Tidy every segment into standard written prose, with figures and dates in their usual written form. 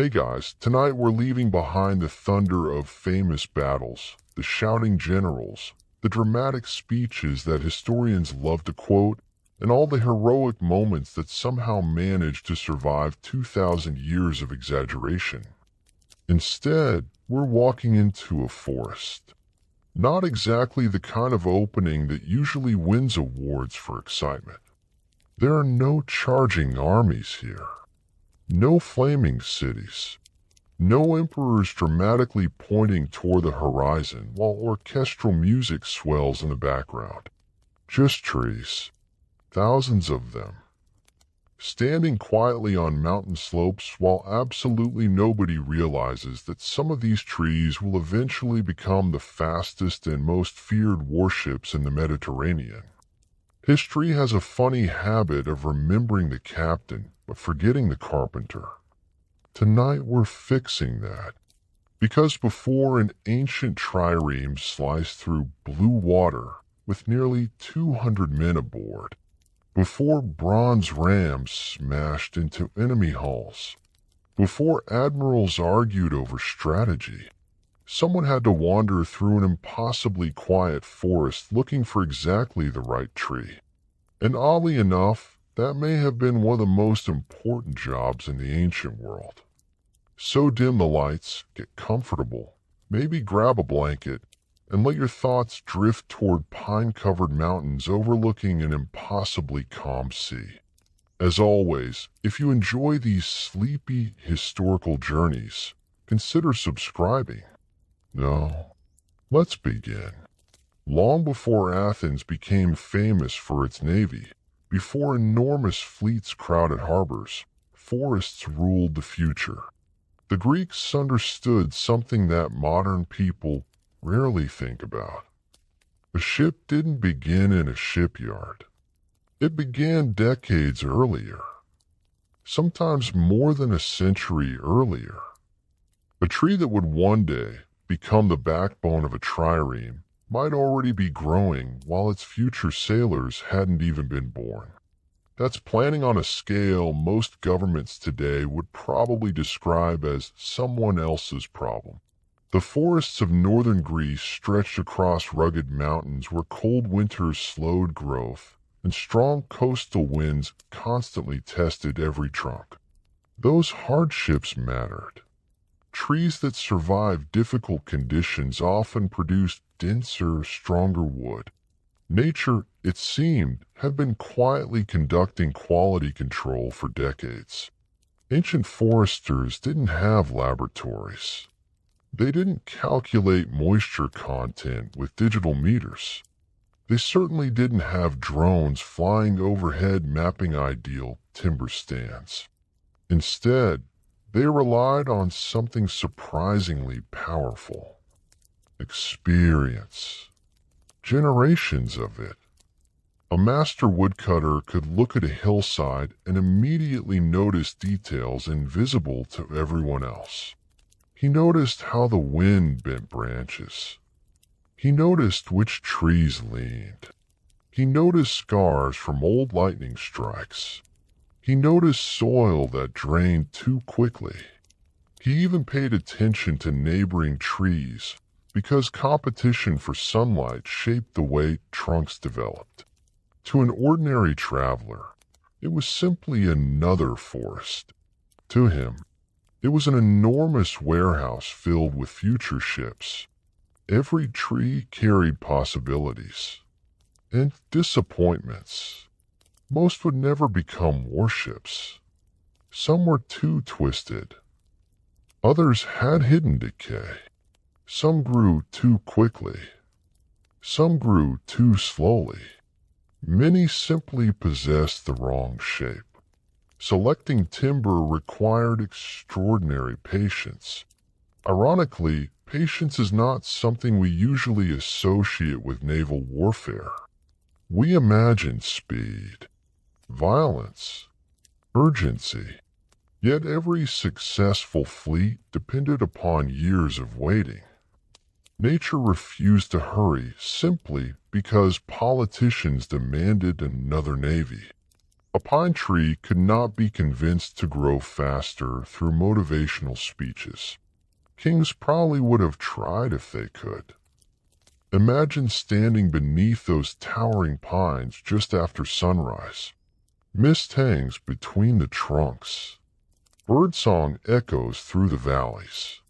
Hey guys, tonight we're leaving behind the thunder of famous battles, the shouting generals, the dramatic speeches that historians love to quote, and all the heroic moments that somehow managed to survive 2,000 years of exaggeration. Instead, we're walking into a forest. Not exactly the kind of opening that usually wins awards for excitement. There are no charging armies here. No flaming cities. No emperors dramatically pointing toward the horizon while orchestral music swells in the background. Just trees. Thousands of them. Standing quietly on mountain slopes while absolutely nobody realizes that some of these trees will eventually become the fastest and most feared warships in the Mediterranean. History has a funny habit of remembering the captain but forgetting the carpenter. Tonight we're fixing that. Because before an ancient trireme sliced through blue water with nearly 200 men aboard, before bronze rams smashed into enemy hulls, before admirals argued over strategy, someone had to wander through an impossibly quiet forest looking for exactly the right tree. And oddly enough, that may have been one of the most important jobs in the ancient world. So dim the lights, get comfortable, maybe grab a blanket, and let your thoughts drift toward pine-covered mountains overlooking an impossibly calm sea. As always, if you enjoy these sleepy historical journeys, consider subscribing. Now, let's begin. Long before Athens became famous for its navy, before enormous fleets crowded harbors, forests ruled the future. The Greeks understood something that modern people rarely think about. A ship didn't begin in a shipyard. It began decades earlier, sometimes more than a century earlier. A tree that would one day become the backbone of a trireme might already be growing while its future sailors hadn't even been born. That's planning on a scale most governments today would probably describe as someone else's problem. The forests of northern Greece stretched across rugged mountains where cold winters slowed growth and strong coastal winds constantly tested every trunk. Those hardships mattered. Trees that survived difficult conditions often produced denser, stronger wood. Nature, it seemed, had been quietly conducting quality control for decades. Ancient foresters didn't have laboratories. They didn't calculate moisture content with digital meters. They certainly didn't have drones flying overhead mapping ideal timber stands. Instead, they relied on something surprisingly powerful. Experience. Generations of it. A master woodcutter could look at a hillside and immediately notice details invisible to everyone else. He noticed how the wind bent branches. He noticed which trees leaned. He noticed scars from old lightning strikes. He noticed soil that drained too quickly. He even paid attention to neighboring trees because competition for sunlight shaped the way trunks developed. To an ordinary traveler, it was simply another forest. To him, it was an enormous warehouse filled with future ships. Every tree carried possibilities and disappointments. Most would never become warships. Some were too twisted. Others had hidden decay. Some grew too quickly. Some grew too slowly. Many simply possessed the wrong shape. Selecting timber required extraordinary patience. Ironically, patience is not something we usually associate with naval warfare. We imagine speed, violence, urgency. Yet every successful fleet depended upon years of waiting. Nature refused to hurry simply because politicians demanded another navy. A pine tree could not be convinced to grow faster through motivational speeches. Kings probably would have tried if they could. Imagine standing beneath those towering pines just after sunrise. Mist hangs between the trunks. Birdsong echoes through the valleys.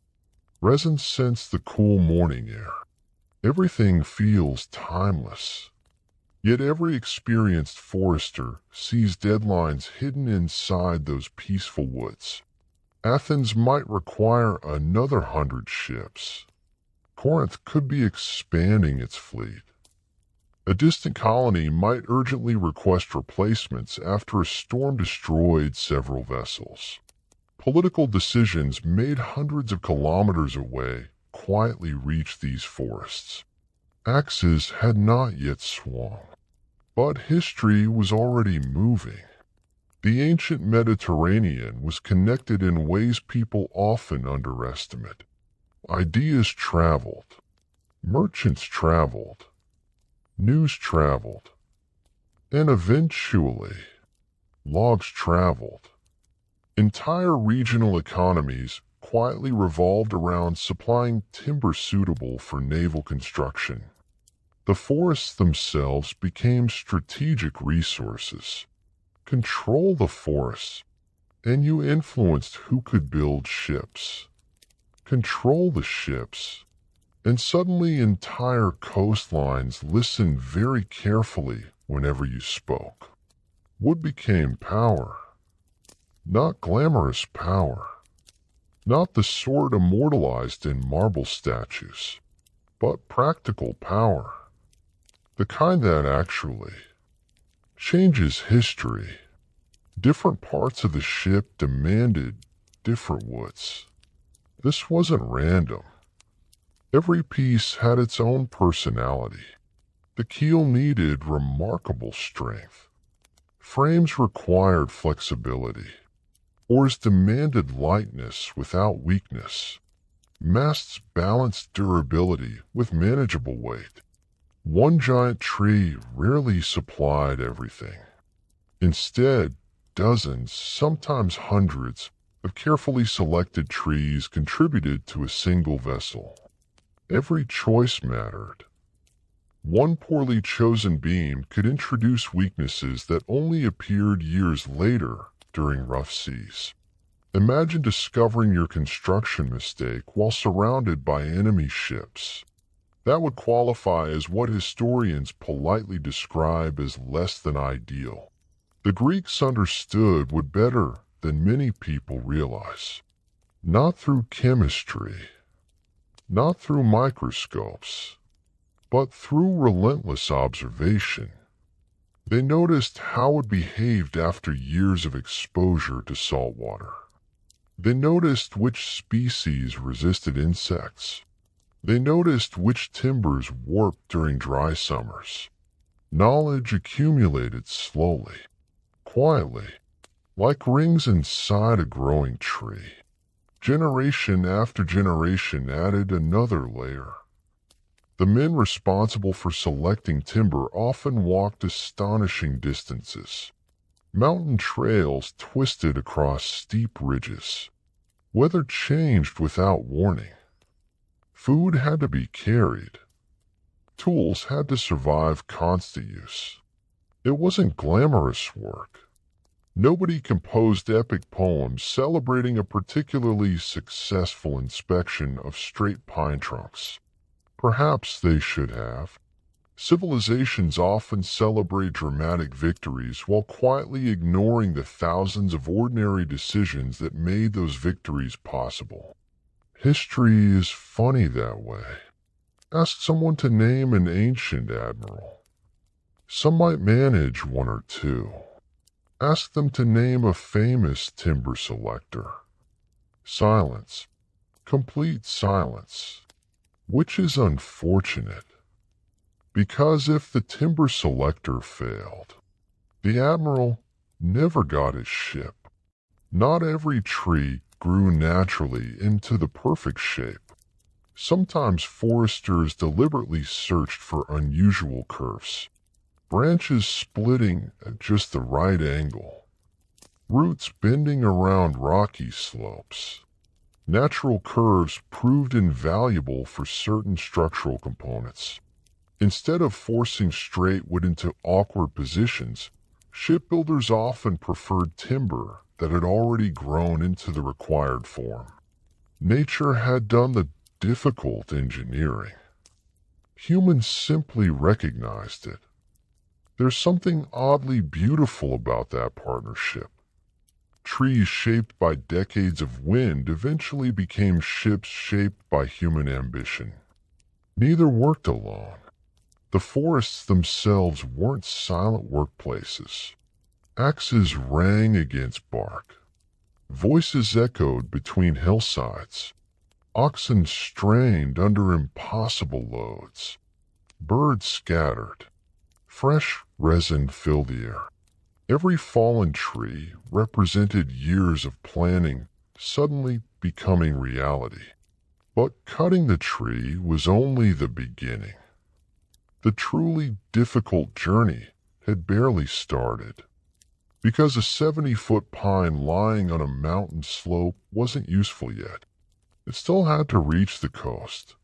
Residents sense the cool morning air. Everything feels timeless. Yet every experienced forester sees deadlines hidden inside those peaceful woods. Athens might require another 100 ships. Corinth could be expanding its fleet. A distant colony might urgently request replacements after a storm destroyed several vessels. Political decisions made hundreds of kilometers away quietly reach these forests. Axes had not yet swung, but history was already moving. The ancient Mediterranean was connected in ways people often underestimate. Ideas traveled, merchants traveled, news traveled, and eventually, logs traveled. Entire regional economies quietly revolved around supplying timber suitable for naval construction. The forests themselves became strategic resources. Control the forests, and you influenced who could build ships. Control the ships, and suddenly entire coastlines listened very carefully whenever you spoke. Wood became power. Not glamorous power. Not the sort immortalized in marble statues, but practical power. The kind that actually changes history. Different parts of the ship demanded different woods. This wasn't random. Every piece had its own personality. The keel needed remarkable strength. Frames required flexibility. Oars demanded lightness without weakness. Masts balanced durability with manageable weight. One giant tree rarely supplied everything. Instead, dozens, sometimes hundreds, of carefully selected trees contributed to a single vessel. Every choice mattered. One poorly chosen beam could introduce weaknesses that only appeared years later during rough seas. Imagine discovering your construction mistake while surrounded by enemy ships. That would qualify as what historians politely describe as less than ideal. The Greeks understood wood better than many people realize. Not through chemistry, not through microscopes, but through relentless observation. They noticed how it behaved after years of exposure to salt water. They noticed which species resisted insects. They noticed which timbers warped during dry summers. Knowledge accumulated slowly, quietly, like rings inside a growing tree. Generation after generation added another layer. The men responsible for selecting timber often walked astonishing distances. Mountain trails twisted across steep ridges. Weather changed without warning. Food had to be carried. Tools had to survive constant use. It wasn't glamorous work. Nobody composed epic poems celebrating a particularly successful inspection of straight pine trunks. Perhaps they should have. Civilizations often celebrate dramatic victories while quietly ignoring the thousands of ordinary decisions that made those victories possible. History is funny that way. Ask someone to name an ancient admiral. Some might manage one or two. Ask them to name a famous timber selector. Silence. Complete silence. Which is unfortunate. Because if the timber selector failed, the admiral never got his ship. Not every tree grew naturally into the perfect shape. Sometimes foresters deliberately searched for unusual curves. branches splitting at just the right angle, roots bending around rocky slopes. Natural curves proved invaluable for certain structural components. Instead of forcing straight wood into awkward positions, shipbuilders often preferred timber that had already grown into the required form. Nature had done the difficult engineering. Humans simply recognized it. There's something oddly beautiful about that partnership. Trees shaped by decades of wind eventually became ships shaped by human ambition. Neither worked alone. The forests themselves weren't silent workplaces. Axes rang against bark. Voices echoed between hillsides. Oxen strained under impossible loads. Birds scattered. Fresh resin filled the air. Every fallen tree represented years of planning suddenly becoming reality. But cutting the tree was only the beginning. The truly difficult journey had barely started. Because a 70-foot pine lying on a mountain slope wasn't useful yet. It still had to reach the coast.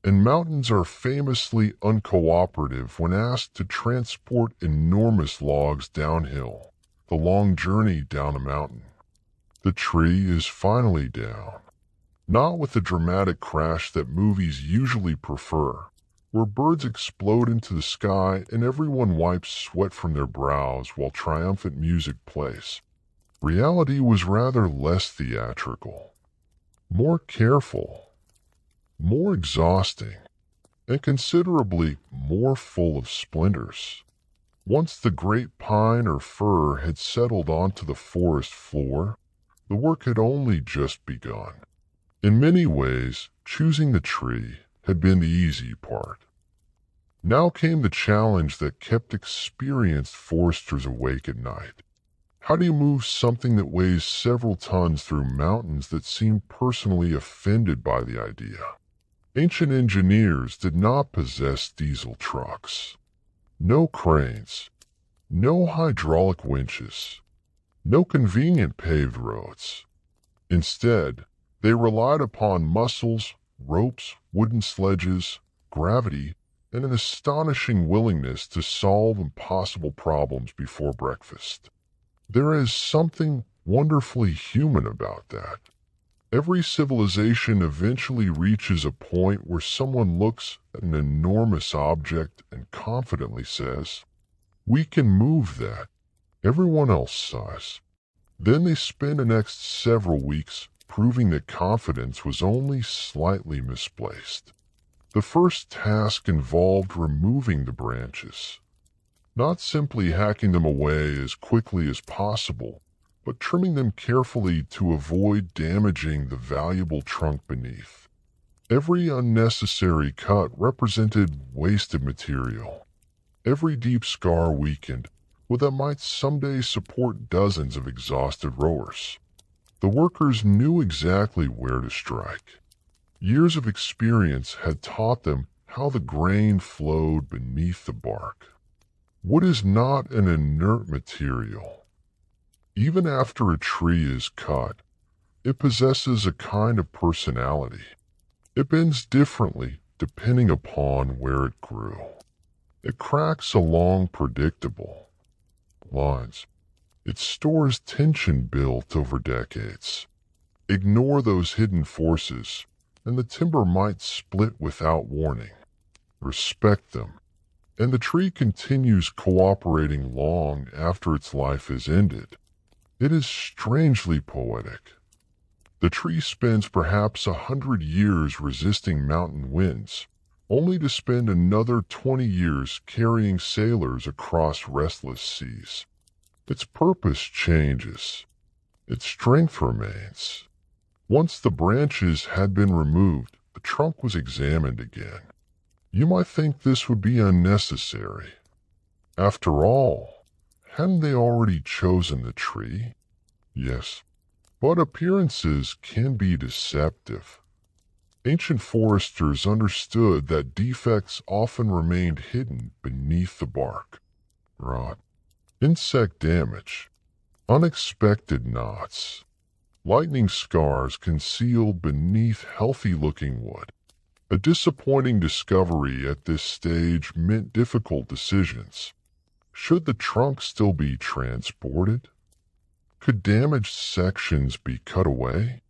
And mountains are famously uncooperative when asked to transport enormous logs downhill, the long journey down a mountain. The tree is finally down. Not with the dramatic crash that movies usually prefer, where birds explode into the sky and everyone wipes sweat from their brows while triumphant music plays. Reality was rather less theatrical, more careful, more exhausting, and considerably more full of splinters. Once the great pine or fir had settled onto the forest floor, the work had only just begun. In many ways, choosing the tree had been the easy part. Now came the challenge that kept experienced foresters awake at night. How do you move something that weighs several tons through mountains that seem personally offended by the idea? Ancient engineers did not possess diesel trucks. No cranes. No hydraulic winches. No convenient paved roads. Instead, they relied upon muscles, ropes, wooden sledges, gravity, and an astonishing willingness to solve impossible problems before breakfast. There is something wonderfully human about that. Every civilization eventually reaches a point where someone looks at an enormous object and confidently says, "We can move that." Everyone else sighs. Then they spend the next several weeks proving that confidence was only slightly misplaced. The first task involved removing the branches. Not simply hacking them away as quickly as possible, but trimming them carefully to avoid damaging the valuable trunk beneath. Every unnecessary cut represented wasted material. Every deep scar weakened what that might someday support dozens of exhausted rowers. The workers knew exactly where to strike. Years of experience had taught them how the grain flowed beneath the bark. Wood is not an inert material. Even after a tree is cut, it possesses a kind of personality. It bends differently depending upon where it grew. It cracks along predictable lines. It stores tension built over decades. Ignore those hidden forces, and the timber might split without warning. Respect them, and the tree continues cooperating long after its life is ended. It is strangely poetic. The tree spends perhaps 100 years resisting mountain winds, only to spend another 20 years carrying sailors across restless seas. Its purpose changes. Its strength remains. Once the branches had been removed, the trunk was examined again. You might think this would be unnecessary. After all, hadn't they already chosen the tree? Yes, but appearances can be deceptive. Ancient foresters understood that defects often remained hidden beneath the bark. rot, insect damage, unexpected knots, lightning scars concealed beneath healthy-looking wood. A disappointing discovery at this stage meant difficult decisions. Should the trunk still be transported? Could damaged sections be cut away?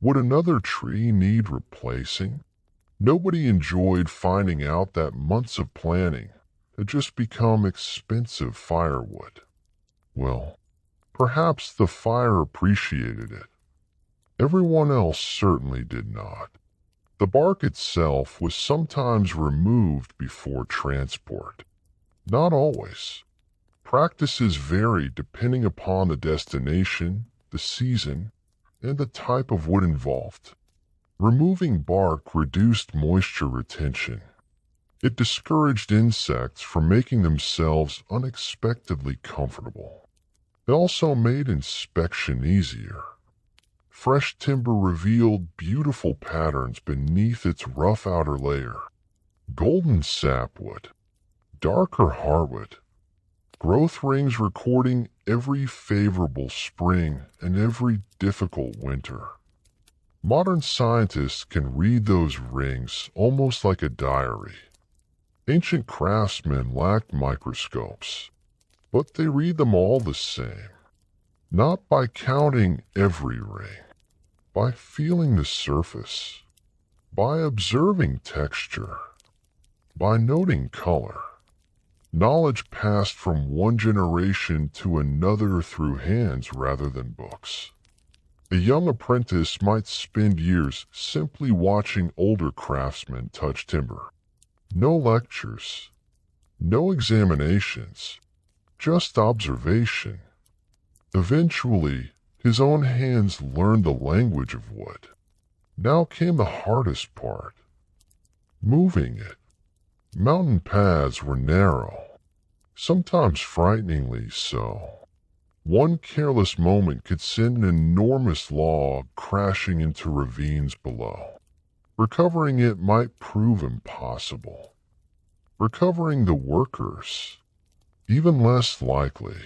Would another tree need replacing? Nobody enjoyed finding out that months of planning had just become expensive firewood. Well, perhaps the fire appreciated it. Everyone else certainly did not. The bark itself was sometimes removed before transport. Not always. Practices varied depending upon the destination, the season, and the type of wood involved. Removing bark reduced moisture retention. It discouraged insects from making themselves unexpectedly comfortable. It also made inspection easier. Fresh timber revealed beautiful patterns beneath its rough outer layer. Golden sapwood, darker hardwood, growth rings recording every favorable spring and every difficult winter. Modern scientists can read those rings almost like a diary. Ancient craftsmen lacked microscopes, but they read them all the same. Not by counting every ring, by feeling the surface, by observing texture, by noting color. Knowledge passed from one generation to another through hands rather than books. A young apprentice might spend years simply watching older craftsmen touch timber. No lectures, no examinations, just observation. Eventually, his own hands learned the language of wood. Now came the hardest part, moving it. Mountain paths were narrow, sometimes frighteningly so. One careless moment could send an enormous log crashing into ravines below. Recovering it might prove impossible. Recovering the workers, even less likely.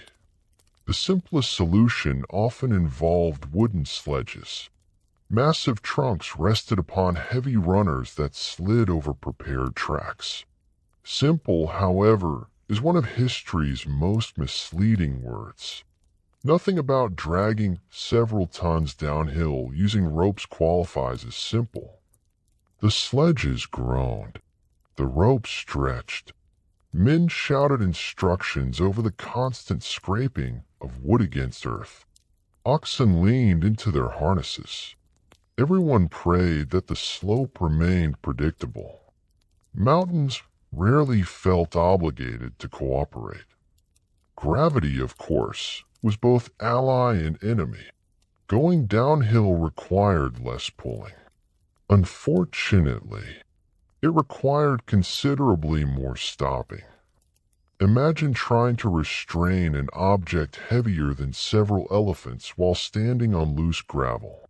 The simplest solution often involved wooden sledges. Massive trunks rested upon heavy runners that slid over prepared tracks. Simple, however, is one of history's most misleading words. Nothing about dragging several tons downhill using ropes qualifies as simple. The sledges groaned. The ropes stretched. Men shouted instructions over the constant scraping of wood against earth. Oxen leaned into their harnesses. Everyone prayed that the slope remained predictable. Mountains rarely felt obligated to cooperate. Gravity, of course, was both ally and enemy. Going downhill required less pulling. Unfortunately, it required considerably more stopping. Imagine trying to restrain an object heavier than several elephants while standing on loose gravel.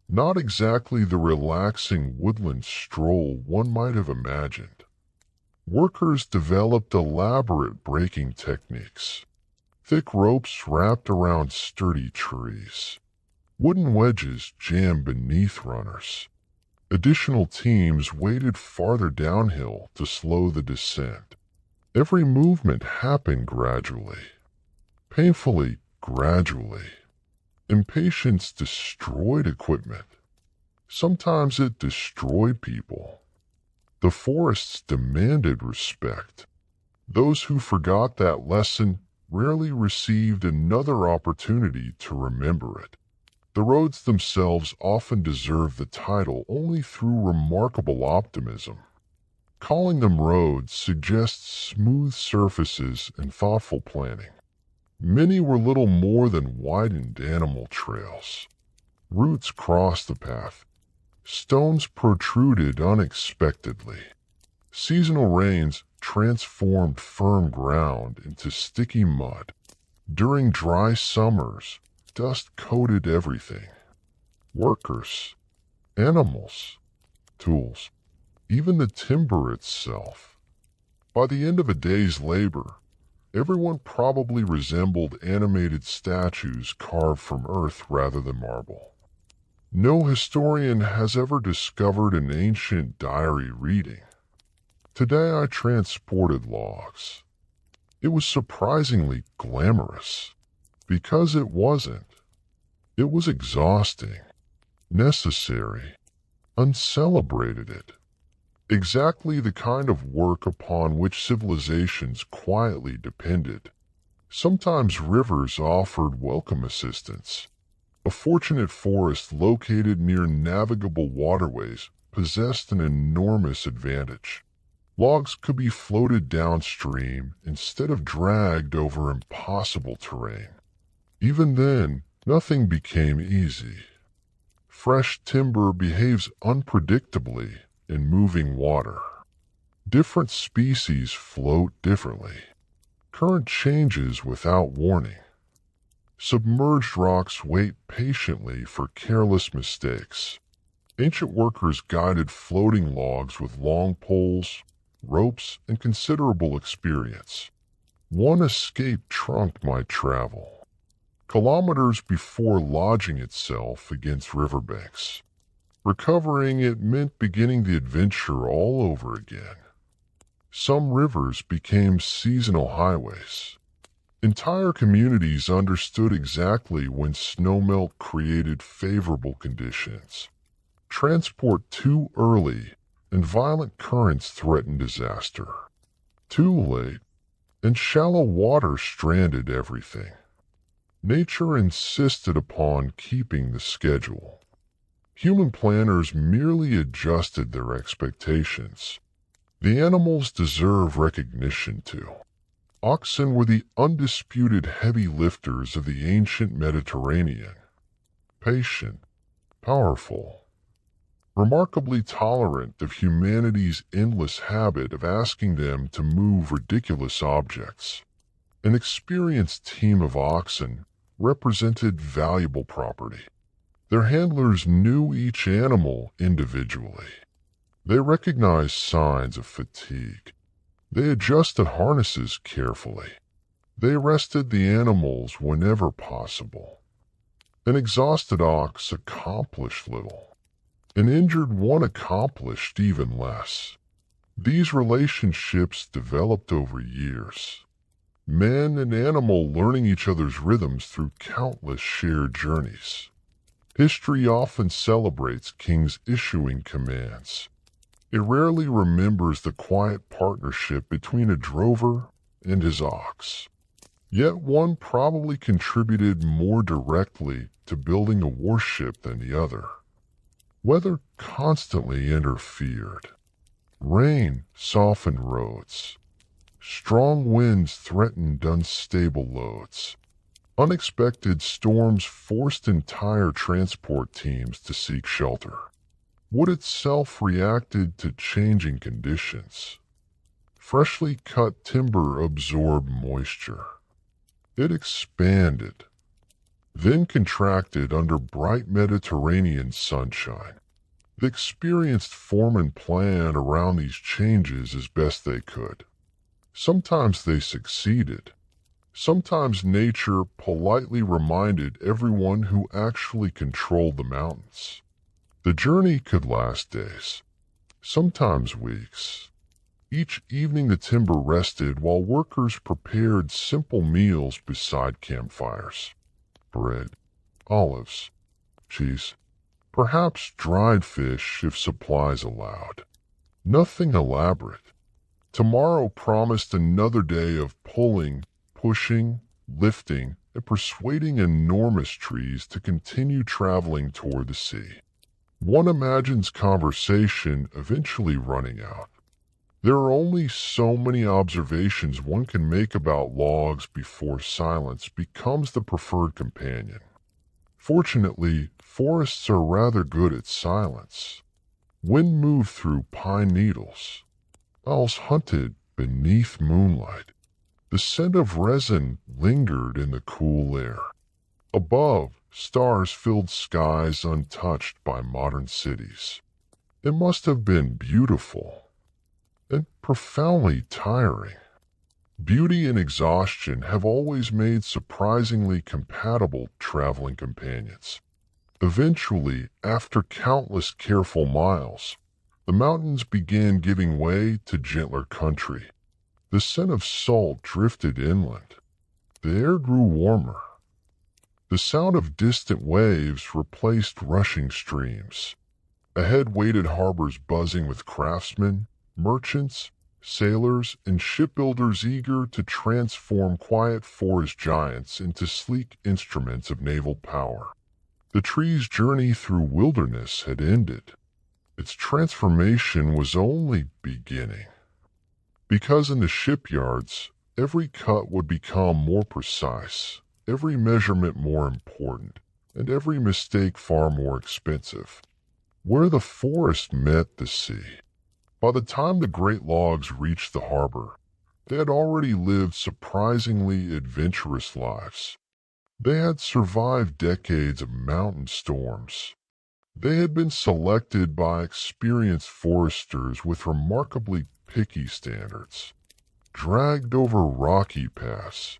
Not exactly the relaxing woodland stroll one might have imagined. Workers developed elaborate braking techniques. Thick ropes wrapped around sturdy trees. Wooden wedges jammed beneath runners. Additional teams waited farther downhill to slow the descent. Every movement happened gradually. Painfully gradually. Impatience destroyed equipment. Sometimes it destroyed people. The forests demanded respect. Those who forgot that lesson rarely received another opportunity to remember it. The roads themselves often deserve the title only through remarkable optimism. Calling them roads suggests smooth surfaces and thoughtful planning. Many were little more than widened animal trails. Roots crossed the path. Stones protruded unexpectedly. Seasonal rains transformed firm ground into sticky mud. During dry summers, dust coated everything. Workers, animals, tools, even the timber itself. By the end of a day's labor, Everyone probably resembled animated statues carved from earth rather than marble. No historian has ever discovered an ancient diary reading. Today I transported logs. It was surprisingly glamorous. Because it wasn't. It was exhausting, necessary, uncelebrated it. Exactly the kind of work upon which civilizations quietly depended. Sometimes rivers offered welcome assistance. A fortunate forest located near navigable waterways possessed an enormous advantage. Logs could be floated downstream instead of dragged over impossible terrain. Even then, nothing became easy. Fresh timber behaves unpredictably in moving water. Different species float differently. Current changes without warning. Submerged rocks wait patiently for careless mistakes. Ancient workers guided floating logs with long poles, ropes, and considerable experience. One escaped trunk might travel kilometers before lodging itself against riverbanks. Recovering it meant beginning the adventure all over again. Some rivers became seasonal highways. Entire communities understood exactly when snowmelt created favorable conditions. Transport too early, and violent currents threatened disaster. Too late, and shallow water stranded everything. Nature insisted upon keeping the schedule. Human planners merely adjusted their expectations. The animals deserve recognition too. Oxen were the undisputed heavy lifters of the ancient Mediterranean. Patient, powerful, remarkably tolerant of humanity's endless habit of asking them to move ridiculous objects. An experienced team of oxen represented valuable property. Their handlers knew each animal individually. They recognized signs of fatigue. They adjusted harnesses carefully. They rested the animals whenever possible. An exhausted ox accomplished little. An injured one accomplished even less. These relationships developed over years. Men and animal learning each other's rhythms through countless shared journeys. History often celebrates kings issuing commands. It rarely remembers the quiet partnership between a drover and his ox. Yet one probably contributed more directly to building a warship than the other. Weather constantly interfered. Rain softened roads. Strong winds threatened unstable loads. Unexpected storms forced entire transport teams to seek shelter. Wood itself reacted to changing conditions. Freshly cut timber absorbed moisture. It expanded, then contracted under bright Mediterranean sunshine. The experienced foremen planned around these changes as best they could. Sometimes they succeeded. Sometimes nature politely reminded everyone who actually controlled the mountains. The journey could last days, sometimes weeks. Each evening the timber rested while workers prepared simple meals beside campfires. Bread, olives, cheese, perhaps dried fish if supplies allowed. Nothing elaborate. Tomorrow promised another day of pulling, pushing, lifting, and persuading enormous trees to continue traveling toward the sea. One imagines conversation eventually running out. There are only so many observations one can make about logs before silence becomes the preferred companion. Fortunately, forests are rather good at silence. Wind moved through pine needles. Owls hunted beneath moonlight. The scent of resin lingered in the cool air. Above, stars filled skies untouched by modern cities. It must have been beautiful and profoundly tiring. Beauty and exhaustion have always made surprisingly compatible traveling companions. Eventually, after countless careful miles, the mountains began giving way to gentler country. The scent of salt drifted inland. The air grew warmer. The sound of distant waves replaced rushing streams. Ahead waited harbors buzzing with craftsmen, merchants, sailors, and shipbuilders eager to transform quiet forest giants into sleek instruments of naval power. The tree's journey through wilderness had ended. Its transformation was only beginning. Because in the shipyards, every cut would become more precise, every measurement more important, and every mistake far more expensive. Where the forest met the sea. By the time the great logs reached the harbor, they had already lived surprisingly adventurous lives. They had survived decades of mountain storms. They had been selected by experienced foresters with remarkably picky standards, dragged over rocky paths,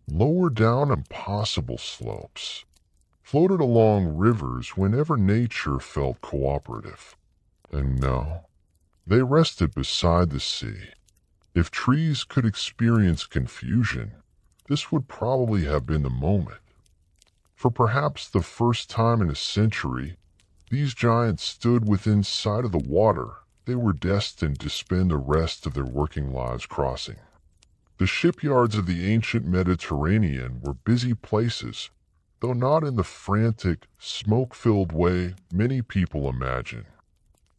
lowered down impossible slopes, floated along rivers whenever nature felt cooperative. And now, they rested beside the sea. If trees could experience confusion, this would probably have been the moment. For perhaps the first time in a century, these giants stood within sight of the water they were destined to spend the rest of their working lives crossing. The shipyards of the ancient Mediterranean were busy places, though not in the frantic, smoke-filled way many people imagine.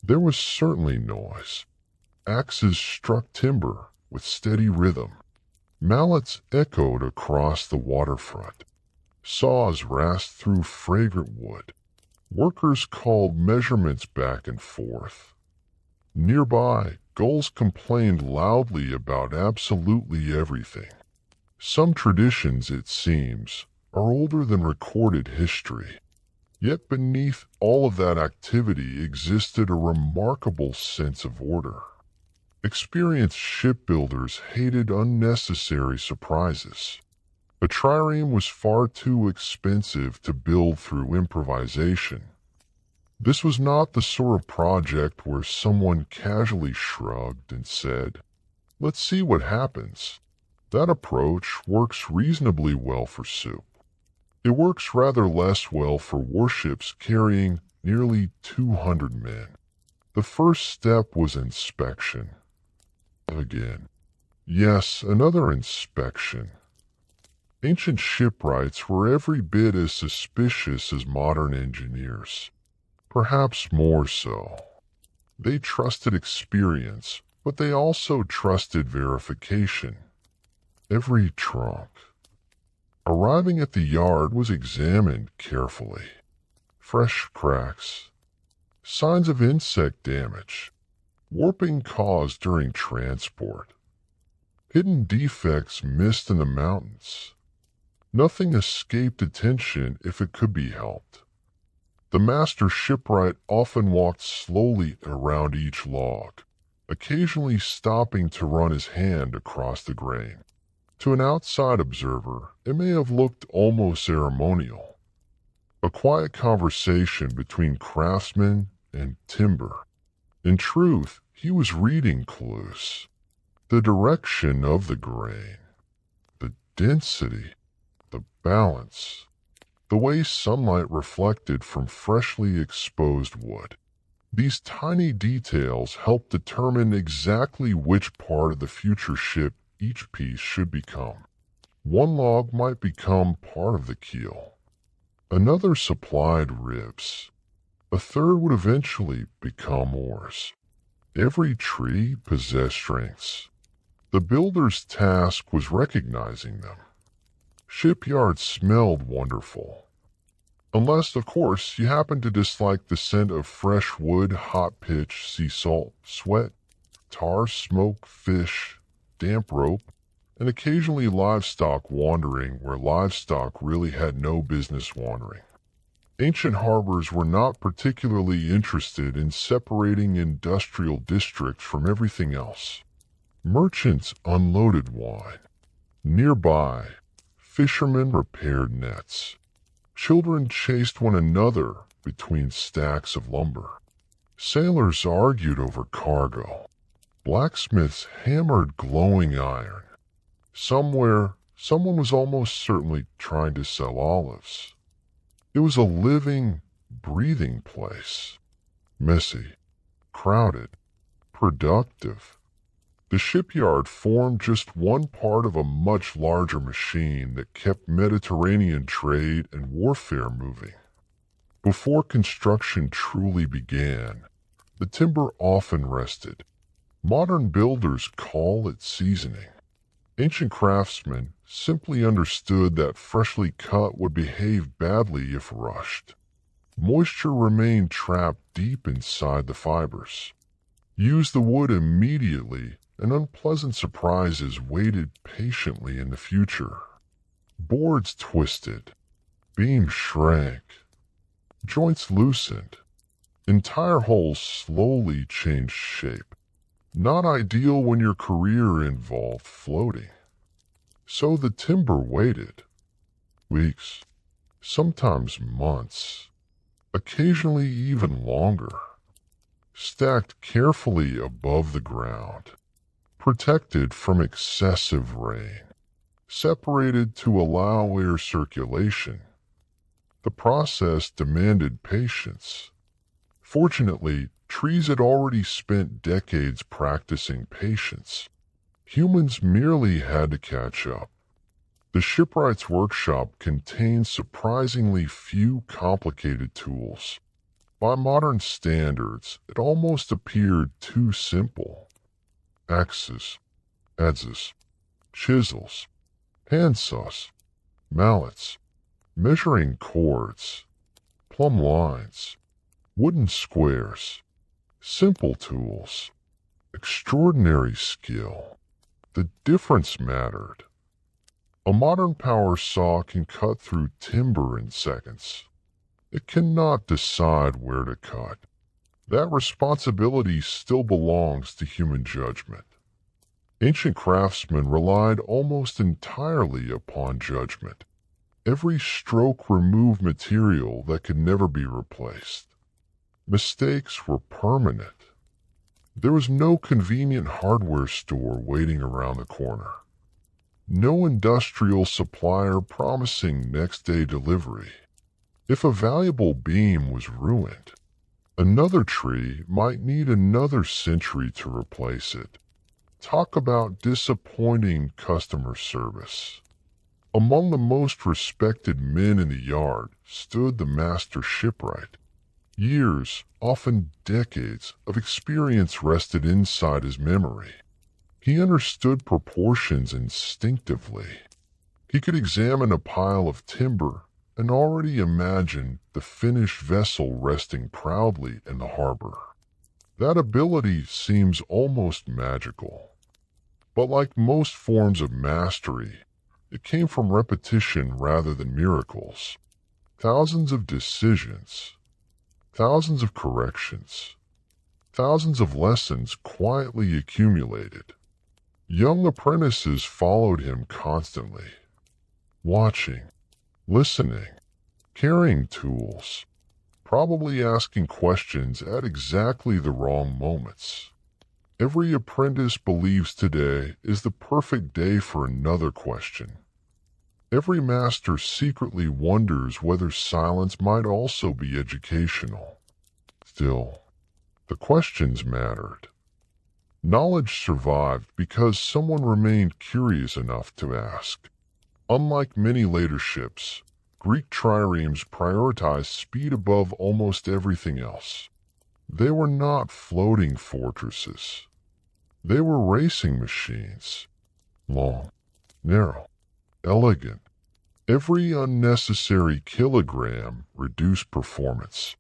There was certainly noise. Axes struck timber with steady rhythm. Mallets echoed across the waterfront. Saws rasped through fragrant wood. Workers called measurements back and forth. Nearby, gulls complained loudly about absolutely everything. Some traditions, it seems, are older than recorded history. Yet beneath all of that activity existed a remarkable sense of order. Experienced shipbuilders hated unnecessary surprises. A trireme was far too expensive to build through improvisation. This was not the sort of project where someone casually shrugged and said, "Let's see what happens." That approach works reasonably well for soup. It works rather less well for warships carrying nearly 200 men. The first step was inspection. Again. Yes, another inspection. Ancient shipwrights were every bit as suspicious as modern engineers. Perhaps more so. They trusted experience, but they also trusted verification. Every trunk. Arriving at the yard was examined carefully. Fresh cracks. Signs of insect damage. Warping caused during transport. Hidden defects missed in the mountains. Nothing escaped attention if it could be helped. The master shipwright often walked slowly around each log, occasionally stopping to run his hand across the grain. To an outside observer, it may have looked almost ceremonial. A quiet conversation between craftsmen and timber. In truth, he was reading clues. The direction of the grain, the density, the balance, the way sunlight reflected from freshly exposed wood. These tiny details help determine exactly which part of the future ship each piece should become. One log might become part of the keel. Another supplied ribs. A third would eventually become oars. Every tree possessed strengths. The builder's task was recognizing them. Shipyards smelled wonderful. Unless, of course, you happen to dislike the scent of fresh wood, hot pitch, sea salt, sweat, tar, smoke, fish, damp rope, and occasionally livestock wandering where livestock really had no business wandering. Ancient harbors were not particularly interested in separating industrial districts from everything else. Merchants unloaded wine. Nearby, fishermen repaired nets. Children chased one another between stacks of lumber. Sailors argued over cargo. Blacksmiths hammered glowing iron. Somewhere, someone was almost certainly trying to sell olives. It was a living, breathing place. Messy, crowded, productive. The shipyard formed just one part of a much larger machine that kept Mediterranean trade and warfare moving. Before construction truly began, the timber often rested. Modern builders call it seasoning. Ancient craftsmen simply understood that freshly cut would behave badly if rushed. Moisture remained trapped deep inside the fibers. Use the wood immediately, and unpleasant surprises waited patiently in the future. Boards twisted. Beams shrank. Joints loosened. Entire hulls slowly changed shape. Not ideal when your career involved floating. So the timber waited. Weeks, sometimes months, occasionally even longer. Stacked carefully above the ground. Protected from excessive rain. Separated to allow air circulation. The process demanded patience. Fortunately, trees had already spent decades practicing patience. Humans merely had to catch up. The shipwrights' workshop contained surprisingly few complicated tools. By modern standards, it almost appeared too simple. Axes, adzes, chisels, handsaws, mallets, measuring cords, plumb lines, wooden squares, simple tools, extraordinary skill. The difference mattered. A modern power saw can cut through timber in seconds. It cannot decide where to cut. That responsibility still belongs to human judgment. Ancient craftsmen relied almost entirely upon judgment. Every stroke removed material that could never be replaced. Mistakes were permanent. There was no convenient hardware store waiting around the corner. No industrial supplier promising next-day delivery. If a valuable beam was ruined, another tree might need another century to replace it. Talk about disappointing customer service. Among the most respected men in the yard stood the master shipwright. Years, often decades, of experience rested inside his memory. He understood proportions instinctively. He could examine a pile of timber and already imagine the finished vessel resting proudly in the harbor. That ability seems almost magical. But like most forms of mastery, it came from repetition rather than miracles. Thousands of decisions, thousands of corrections, thousands of lessons quietly accumulated. Young apprentices followed him constantly, watching, listening, carrying tools, probably asking questions at exactly the wrong moments. Every apprentice believes today is the perfect day for another question. Every master secretly wonders whether silence might also be educational. Still, the questions mattered. Knowledge survived because someone remained curious enough to ask. Unlike many later ships, Greek triremes prioritized speed above almost everything else. They were not floating fortresses. They were racing machines. Long, narrow, elegant. Every unnecessary kilogram reduced performance.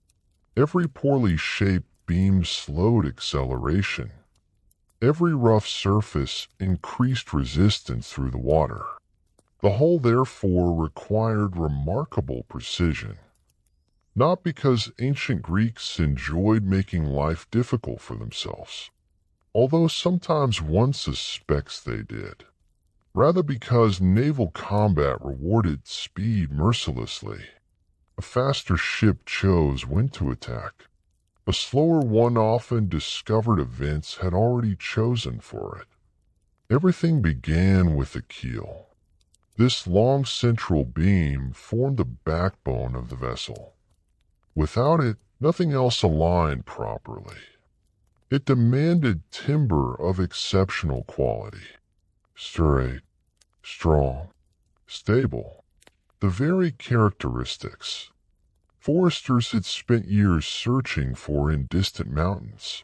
Every poorly shaped beam slowed acceleration. Every rough surface increased resistance through the water. The hull therefore required remarkable precision. Not because ancient Greeks enjoyed making life difficult for themselves, although sometimes one suspects they did, rather because naval combat rewarded speed mercilessly. A faster ship chose when to attack. A slower one often discovered events had already chosen for it. Everything began with the keel. This long central beam formed the backbone of the vessel. Without it, nothing else aligned properly. It demanded timber of exceptional quality. Straight, strong, stable. The very characteristics foresters had spent years searching for in distant mountains.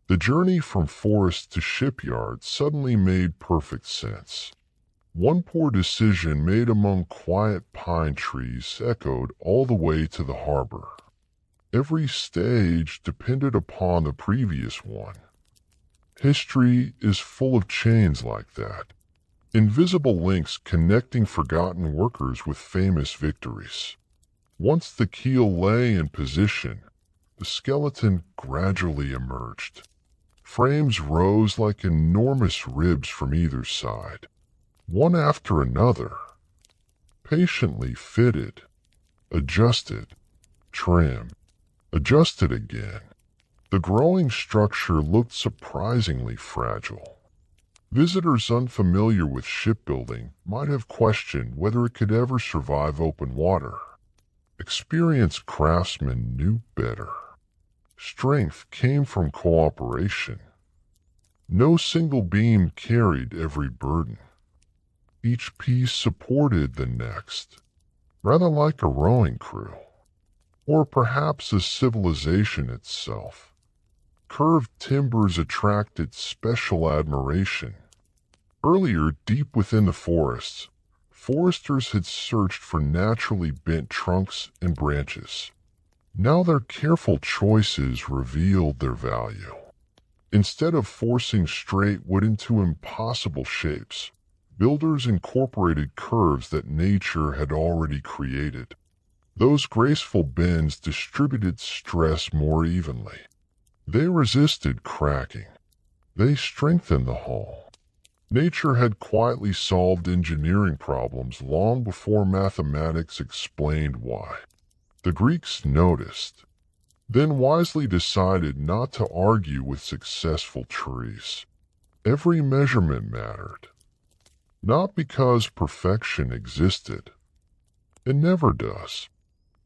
The journey from forest to shipyard suddenly made perfect sense. One poor decision made among quiet pine trees echoed all the way to the harbor. Every stage depended upon the previous one. History is full of chains like that. Invisible links connecting forgotten workers with famous victories. Once the keel lay in position, the skeleton gradually emerged. Frames rose like enormous ribs from either side, one after another, patiently fitted, adjusted, trimmed, adjusted again. The growing structure looked surprisingly fragile. Visitors unfamiliar with shipbuilding might have questioned whether it could ever survive open water. Experienced craftsmen knew better. Strength came from cooperation. No single beam carried every burden. Each piece supported the next, rather like a rowing crew, or perhaps a civilization itself. Curved timbers attracted special admiration. Earlier, deep within the forests, foresters had searched for naturally bent trunks and branches. Now their careful choices revealed their value. Instead of forcing straight wood into impossible shapes, builders incorporated curves that nature had already created. Those graceful bends distributed stress more evenly. They resisted cracking. They strengthened the hull. Nature had quietly solved engineering problems long before mathematics explained why. The Greeks noticed, then wisely decided not to argue with successful trees. Every measurement mattered, not because perfection existed. It never does,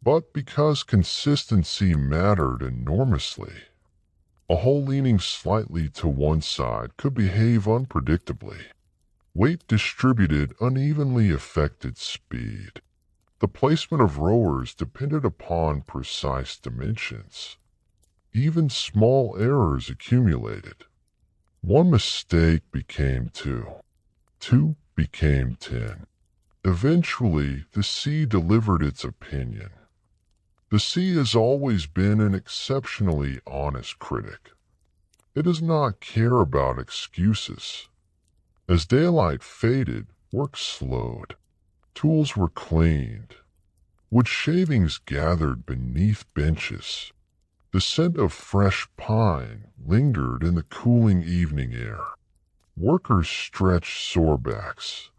but because consistency mattered enormously. A hull leaning slightly to one side could behave unpredictably. Weight distributed unevenly affected speed. The placement of rowers depended upon precise dimensions. Even small errors accumulated. One mistake became two. Two became 10. Eventually, the sea delivered its opinion. The sea has always been an exceptionally honest critic. It does not care about excuses. As daylight faded, work slowed. Tools were cleaned. Wood shavings gathered beneath benches. The scent of fresh pine lingered in the cooling evening air. Workers stretched sore backs.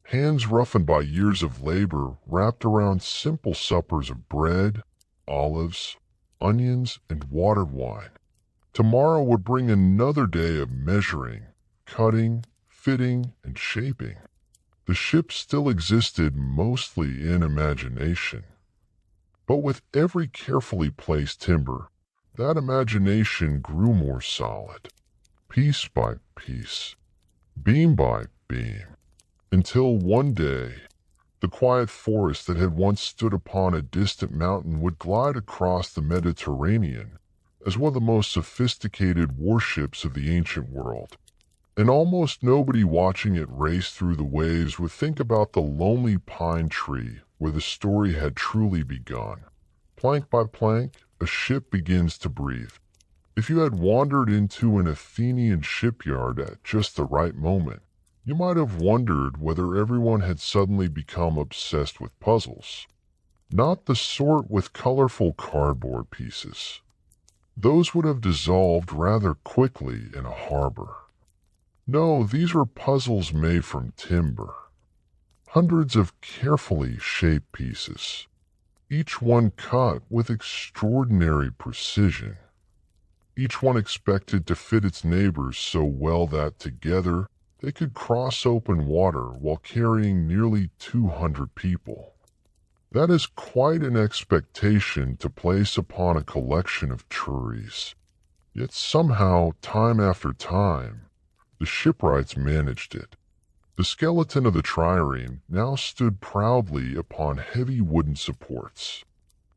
Hands roughened by years of labor wrapped around simple suppers of bread, olives, onions, and watered wine. Tomorrow would bring another day of measuring, cutting, fitting, and shaping. The ship still existed mostly in imagination. But with every carefully placed timber, that imagination grew more solid, piece by piece, beam by beam. Until one day, the quiet forest that had once stood upon a distant mountain would glide across the Mediterranean as one of the most sophisticated warships of the ancient world. And almost nobody watching it race through the waves would think about the lonely pine tree where the story had truly begun. Plank by plank, a ship begins to breathe. If you had wandered into an Athenian shipyard at just the right moment, you might have wondered whether everyone had suddenly become obsessed with puzzles. Not the sort with colorful cardboard pieces. Those would have dissolved rather quickly in a harbor. No, these were puzzles made from timber. Hundreds of carefully shaped pieces, each one cut with extraordinary precision. Each one expected to fit its neighbors so well that together they could cross open water while carrying nearly 200 people. That is quite an expectation to place upon a collection of trees. Yet somehow, time after time, the shipwrights managed it. The skeleton of the trireme now stood proudly upon heavy wooden supports.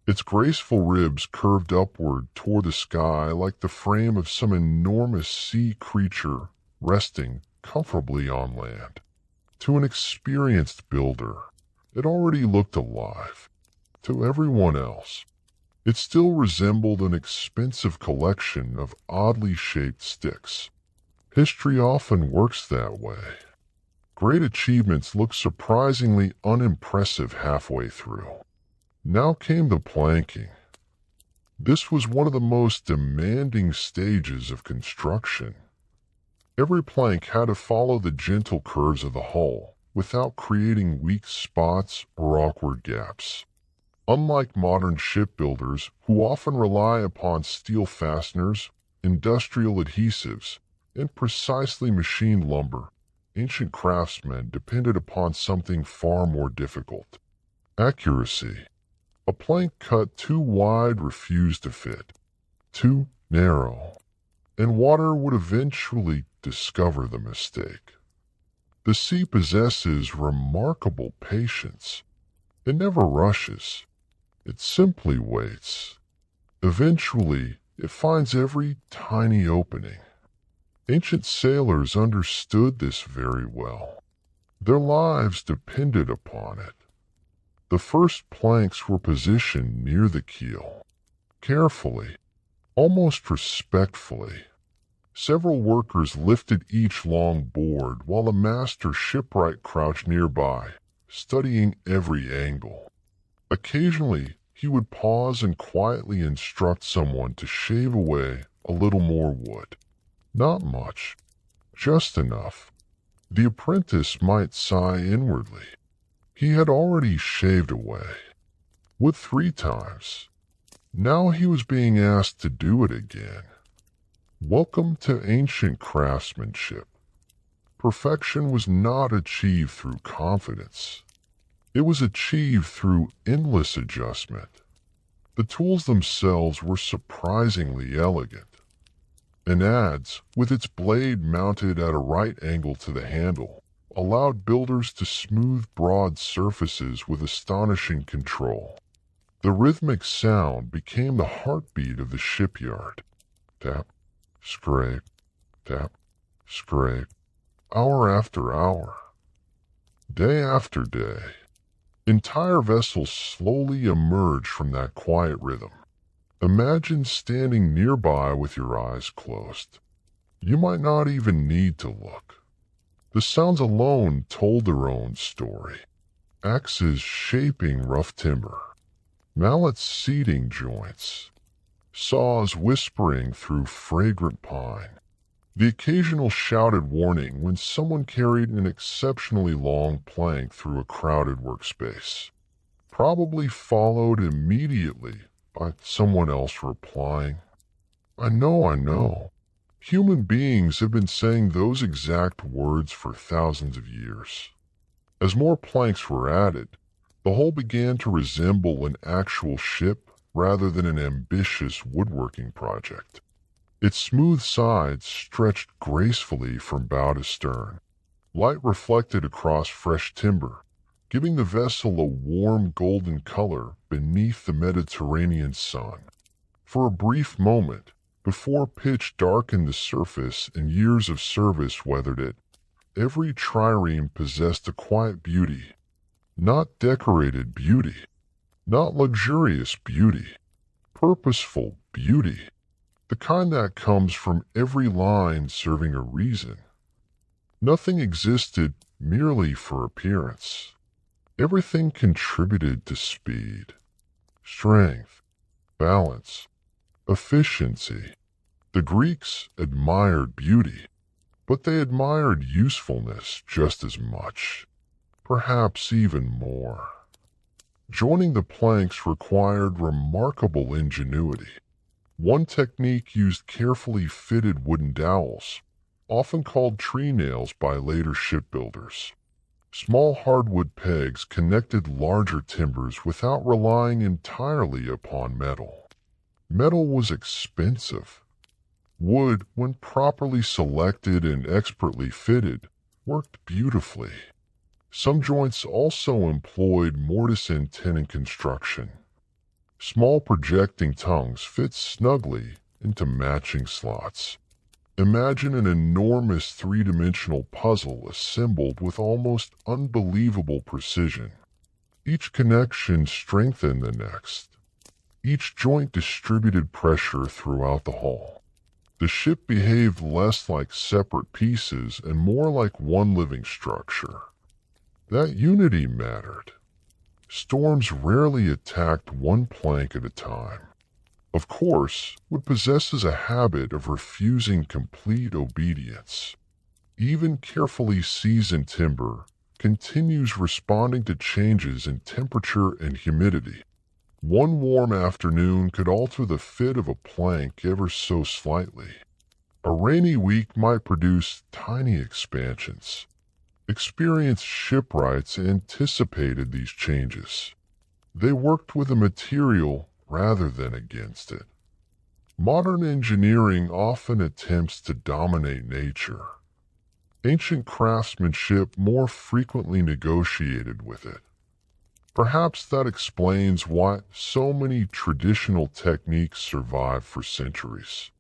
Its graceful ribs curved upward toward the sky like the frame of some enormous sea creature resting comfortably on land. To an experienced builder, it already looked alive. To everyone else, it still resembled an expensive collection of oddly shaped sticks. History often works that way. Great achievements look surprisingly unimpressive halfway through. Now came the planking. This was one of the most demanding stages of construction. Every plank had to follow the gentle curves of the hull without creating weak spots or awkward gaps. Unlike modern shipbuilders who often rely upon steel fasteners, industrial adhesives, and precisely machined lumber, ancient craftsmen depended upon something far more difficult: accuracy. A plank cut too wide refused to fit, too narrow, and water would eventually discover the mistake. The sea possesses remarkable patience. It never rushes. It simply waits. Eventually, it finds every tiny opening. Ancient sailors understood this very well. Their lives depended upon it. The first planks were positioned near the keel. Carefully, almost respectfully, several workers lifted each long board while the master shipwright crouched nearby, studying every angle. Occasionally, he would pause and quietly instruct someone to shave away a little more wood. Not much, just enough. The apprentice might sigh inwardly. He had already shaved away. Wood 3 times. Now he was being asked to do it again. Welcome to ancient craftsmanship. Perfection was not achieved through confidence. It was achieved through endless adjustment. The tools themselves were surprisingly elegant. An adze, with its blade mounted at a right angle to the handle, allowed builders to smooth broad surfaces with astonishing control. The rhythmic sound became the heartbeat of the shipyard. Tap, scrape, tap, scrape, hour after hour, day after day. Entire vessels slowly emerged from that quiet rhythm. Imagine standing nearby with your eyes closed. You might not even need to look. The sounds alone told their own story. Axes shaping rough timber, mallets seating joints, saws whispering through fragrant pine. The occasional shouted warning when someone carried an exceptionally long plank through a crowded workspace, probably followed immediately by someone else replying, I know. Human beings have been saying those exact words for thousands of years. As more planks were added, the hull began to resemble an actual ship rather than an ambitious woodworking project. Its smooth sides stretched gracefully from bow to stern. Light reflected across fresh timber, giving the vessel a warm golden color beneath the Mediterranean sun. For a brief moment, before pitch darkened the surface and years of service weathered it, every trireme possessed a quiet beauty. Not decorated beauty, not luxurious beauty, purposeful beauty. The kind that comes from every line serving a reason. Nothing existed merely for appearance. Everything contributed to speed, strength, balance, efficiency. The Greeks admired beauty, but they admired usefulness just as much, perhaps even more. Joining the planks required remarkable ingenuity. One technique used carefully fitted wooden dowels, often called tree nails by later shipbuilders. Small hardwood pegs connected larger timbers without relying entirely upon metal. Metal was expensive. Wood, when properly selected and expertly fitted, worked beautifully. Some joints also employed mortise and tenon construction. Small projecting tongues fit snugly into matching slots. Imagine an enormous three-dimensional puzzle assembled with almost unbelievable precision. Each connection strengthened the next. Each joint distributed pressure throughout the hull. The ship behaved less like separate pieces and more like one living structure. That unity mattered. Storms rarely attacked one plank at a time. Of course, wood possesses a habit of refusing complete obedience. Even carefully seasoned timber continues responding to changes in temperature and humidity. One warm afternoon could alter the fit of a plank ever so slightly. A rainy week might produce tiny expansions. Experienced shipwrights anticipated these changes. They worked with the material rather than against it. Modern engineering often attempts to dominate nature. Ancient craftsmanship more frequently negotiated with it. Perhaps that explains why so many traditional techniques survive for centuries.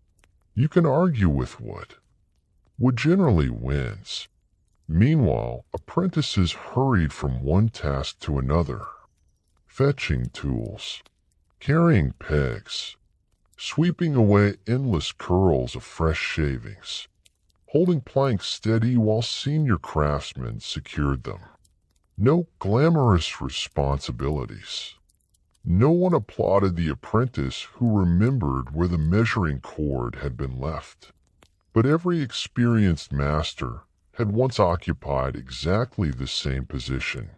You can argue with wood. Wood generally wins. Meanwhile, apprentices hurried from one task to another, fetching tools, carrying pegs, sweeping away endless curls of fresh shavings, holding planks steady while senior craftsmen secured them. No glamorous responsibilities. No one applauded the apprentice who remembered where the measuring cord had been left. But every experienced master had once occupied exactly the same position.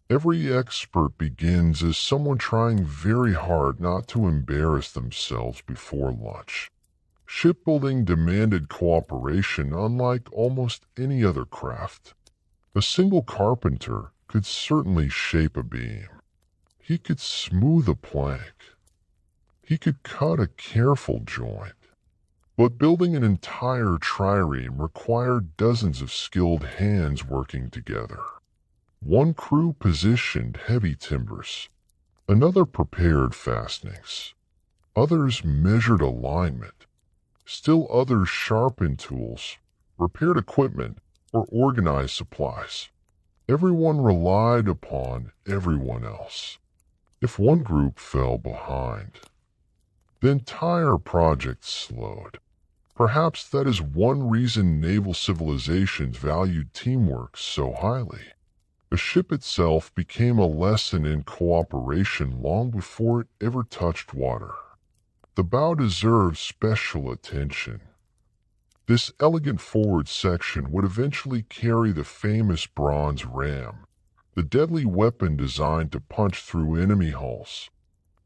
Every expert begins as someone trying very hard not to embarrass themselves before lunch. Shipbuilding demanded cooperation unlike almost any other craft. A single carpenter could certainly shape a beam. He could smooth a plank. He could cut a careful joint. But building an entire trireme required dozens of skilled hands working together. One crew positioned heavy timbers. Another prepared fastenings. Others measured alignment. Still others sharpened tools, repaired equipment, or organized supplies. Everyone relied upon everyone else. If one group fell behind, the entire project slowed. Perhaps that is one reason naval civilizations valued teamwork so highly. The ship itself became a lesson in cooperation long before it ever touched water. The bow deserves special attention. This elegant forward section would eventually carry the famous bronze ram, the deadly weapon designed to punch through enemy hulls.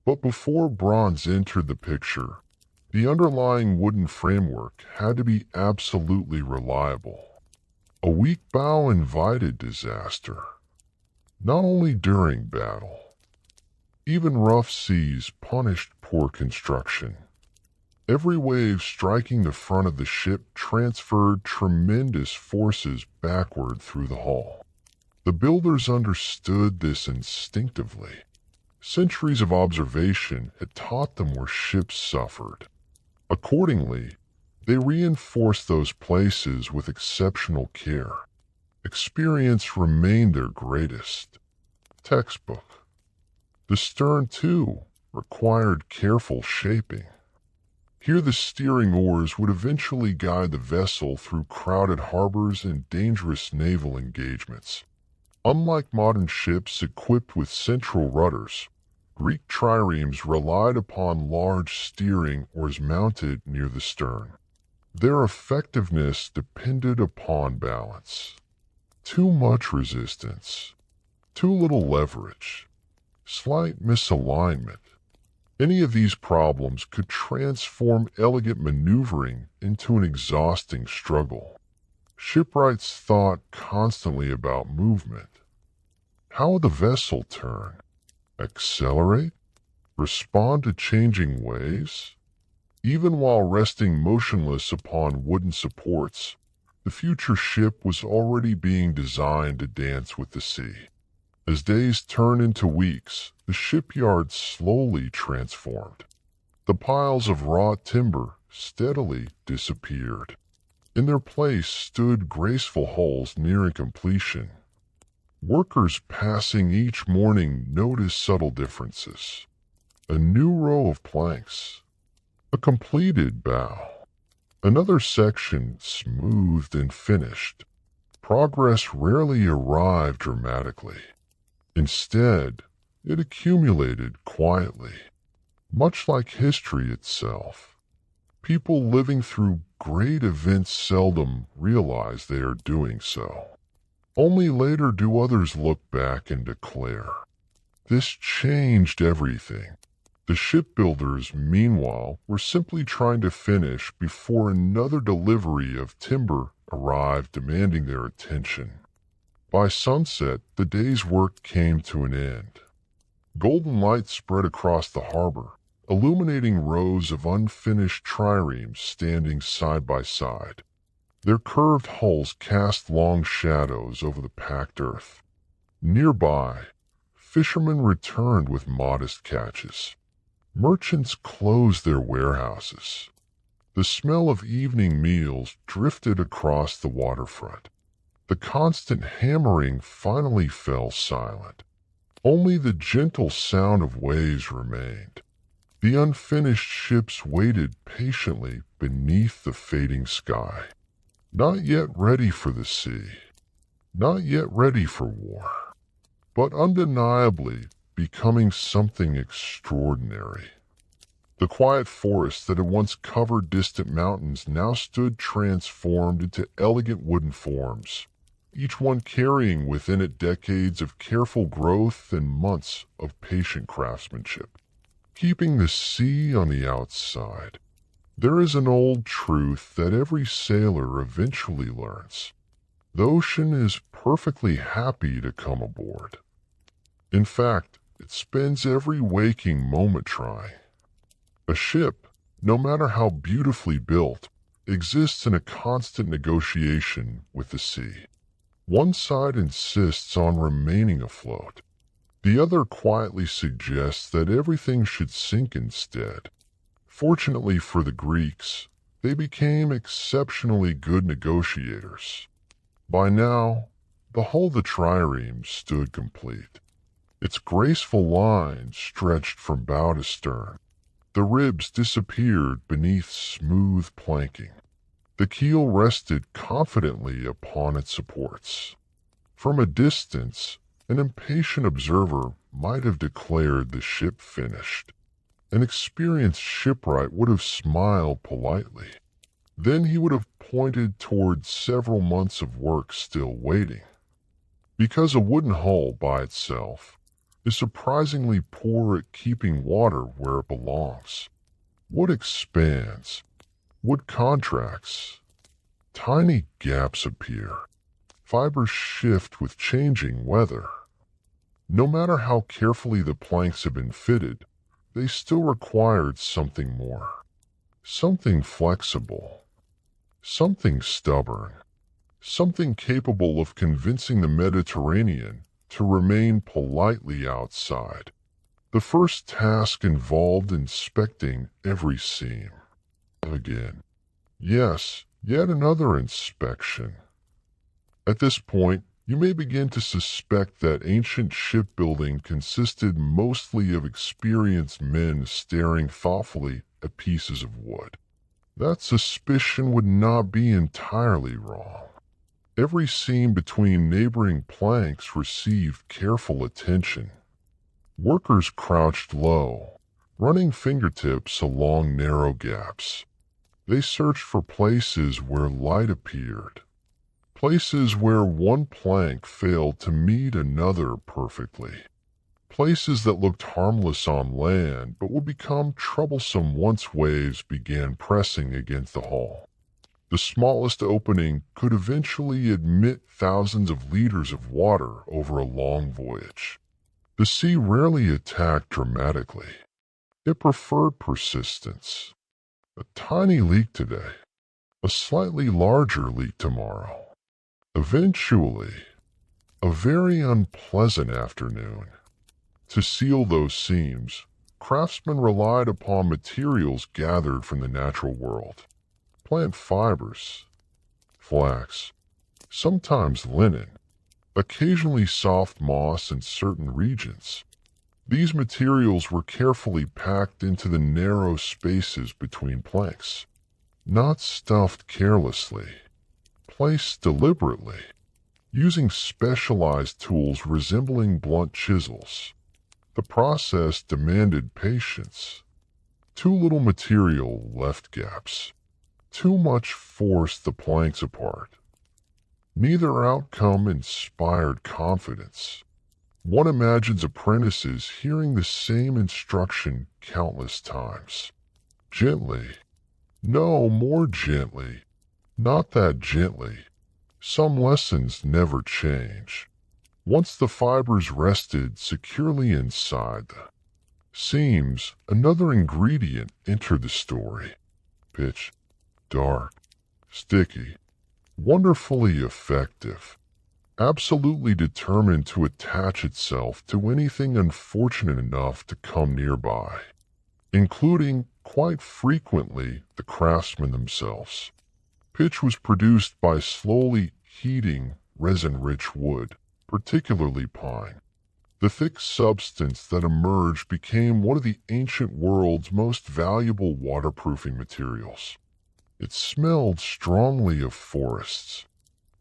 But before bronze entered the picture, the underlying wooden framework had to be absolutely reliable. A weak bow invited disaster. Not only during battle. Even rough seas punished poor construction. Every wave striking the front of the ship transferred tremendous forces backward through the hull. The builders understood this instinctively. Centuries of observation had taught them where ships suffered. Accordingly, they reinforced those places with exceptional care. Experience remained their greatest textbook. The stern, too, required careful shaping. Here the steering oars would eventually guide the vessel through crowded harbors and dangerous naval engagements. Unlike modern ships equipped with central rudders, Greek triremes relied upon large steering oars mounted near the stern. Their effectiveness depended upon balance. Too much resistance, too little leverage, slight misalignment. Any of these problems could transform elegant maneuvering into an exhausting struggle. Shipwrights thought constantly about movement. How would the vessel turn? Accelerate? Respond to changing ways? Even while resting motionless upon wooden supports, the future ship was already being designed to dance with the sea. As days turned into weeks, the shipyards slowly transformed. The piles of raw timber steadily disappeared. In their place stood graceful hulls nearing completion. Workers passing each morning noticed subtle differences. A new row of planks, a completed bow, another section smoothed and finished. Progress rarely arrived dramatically. Instead, it accumulated quietly, much like history itself. People living through great events seldom realize they are doing so. Only later do others look back and declare, "This changed everything." The shipbuilders, meanwhile, were simply trying to finish before another delivery of timber arrived demanding their attention. By sunset, the day's work came to an end. Golden light spread across the harbor, illuminating rows of unfinished triremes standing side by side. Their curved hulls cast long shadows over the packed earth. Nearby, fishermen returned with modest catches. Merchants closed their warehouses. The smell of evening meals drifted across the waterfront. The constant hammering finally fell silent. Only the gentle sound of waves remained. The unfinished ships waited patiently beneath the fading sky. Not yet ready for the sea. Not yet ready for war. But undeniably becoming something extraordinary. The quiet forest that had once covered distant mountains now stood transformed into elegant wooden forms, each one carrying within it decades of careful growth and months of patient craftsmanship. Keeping the sea on the outside. There is an old truth that every sailor eventually learns. The ocean is perfectly happy to come aboard. In fact, it spends every waking moment trying. A ship, no matter how beautifully built, exists in a constant negotiation with the sea. One side insists on remaining afloat. The other quietly suggests that everything should sink instead. Fortunately for the Greeks, they became exceptionally good negotiators. By now, the hull of the trireme stood complete. Its graceful lines stretched from bow to stern. The ribs disappeared beneath smooth planking. The keel rested confidently upon its supports. From a distance, an impatient observer might have declared the ship finished. An experienced shipwright would have smiled politely. Then he would have pointed towards several months of work still waiting. Because a wooden hull by itself is surprisingly poor at keeping water where it belongs. Wood expands. Wood contracts. Tiny gaps appear. Fibers shift with changing weather. No matter how carefully the planks have been fitted, they still required something more. Something flexible. Something stubborn. Something capable of convincing the Mediterranean to remain politely outside. The first task involved inspecting every seam. Again. Yes, yet another inspection. At this point, you may begin to suspect that ancient shipbuilding consisted mostly of experienced men staring thoughtfully at pieces of wood. That suspicion would not be entirely wrong. Every seam between neighboring planks received careful attention. Workers crouched low, running fingertips along narrow gaps. They searched for places where light appeared, places where one plank failed to meet another perfectly, places that looked harmless on land but would become troublesome once waves began pressing against the hull. The smallest opening could eventually admit thousands of liters of water over a long voyage. The sea rarely attacked dramatically. It preferred persistence. A tiny leak today, a slightly larger leak tomorrow. Eventually, a very unpleasant afternoon. To seal those seams, craftsmen relied upon materials gathered from the natural world. Plant fibers, flax, sometimes linen, occasionally soft moss in certain regions. These materials were carefully packed into the narrow spaces between planks, not stuffed carelessly, placed deliberately, using specialized tools resembling blunt chisels. The process demanded patience. Too little material left gaps. Too much forced the planks apart. Neither outcome inspired confidence. One imagines apprentices hearing the same instruction countless times. Gently. No, more gently. Not that gently. Some lessons never change. Once the fibers rested securely inside the seams, another ingredient entered the story. Pitch. Dark. Sticky. Wonderfully effective. Absolutely determined to attach itself to anything unfortunate enough to come nearby, including, quite frequently, the craftsmen themselves. Pitch was produced by slowly heating resin-rich wood, particularly pine. The thick substance that emerged became one of the ancient world's most valuable waterproofing materials. It smelled strongly of forests.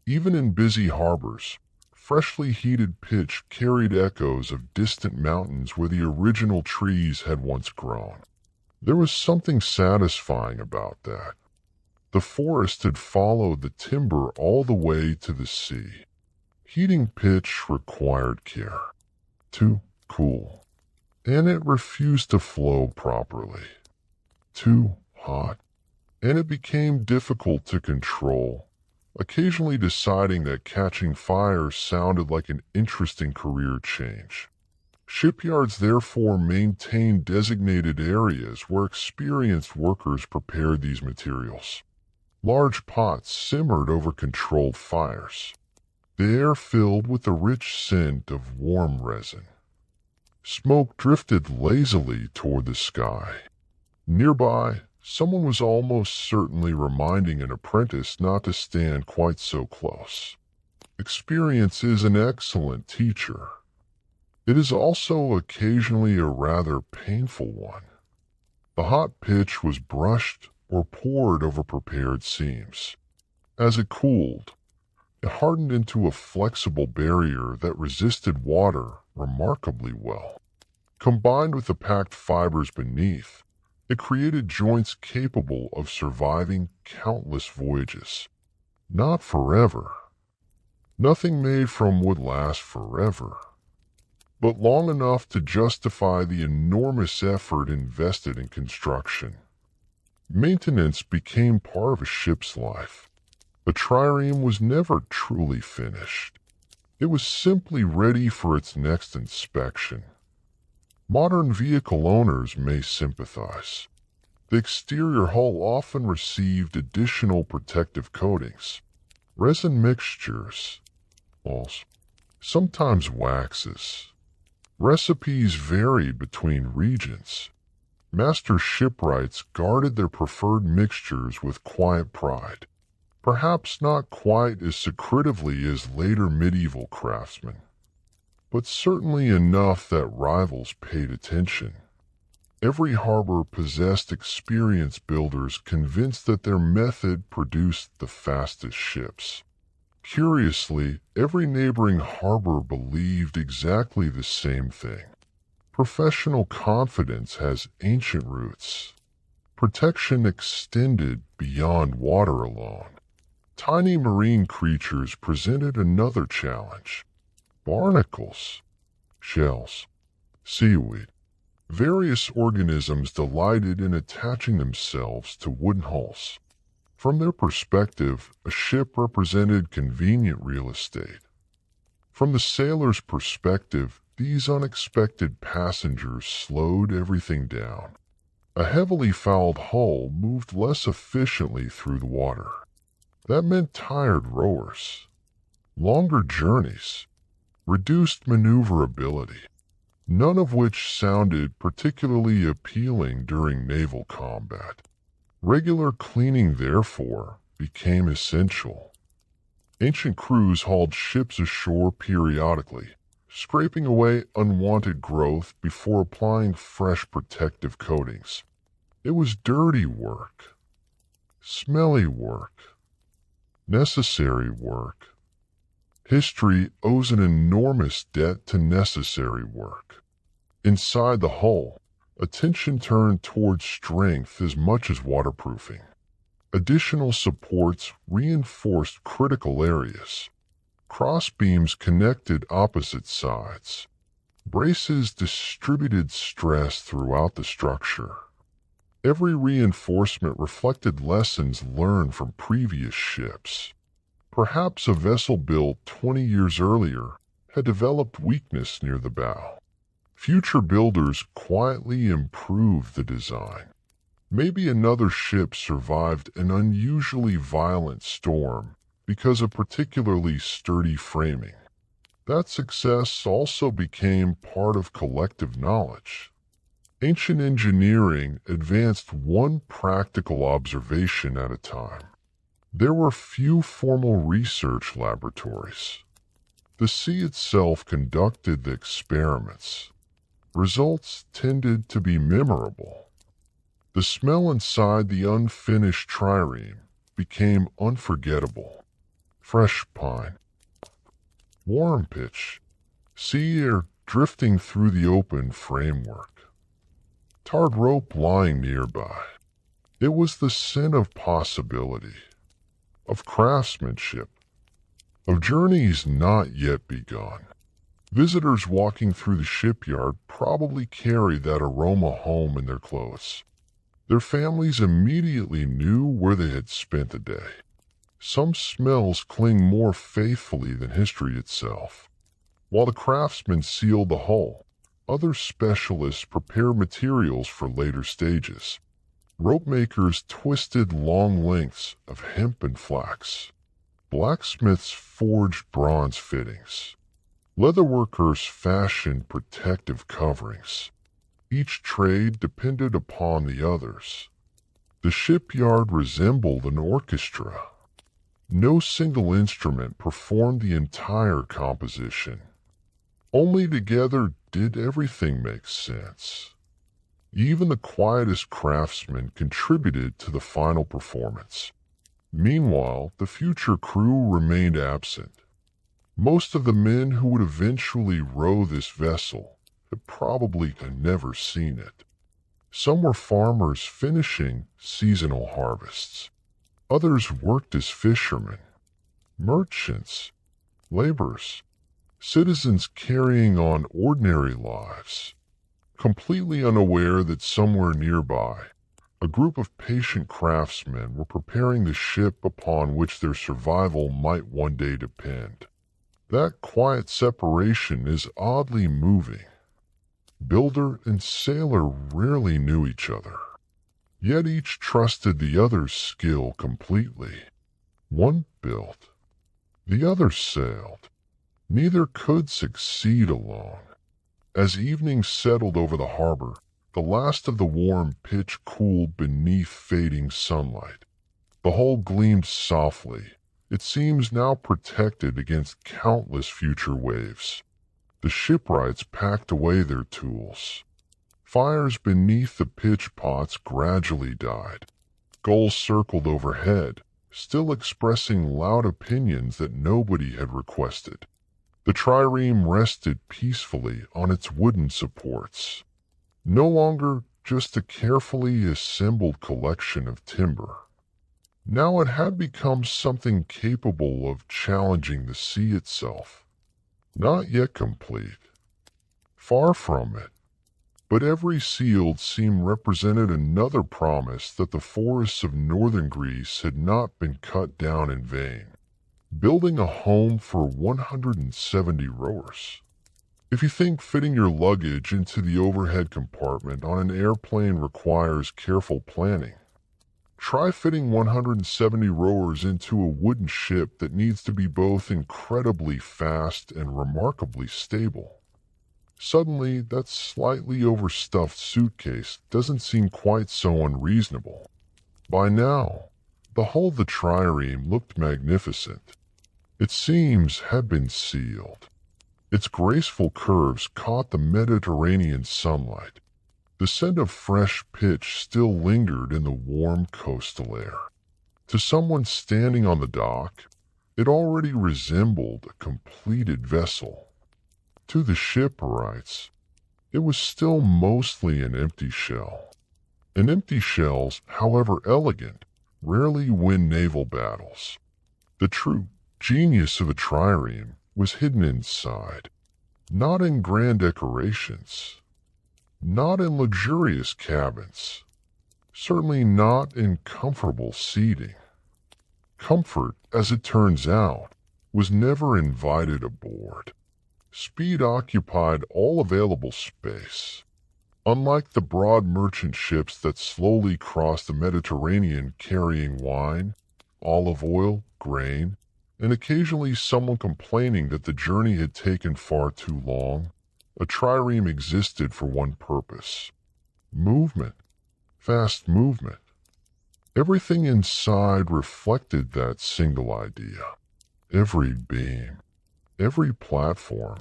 Even in busy harbors, freshly heated pitch carried echoes of distant mountains where the original trees had once grown. There was something satisfying about that. The forest had followed the timber all the way to the sea. Heating pitch required care. Too cool. And it refused to flow properly. Too hot. And it became difficult to control, occasionally deciding that catching fire sounded like an interesting career change. Shipyards therefore maintained designated areas where experienced workers prepared these materials. Large pots simmered over controlled fires, the air filled with the rich scent of warm resin. Smoke drifted lazily toward the sky. Nearby, someone was almost certainly reminding an apprentice not to stand quite so close. Experience is an excellent teacher. It is also occasionally a rather painful one. The hot pitch was brushed or poured over prepared seams. As it cooled, it hardened into a flexible barrier that resisted water remarkably well. Combined with the packed fibers beneath, it created joints capable of surviving countless voyages. Not forever. Nothing made from would last forever, but long enough to justify the enormous effort invested in construction. Maintenance became part of a ship's life. The trireme was never truly finished. It was simply ready for its next inspection. Modern vehicle owners may sympathize. The exterior hull often received additional protective coatings, resin mixtures, oils, sometimes waxes. Recipes varied between regions. Master shipwrights guarded their preferred mixtures with quiet pride, perhaps not quite as secretively as later medieval craftsmen, but certainly enough that rivals paid attention. Every harbor possessed experienced builders convinced that their method produced the fastest ships. Curiously, every neighboring harbor believed exactly the same thing. Professional confidence has ancient roots. Protection extended beyond water alone. Tiny marine creatures presented another challenge. Barnacles, shells, seaweed. Various organisms delighted in attaching themselves to wooden hulls. From their perspective, a ship represented convenient real estate. From the sailor's perspective, these unexpected passengers slowed everything down. A heavily fouled hull moved less efficiently through the water. That meant tired rowers, longer journeys, reduced maneuverability, none of which sounded particularly appealing during naval combat. Regular cleaning, therefore, became essential. Ancient crews hauled ships ashore periodically, scraping away unwanted growth before applying fresh protective coatings. It was dirty work, smelly work, necessary work. History owes an enormous debt to necessary work. Inside the hull, attention turned towards strength as much as waterproofing. Additional supports reinforced critical areas. Crossbeams connected opposite sides. Braces distributed stress throughout the structure. Every reinforcement reflected lessons learned from previous ships. Perhaps a vessel built 20 years earlier had developed weakness near the bow. Future builders quietly improved the design. Maybe another ship survived an unusually violent storm because of particularly sturdy framing. That success also became part of collective knowledge. Ancient engineering advanced one practical observation at a time. There were few formal research laboratories. The sea itself conducted the experiments. Results tended to be memorable. The smell inside the unfinished trireme became unforgettable. Fresh pine, warm pitch, sea air drifting through the open framework, tarred rope lying nearby. It was the scent of possibility, of craftsmanship, of journeys not yet begun. Visitors walking through the shipyard probably carried that aroma home in their clothes. Their families immediately knew where they had spent the day. Some smells cling more faithfully than history itself. While the craftsmen sealed the hull, other specialists prepared materials for later stages. Rope makers twisted long lengths of hemp and flax. Blacksmiths forged bronze fittings. Leatherworkers fashioned protective coverings. Each trade depended upon the others. The shipyard resembled an orchestra. No single instrument performed the entire composition. Only together did everything make sense. Even the quietest craftsmen contributed to the final performance. Meanwhile, the future crew remained absent. Most of the men who would eventually row this vessel had probably never seen it. Some were farmers finishing seasonal harvests. Others worked as fishermen, merchants, laborers, citizens carrying on ordinary lives, completely unaware that somewhere nearby, a group of patient craftsmen were preparing the ship upon which their survival might one day depend. That quiet separation is oddly moving. Builder and sailor rarely knew each other. Yet each trusted the other's skill completely. One built, the other sailed. Neither could succeed alone. As evening settled over the harbor, the last of the warm pitch cooled beneath fading sunlight. The hull gleamed softly. It seems now protected against countless future waves. The shipwrights packed away their tools. Fires beneath the pitch pots gradually died. Gulls circled overhead, still expressing loud opinions that nobody had requested. The trireme rested peacefully on its wooden supports, no longer just a carefully assembled collection of timber. Now it had become something capable of challenging the sea itself. Not yet complete. Far from it. But every sealed seam represented another promise that the forests of northern Greece had not been cut down in vain, building a home for 170 rowers. If you think fitting your luggage into the overhead compartment on an airplane requires careful planning, try fitting 170 rowers into a wooden ship that needs to be both incredibly fast and remarkably stable. Suddenly, that slightly overstuffed suitcase doesn't seem quite so unreasonable. By now, the hull of the trireme looked magnificent. Its seams had been sealed. Its graceful curves caught the Mediterranean sunlight. The scent of fresh pitch still lingered in the warm coastal air. To someone standing on the dock, it already resembled a completed vessel. To the shipwrights, it was still mostly an empty shell. And empty shells, however elegant, rarely win naval battles. The true genius of a trireme was hidden inside, not in grand decorations, not in luxurious cabins, certainly not in comfortable seating. Comfort, as it turns out, was never invited aboard. Speed occupied all available space. Unlike the broad merchant ships that slowly crossed the Mediterranean carrying wine, olive oil, grain, and occasionally someone complaining that the journey had taken far too long, a trireme existed for one purpose: movement, fast movement. Everything inside reflected that single idea. Every beam, every platform,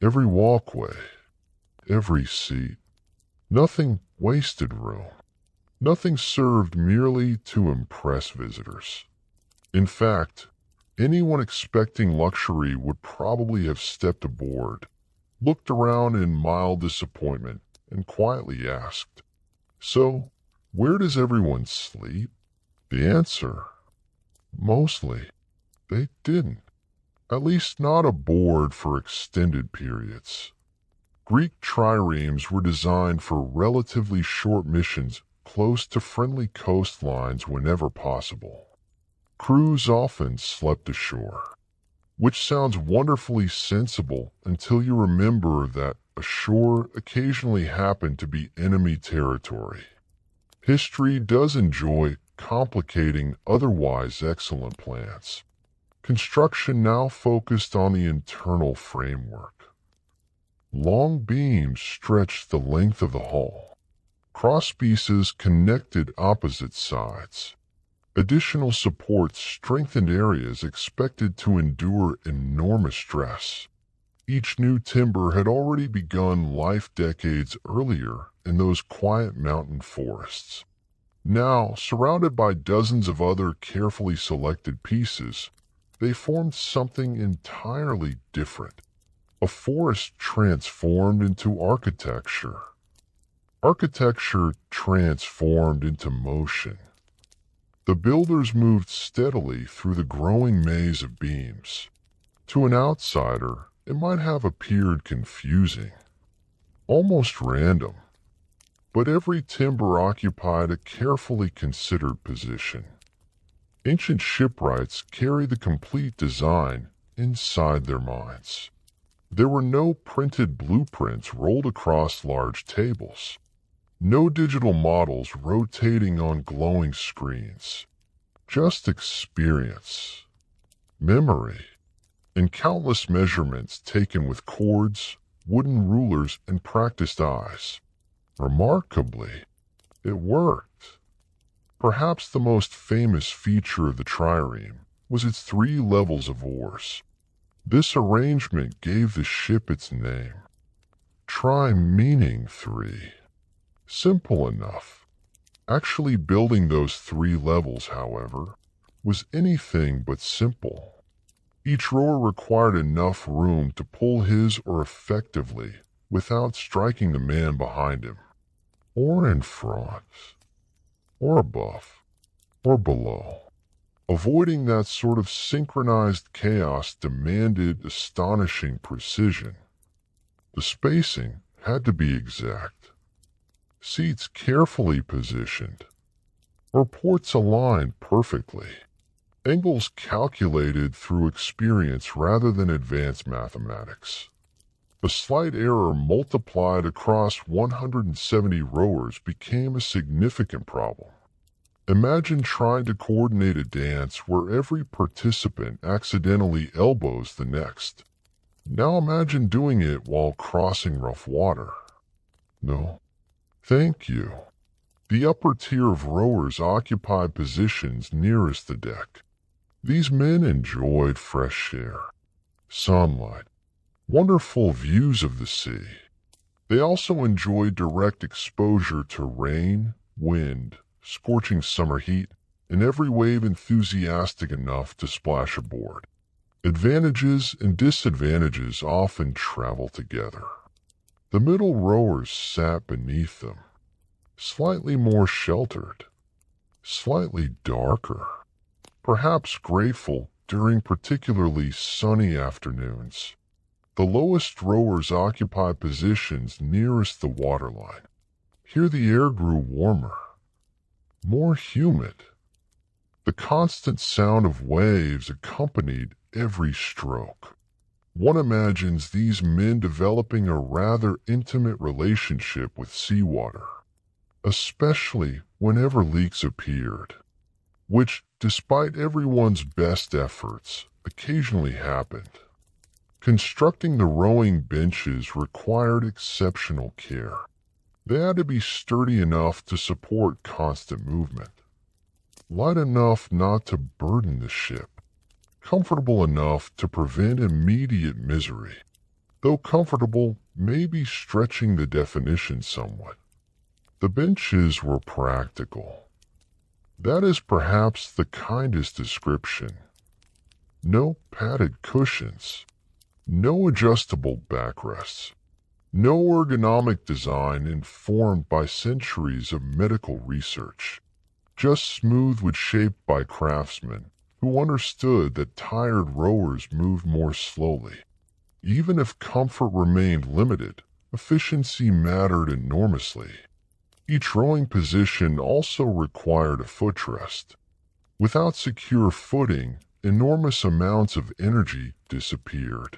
every walkway, every seat. Nothing wasted room. Nothing served merely to impress visitors. In fact, anyone expecting luxury would probably have stepped aboard, looked around in mild disappointment, and quietly asked, "So, where does everyone sleep?" The answer: mostly, they didn't. At least not aboard for extended periods. Greek triremes were designed for relatively short missions close to friendly coastlines whenever possible. Crews often slept ashore, which sounds wonderfully sensible until you remember that ashore occasionally happened to be enemy territory. History does enjoy complicating otherwise excellent plans. Construction now focused on the internal framework. Long beams stretched the length of the hull. Crosspieces connected opposite sides. Additional supports strengthened areas expected to endure enormous stress. Each new timber had already begun life decades earlier in those quiet mountain forests. Now, surrounded by dozens of other carefully selected pieces, they formed something entirely different. A forest transformed into architecture. Architecture transformed into motion. The builders moved steadily through the growing maze of beams. To an outsider, it might have appeared confusing, almost random. But every timber occupied a carefully considered position. Ancient shipwrights carry the complete design inside their minds. There were no printed blueprints rolled across large tables. No digital models rotating on glowing screens. Just experience, memory, and countless measurements taken with cords, wooden rulers, and practiced eyes. Remarkably, it worked. Perhaps the most famous feature of the trireme was its 3 levels of oars. This arrangement gave the ship its name. Tri meaning 3. Simple enough. Actually building those 3 levels, however, was anything but simple. Each rower required enough room to pull his oar effectively without striking the man behind him, or in front, or above, or below. Avoiding that sort of synchronized chaos demanded astonishing precision. The spacing had to be exact, seats carefully positioned, or ports aligned perfectly, angles calculated through experience rather than advanced mathematics. A slight error multiplied across 170 rowers became a significant problem. Imagine trying to coordinate a dance where every participant accidentally elbows the next. Now imagine doing it while crossing rough water. No, thank you. The upper tier of rowers occupied positions nearest the deck. These men enjoyed fresh air, sunlight, wonderful views of the sea. They also enjoyed direct exposure to rain, wind, scorching summer heat, and every wave enthusiastic enough to splash aboard. Advantages and disadvantages often travel together. The middle rowers sat beneath them, slightly more sheltered, slightly darker, perhaps grateful during particularly sunny afternoons. The lowest rowers occupied positions nearest the waterline. Here the air grew warmer, more humid. The constant sound of waves accompanied every stroke. One imagines these men developing a rather intimate relationship with seawater, especially whenever leaks appeared, which, despite everyone's best efforts, occasionally happened. Constructing the rowing benches required exceptional care. They had to be sturdy enough to support constant movement, light enough not to burden the ship, comfortable enough to prevent immediate misery, though comfortable may be stretching the definition somewhat. The benches were practical. That is perhaps the kindest description. No padded cushions, no adjustable backrests, no ergonomic design informed by centuries of medical research, just smooth wood shaped by craftsmen who understood that tired rowers moved more slowly. Even if comfort remained limited, efficiency mattered enormously. Each rowing position also required a footrest. Without secure footing, enormous amounts of energy disappeared.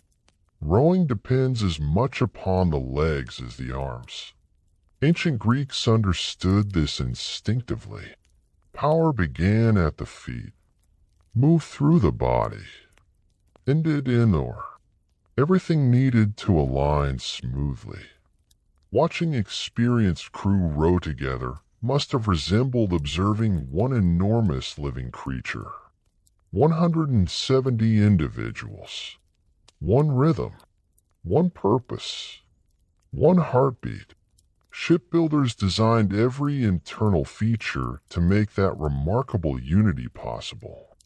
Rowing depends as much upon the legs as the arms. Ancient Greeks understood this instinctively. Power began at the feet, moved through the body, ended in oar. Everything needed to align smoothly. Watching experienced crew row together must have resembled observing one enormous living creature. 170 individuals. One rhythm, one purpose, one heartbeat. Shipbuilders designed every internal feature to make that remarkable unity possible.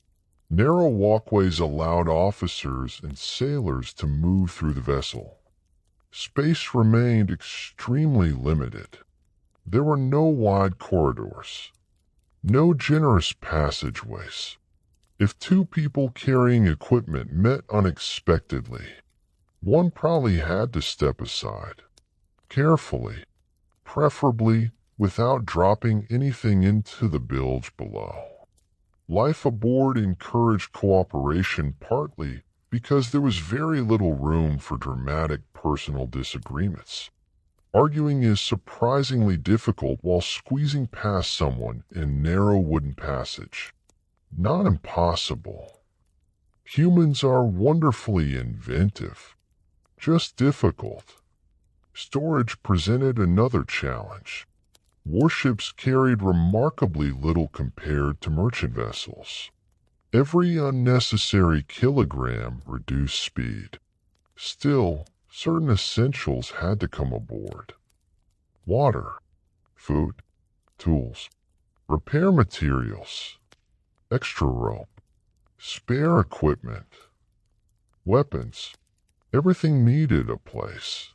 Narrow walkways allowed officers and sailors to move through the vessel. Space remained extremely limited. There were no wide corridors, no generous passageways. If two people carrying equipment met unexpectedly, one probably had to step aside, carefully, preferably without dropping anything into the bilge below. Life aboard encouraged cooperation partly because there was very little room for dramatic personal disagreements. Arguing is surprisingly difficult while squeezing past someone in narrow wooden passage. Not impossible. Humans are wonderfully inventive, just difficult. Storage presented another challenge. Warships carried remarkably little compared to merchant vessels. Every unnecessary kilogram reduced speed. Still, certain essentials had to come aboard. Water, food, tools, repair materials, extra rope, spare equipment. weapons. Everything needed a place.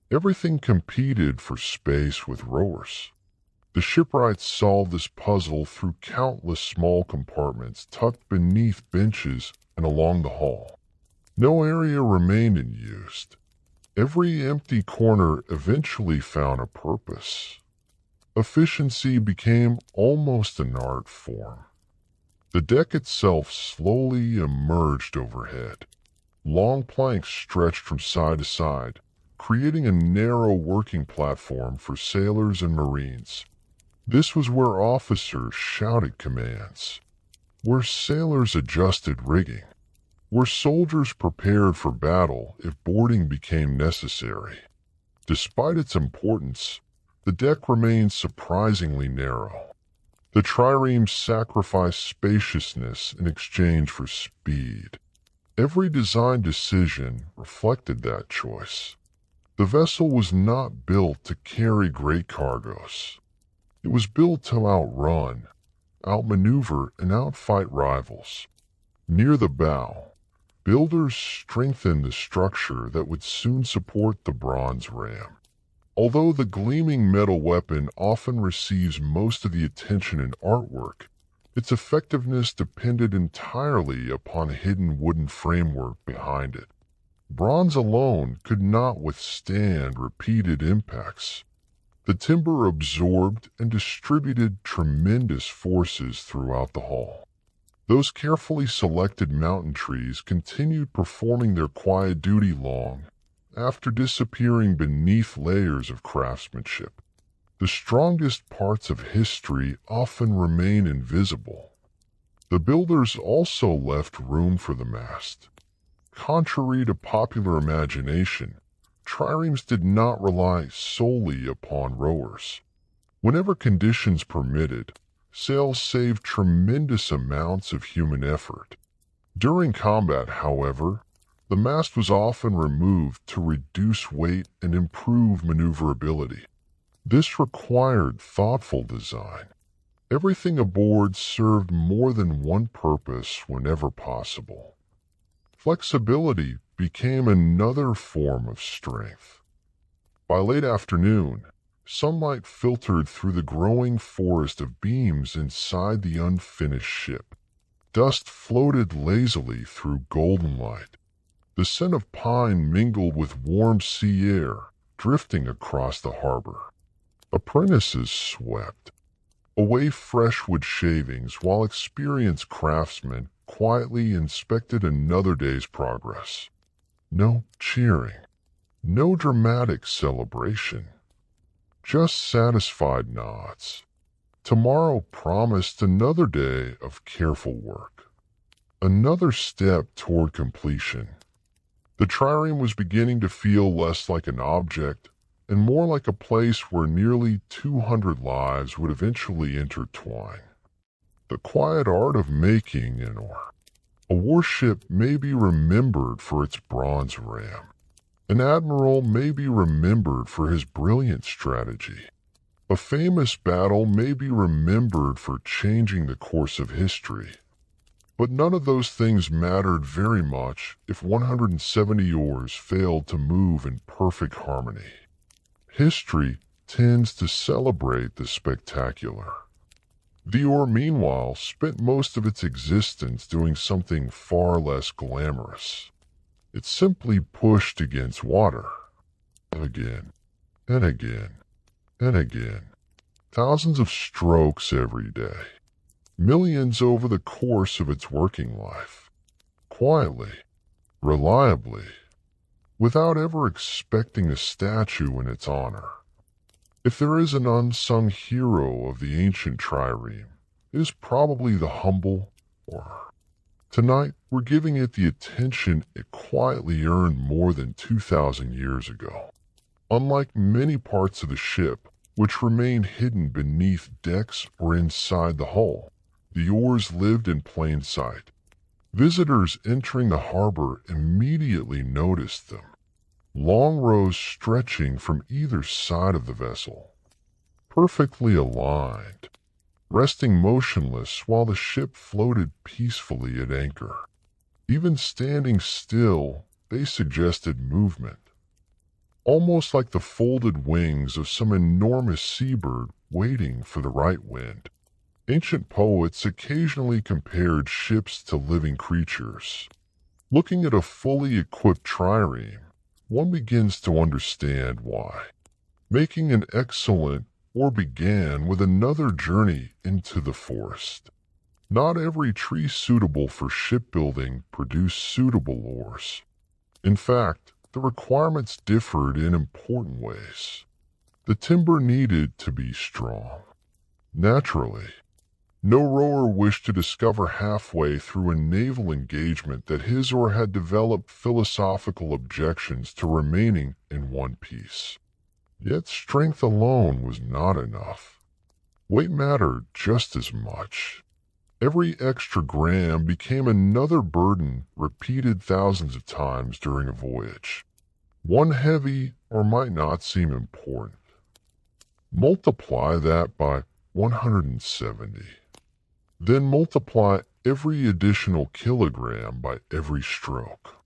Everything competed for space with rowers. The shipwrights solved this puzzle through countless small compartments tucked beneath benches and along the hull. No area remained unused. Every empty corner eventually found a purpose. Efficiency became almost an art form. The deck itself slowly emerged overhead. Long planks stretched from side to side, creating a narrow working platform for sailors and marines. This was where officers shouted commands, where sailors adjusted rigging, where soldiers prepared for battle if boarding became necessary. Despite its importance, the deck remained surprisingly narrow. The triremes sacrificed spaciousness in exchange for speed. Every design decision reflected that choice. The vessel was not built to carry great cargoes. It was built to outrun, outmaneuver, and outfight rivals. Near the bow, builders strengthened the structure that would soon support the bronze ram. Although the gleaming metal weapon often receives most of the attention in artwork, its effectiveness depended entirely upon a hidden wooden framework behind it. Bronze alone could not withstand repeated impacts. The timber absorbed and distributed tremendous forces throughout the hull. Those carefully selected mountain trees continued performing their quiet duty long after disappearing beneath layers of craftsmanship. The strongest parts of history often remain invisible. The builders also left room for the mast. Contrary to popular imagination, triremes did not rely solely upon rowers. Whenever conditions permitted, sails saved tremendous amounts of human effort. During combat, however, the mast was often removed to reduce weight and improve maneuverability. This required thoughtful design. Everything aboard served more than one purpose whenever possible. Flexibility became another form of strength. By late afternoon, sunlight filtered through the growing forest of beams inside the unfinished ship. Dust floated lazily through golden light. The scent of pine mingled with warm sea air, drifting across the harbor. Apprentices swept away fresh wood shavings while experienced craftsmen quietly inspected another day's progress. No cheering, no dramatic celebration, just satisfied nods. Tomorrow promised another day of careful work, another step toward completion. The trireme was beginning to feel less like an object and more like a place where nearly 200 lives would eventually intertwine. The quiet art of making an oar. A warship may be remembered for its bronze ram. An admiral may be remembered for his brilliant strategy. A famous battle may be remembered for changing the course of history. But none of those things mattered very much if 170 oars failed to move in perfect harmony. History tends to celebrate the spectacular. The oar, meanwhile, spent most of its existence doing something far less glamorous. It simply pushed against water. Again, and again, and again. Thousands of strokes every day. Millions over the course of its working life. Quietly, reliably, without ever expecting a statue in its honor. If there is an unsung hero of the ancient trireme, it is probably the humble oar. Tonight, we're giving it the attention it quietly earned more than 2,000 years ago. Unlike many parts of the ship, which remained hidden beneath decks or inside the hull, the oars lived in plain sight. Visitors entering the harbor immediately noticed them. Long rows stretching from either side of the vessel, perfectly aligned, resting motionless while the ship floated peacefully at anchor. Even standing still, they suggested movement, almost like the folded wings of some enormous seabird waiting for the right wind. Ancient poets occasionally compared ships to living creatures. Looking at a fully equipped trireme, one begins to understand why. Making an excellent or began with another journey into the forest. Not every tree suitable for shipbuilding produced suitable oars. In fact, the requirements differed in important ways. The timber needed to be strong. Naturally, no rower wished to discover halfway through a naval engagement that his oar had developed philosophical objections to remaining in one piece. Yet strength alone was not enough. Weight mattered just as much. Every extra gram became another burden repeated thousands of times during a voyage. One heavy or might not seem important. Multiply that by 170. Then multiply every additional kilogram by every stroke.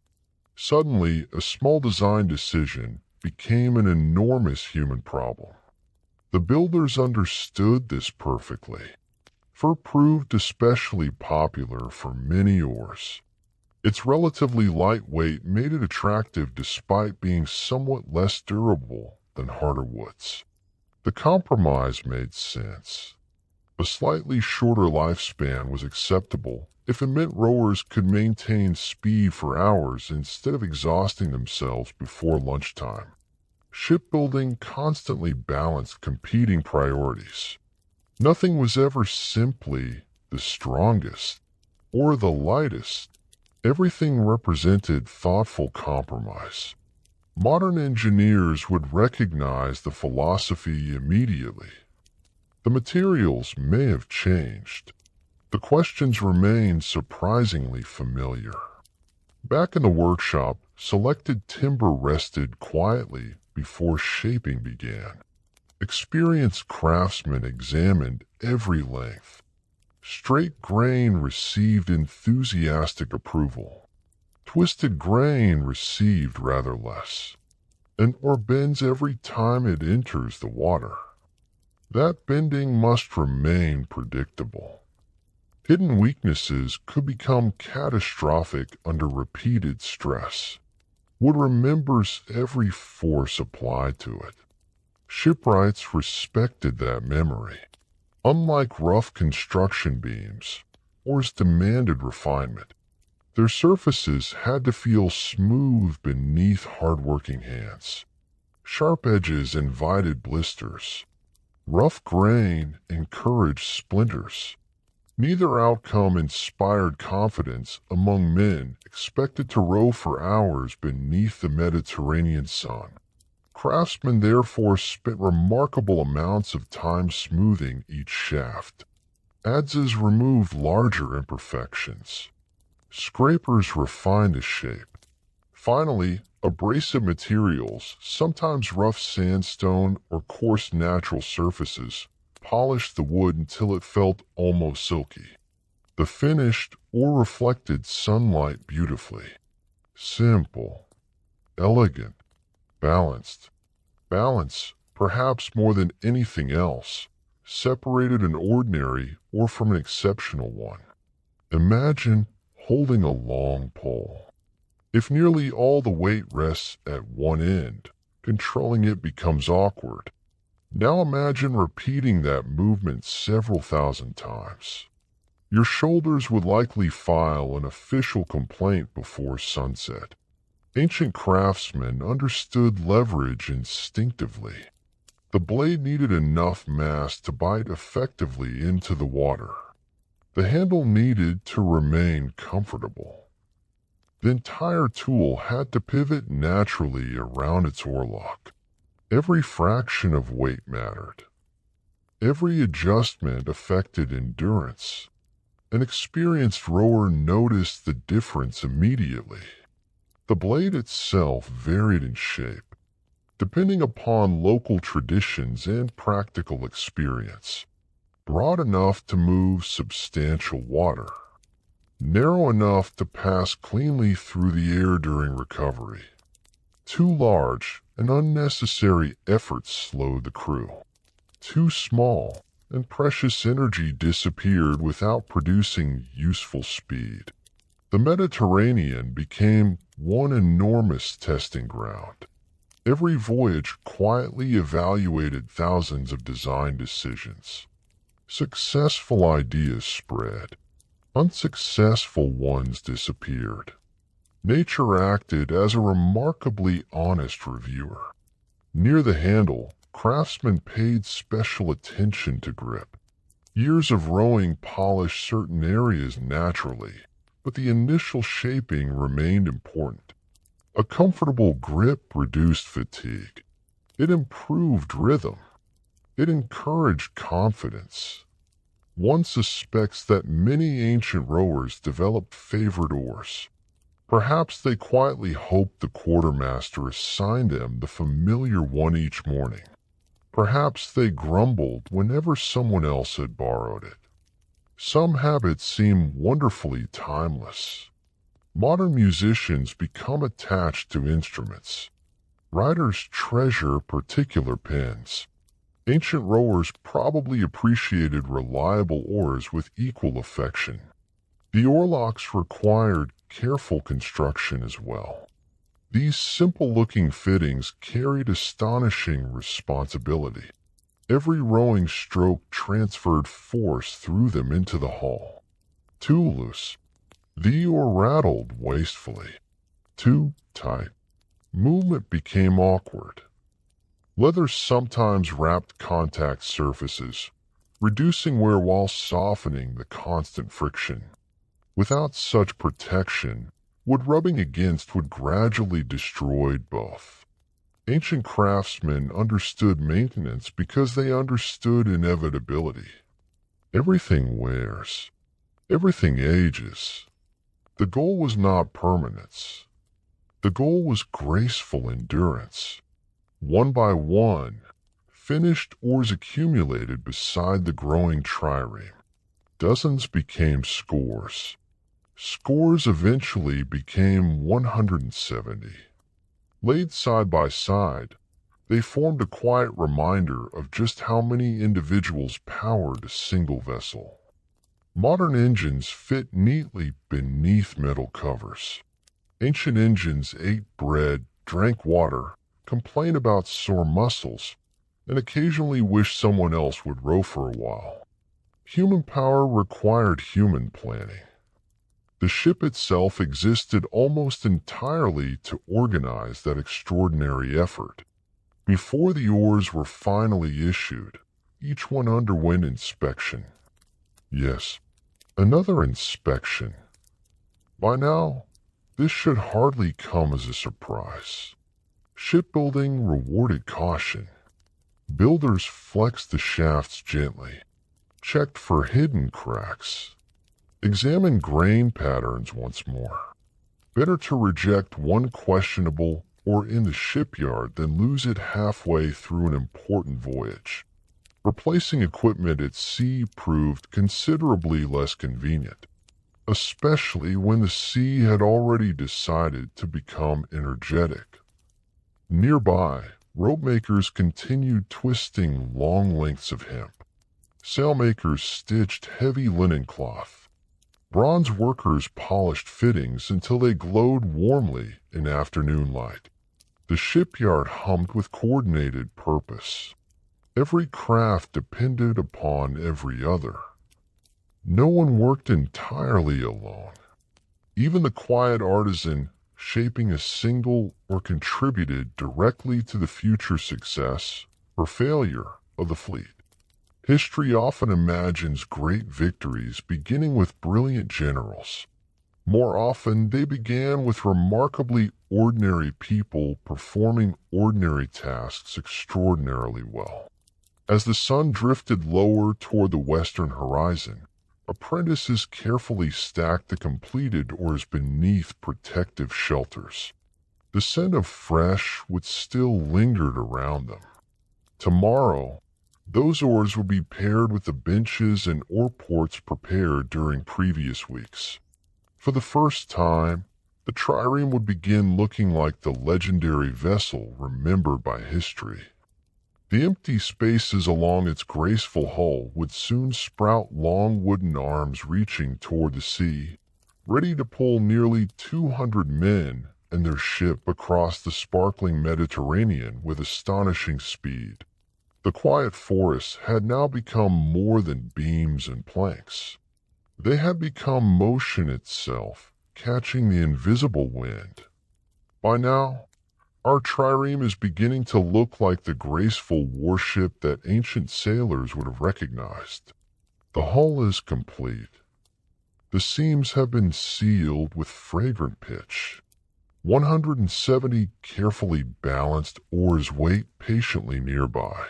Suddenly, a small design decision became an enormous human problem. The builders understood this perfectly. Fur proved especially popular for many oars. Its relatively lightweight made it attractive despite being somewhat less durable than harder woods. The compromise made sense. A slightly shorter lifespan was acceptable if it meant rowers could maintain speed for hours instead of exhausting themselves before lunchtime. Shipbuilding constantly balanced competing priorities. Nothing was ever simply the strongest or the lightest. Everything represented thoughtful compromise. Modern engineers would recognize the philosophy immediately. The materials may have changed. The questions remain surprisingly familiar. Back in the workshop, selected timber rested quietly before shaping began. Experienced craftsmen examined every length. Straight grain received enthusiastic approval. Twisted grain received rather less. An oar bends every time it enters the water. That bending must remain predictable. Hidden weaknesses could become catastrophic under repeated stress. Wood remembers every force applied to it. Shipwrights respected that memory. Unlike rough construction beams, oars demanded refinement. Their surfaces had to feel smooth beneath hard-working hands. Sharp edges invited blisters. Rough grain encouraged splinters. Neither outcome inspired confidence among men expected to row for hours beneath the Mediterranean sun. Craftsmen therefore spent remarkable amounts of time smoothing each shaft. Adzes removed larger imperfections. Scrapers refined the shape. Finally, abrasive materials, sometimes rough sandstone or coarse natural surfaces, polished the wood until it felt almost silky. The finished or reflected sunlight beautifully. Simple, elegant, balanced. Balance, perhaps more than anything else, separated an ordinary or from an exceptional one. Imagine holding a long pole. If nearly all the weight rests at one end, controlling it becomes awkward. Now imagine repeating that movement several thousand times. Your shoulders would likely file an official complaint before sunset. Ancient craftsmen understood leverage instinctively. The blade needed enough mass to bite effectively into the water. The handle needed to remain comfortable. The entire tool had to pivot naturally around its oarlock. Every fraction of weight mattered. Every adjustment affected endurance. An experienced rower noticed the difference immediately. The blade itself varied in shape, depending upon local traditions and practical experience. Broad enough to move substantial water. narrow enough to pass cleanly through the air during recovery. Too large and unnecessary efforts slowed the crew. Too small and precious energy disappeared without producing useful speed. The Mediterranean became one enormous testing ground. Every voyage quietly evaluated thousands of design decisions. Successful ideas spread. Unsuccessful ones disappeared. Nature acted as a remarkably honest reviewer. Near the handle, craftsmen paid special attention to grip. Years of rowing polished certain areas naturally, but the initial shaping remained important. A comfortable grip reduced fatigue. It improved rhythm. It encouraged confidence. One suspects that many ancient rowers developed favorite oars. Perhaps they quietly hoped the quartermaster assigned them the familiar one each morning. Perhaps they grumbled whenever someone else had borrowed it. Some habits seem wonderfully timeless. Modern musicians become attached to instruments. Writers treasure particular pens. Ancient rowers probably appreciated reliable oars with equal affection. The oarlocks required careful construction as well. These simple-looking fittings carried astonishing responsibility. Every rowing stroke transferred force through them into the hull. Too loose, the oar rattled wastefully. Too tight, movement became awkward. Leather sometimes wrapped contact surfaces, reducing wear while softening the constant friction. Without such protection, wood rubbing against would gradually destroy both. Ancient craftsmen understood maintenance because they understood inevitability. Everything wears. Everything ages. The goal was not permanence. The goal was graceful endurance. One by one, finished oars accumulated beside the growing trireme. Dozens became scores. Scores eventually became 170. Laid side by side, they formed a quiet reminder of just how many individuals powered a single vessel. Modern engines fit neatly beneath metal covers. Ancient engines ate bread, drank water, complained about sore muscles, and occasionally wished someone else would row for a while. Human power required human planning. The ship itself existed almost entirely to organize that extraordinary effort. Before the oars were finally issued, each one underwent inspection. Yes, another inspection. By now, this should hardly come as a surprise. Shipbuilding rewarded caution. Builders flexed the shafts gently, checked for hidden cracks, examined grain patterns once more. Better to reject one questionable or in the shipyard than lose it halfway through an important voyage. Replacing equipment at sea proved considerably less convenient, especially when the sea had already decided to become energetic. Nearby, rope makers continued twisting long lengths of hemp. Sailmakers stitched heavy linen cloth. Bronze workers polished fittings until they glowed warmly in afternoon light. The shipyard hummed with coordinated purpose. Every craft depended upon every other. No one worked entirely alone. Even the quiet artisan shaping a single or contributed directly to the future success or failure of the fleet. History often imagines great victories beginning with brilliant generals. More often, they began with remarkably ordinary people performing ordinary tasks extraordinarily well. As the sun drifted lower toward the western horizon, apprentices carefully stacked the completed oars beneath protective shelters. The scent of fresh wood still lingered around them. Tomorrow, those oars would be paired with the benches and oar ports prepared during previous weeks. For the first time, the trireme would begin looking like the legendary vessel remembered by history. The empty spaces along its graceful hull would soon sprout long wooden arms reaching toward the sea, ready to pull nearly 200 men and their ship across the sparkling Mediterranean with astonishing speed. The quiet forests had now become more than beams and planks. They had become motion itself, catching the invisible wind. By now, our trireme is beginning to look like the graceful warship that ancient sailors would have recognized. The hull is complete. The seams have been sealed with fragrant pitch. 170 carefully balanced oars wait patiently nearby.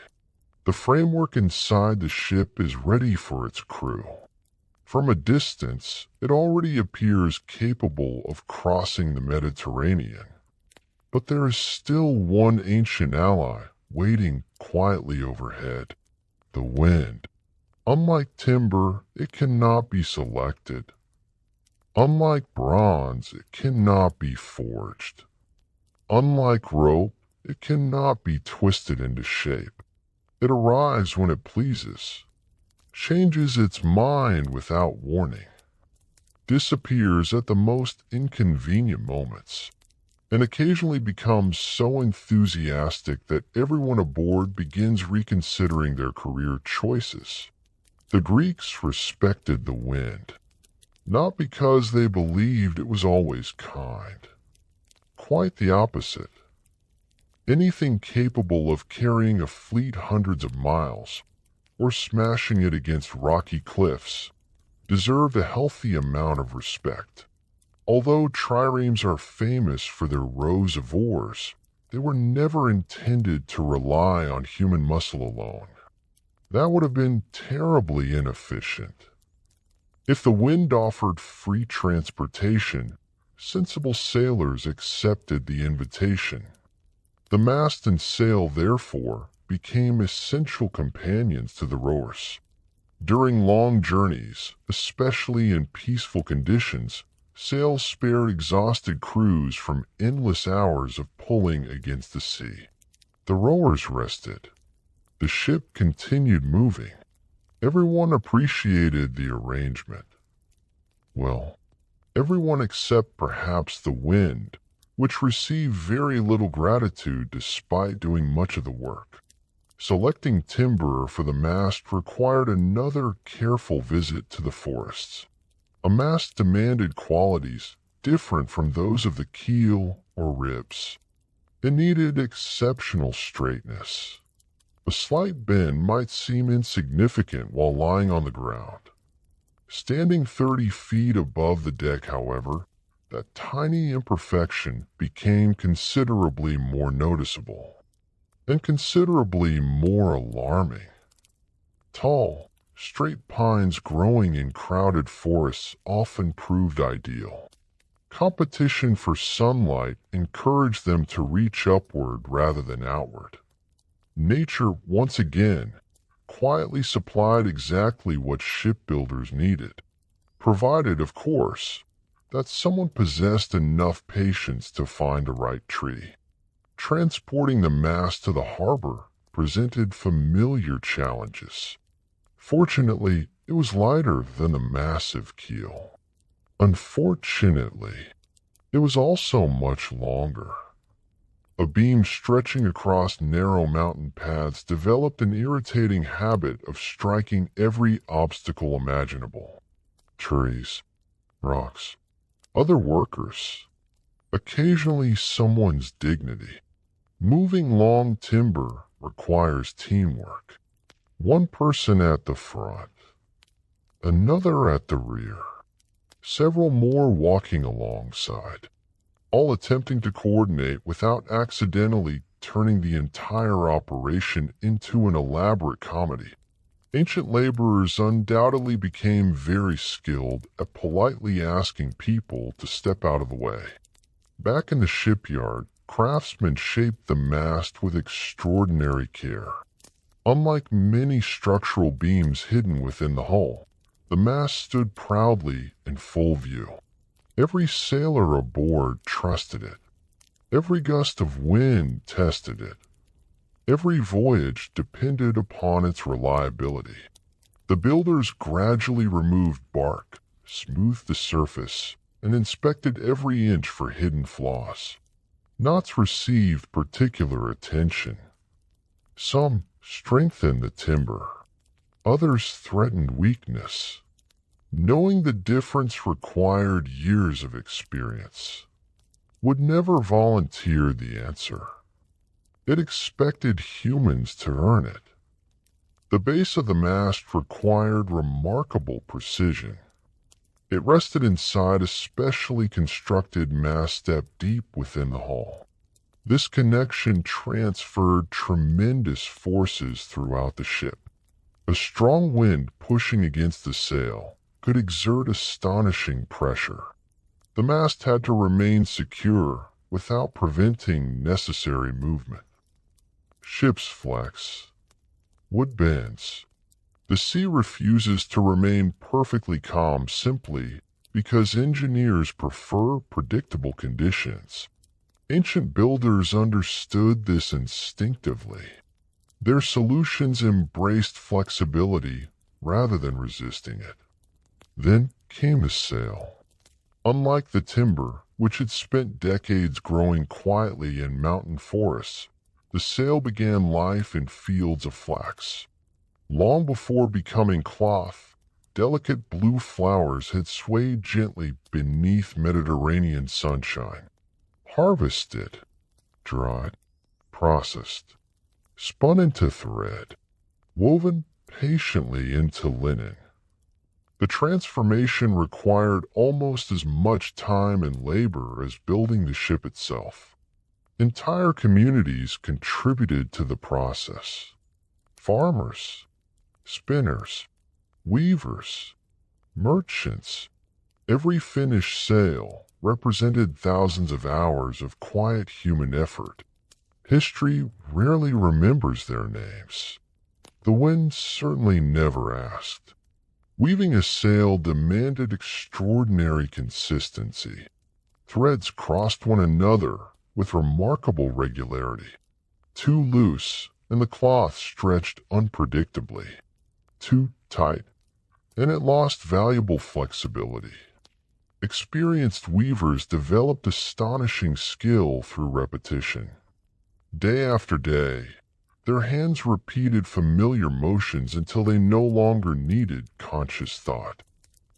The framework inside the ship is ready for its crew. From a distance, it already appears capable of crossing the Mediterranean. But there is still one ancient ally waiting quietly overhead: the wind. Unlike timber, it cannot be selected. Unlike bronze, it cannot be forged. Unlike rope, it cannot be twisted into shape. It arrives when it pleases, changes its mind without warning, disappears at the most inconvenient moments, and occasionally becomes so enthusiastic that everyone aboard begins reconsidering their career choices. The Greeks respected the wind, not because they believed it was always kind. Quite the opposite. Anything capable of carrying a fleet hundreds of miles, or smashing it against rocky cliffs, deserved a healthy amount of respect. Although triremes are famous for their rows of oars, they were never intended to rely on human muscle alone. That would have been terribly inefficient. If the wind offered free transportation, sensible sailors accepted the invitation. The mast and sail, therefore, became essential companions to the rowers. During long journeys, especially in peaceful conditions, sails spared exhausted crews from endless hours of pulling against the sea. The rowers rested. The ship continued moving. Everyone appreciated the arrangement. Well, everyone except perhaps the wind, which received very little gratitude despite doing much of the work. Selecting timber for the mast required another careful visit to the forests. A mast demanded qualities different from those of the keel or ribs. It needed exceptional straightness. A slight bend might seem insignificant while lying on the ground. Standing 30 feet above the deck, however, that tiny imperfection became considerably more noticeable, and considerably more alarming. Tall, straight pines growing in crowded forests often proved ideal. Competition for sunlight encouraged them to reach upward rather than outward. Nature, once again, quietly supplied exactly what shipbuilders needed, provided, of course, that someone possessed enough patience to find the right tree. Transporting the mast to the harbor presented familiar challenges. Fortunately, it was lighter than the massive keel. Unfortunately, it was also much longer. A beam stretching across narrow mountain paths developed an irritating habit of striking every obstacle imaginable. Trees, rocks, other workers, occasionally someone's dignity. Moving long timber requires teamwork. One person at the front, another at the rear, several more walking alongside, all attempting to coordinate without accidentally turning the entire operation into an elaborate comedy. Ancient laborers undoubtedly became very skilled at politely asking people to step out of the way. Back in the shipyard, craftsmen shaped the mast with extraordinary care. Unlike many structural beams hidden within the hull, the mast stood proudly in full view. Every sailor aboard trusted it. Every gust of wind tested it. Every voyage depended upon its reliability. The builders gradually removed bark, smoothed the surface, and inspected every inch for hidden flaws. Knots received particular attention. Some strengthened the timber. Others threatened weakness. Knowing the difference required years of experience. Would never volunteer the answer. It expected humans to earn it. The base of the mast required remarkable precision. It rested inside a specially constructed mast step deep within the hull. This connection transferred tremendous forces throughout the ship. A strong wind pushing against the sail could exert astonishing pressure. The mast had to remain secure without preventing necessary movement. Ships flex. Wood bends. The sea refuses to remain perfectly calm simply because engineers prefer predictable conditions. Ancient builders understood this instinctively. Their solutions embraced flexibility rather than resisting it. Then came the sail. Unlike the timber, which had spent decades growing quietly in mountain forests, the sail began life in fields of flax. Long before becoming cloth, delicate blue flowers had swayed gently beneath Mediterranean sunshine. Harvested, dried, processed, spun into thread, woven patiently into linen. The transformation required almost as much time and labor as building the ship itself. Entire communities contributed to the process. Farmers, spinners, weavers, merchants. Every finished sail represented thousands of hours of quiet human effort. History rarely remembers their names. The wind certainly never asked. Weaving a sail demanded extraordinary consistency. Threads crossed one another with remarkable regularity. Too loose, and the cloth stretched unpredictably. Too tight, and it lost valuable flexibility. Experienced weavers developed astonishing skill through repetition. Day after day, their hands repeated familiar motions until they no longer needed conscious thought.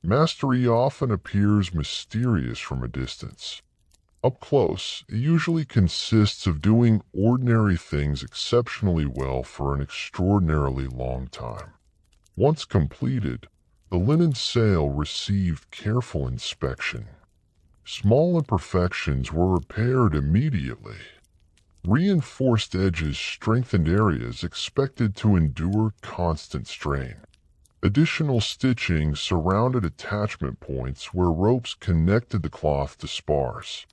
Mastery often appears mysterious from a distance. Up close, it usually consists of doing ordinary things exceptionally well for an extraordinarily long time. Once completed, the linen sail received careful inspection. Small imperfections were repaired immediately. Reinforced edges strengthened areas expected to endure constant strain. Additional stitching surrounded attachment points where ropes connected the cloth to spars.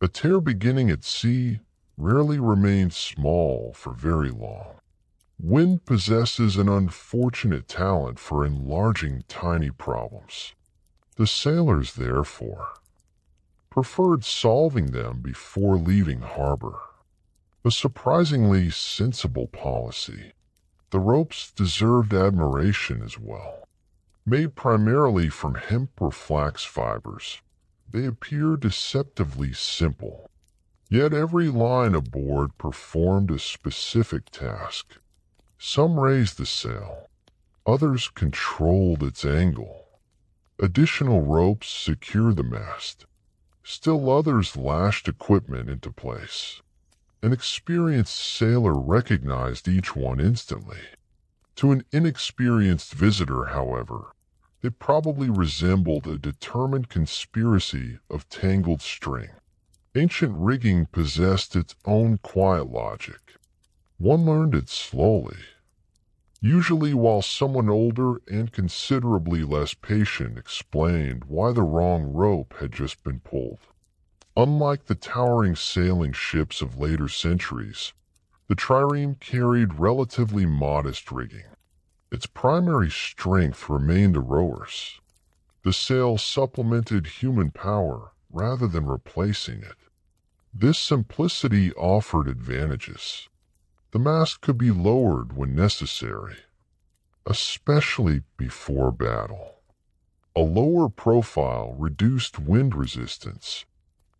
A tear beginning at sea rarely remains small for very long. Wind possesses an unfortunate talent for enlarging tiny problems. The sailors, therefore, preferred solving them before leaving harbor. A surprisingly sensible policy. The ropes deserved admiration as well. Made primarily from hemp or flax fibers, they appear deceptively simple. Yet every line aboard performed a specific task. Some raised the sail. Others controlled its angle. Additional ropes secured the mast. Still others lashed equipment into place. An experienced sailor recognized each one instantly. To an inexperienced visitor, however, it probably resembled a determined conspiracy of tangled string. Ancient rigging possessed its own quiet logic. One learned it slowly. Usually while someone older and considerably less patient explained why the wrong rope had just been pulled. Unlike the towering sailing ships of later centuries, the trireme carried relatively modest rigging. Its primary strength remained the rowers. The sail supplemented human power rather than replacing it. This simplicity offered advantages. The mast could be lowered when necessary, especially before battle. A lower profile reduced wind resistance.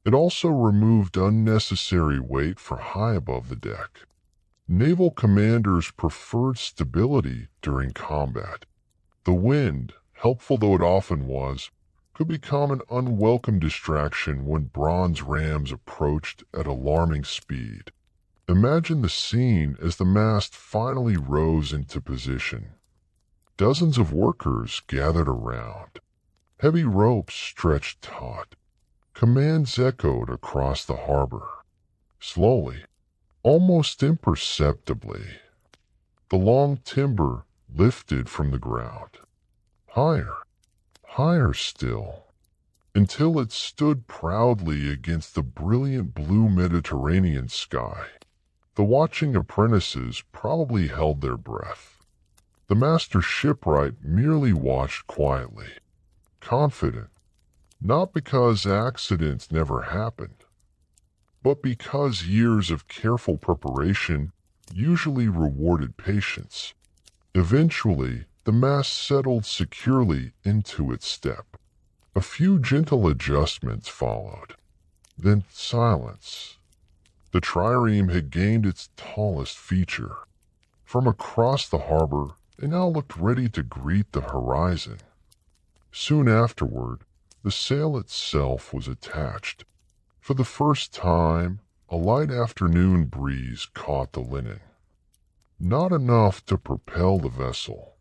It also removed unnecessary weight for high above the deck. Naval commanders preferred stability during combat. The wind, helpful though it often was, could become an unwelcome distraction when bronze rams approached at alarming speed. Imagine the scene as the mast finally rose into position. Dozens of workers gathered around. Heavy ropes stretched taut. Commands echoed across the harbor. Slowly, almost imperceptibly, the long timber lifted from the ground. Higher, higher still, until it stood proudly against the brilliant blue Mediterranean sky. The watching apprentices probably held their breath. The master shipwright merely watched quietly, confident, not because accidents never happened, but because years of careful preparation usually rewarded patience. Eventually, the mast settled securely into its step. A few gentle adjustments followed. Then silence. The trireme had gained its tallest feature. From across the harbor, it now looked ready to greet the horizon. Soon afterward, the sail itself was attached. For the first time, a light afternoon breeze caught the linen. Not enough to propel the vessel,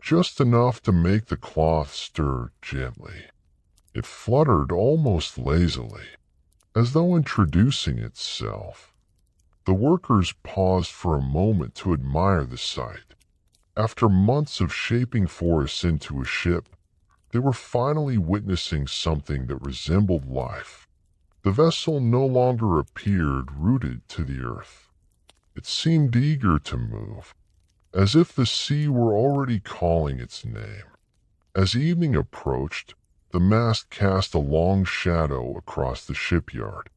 just enough to make the cloth stir gently. It fluttered almost lazily, as though introducing itself. The workers paused for a moment to admire the sight. After months of shaping forests into a ship, they were finally witnessing something that resembled life. The vessel no longer appeared rooted to the earth. It seemed eager to move, as if the sea were already calling its name. As evening approached, the mast cast a long shadow across the shipyard.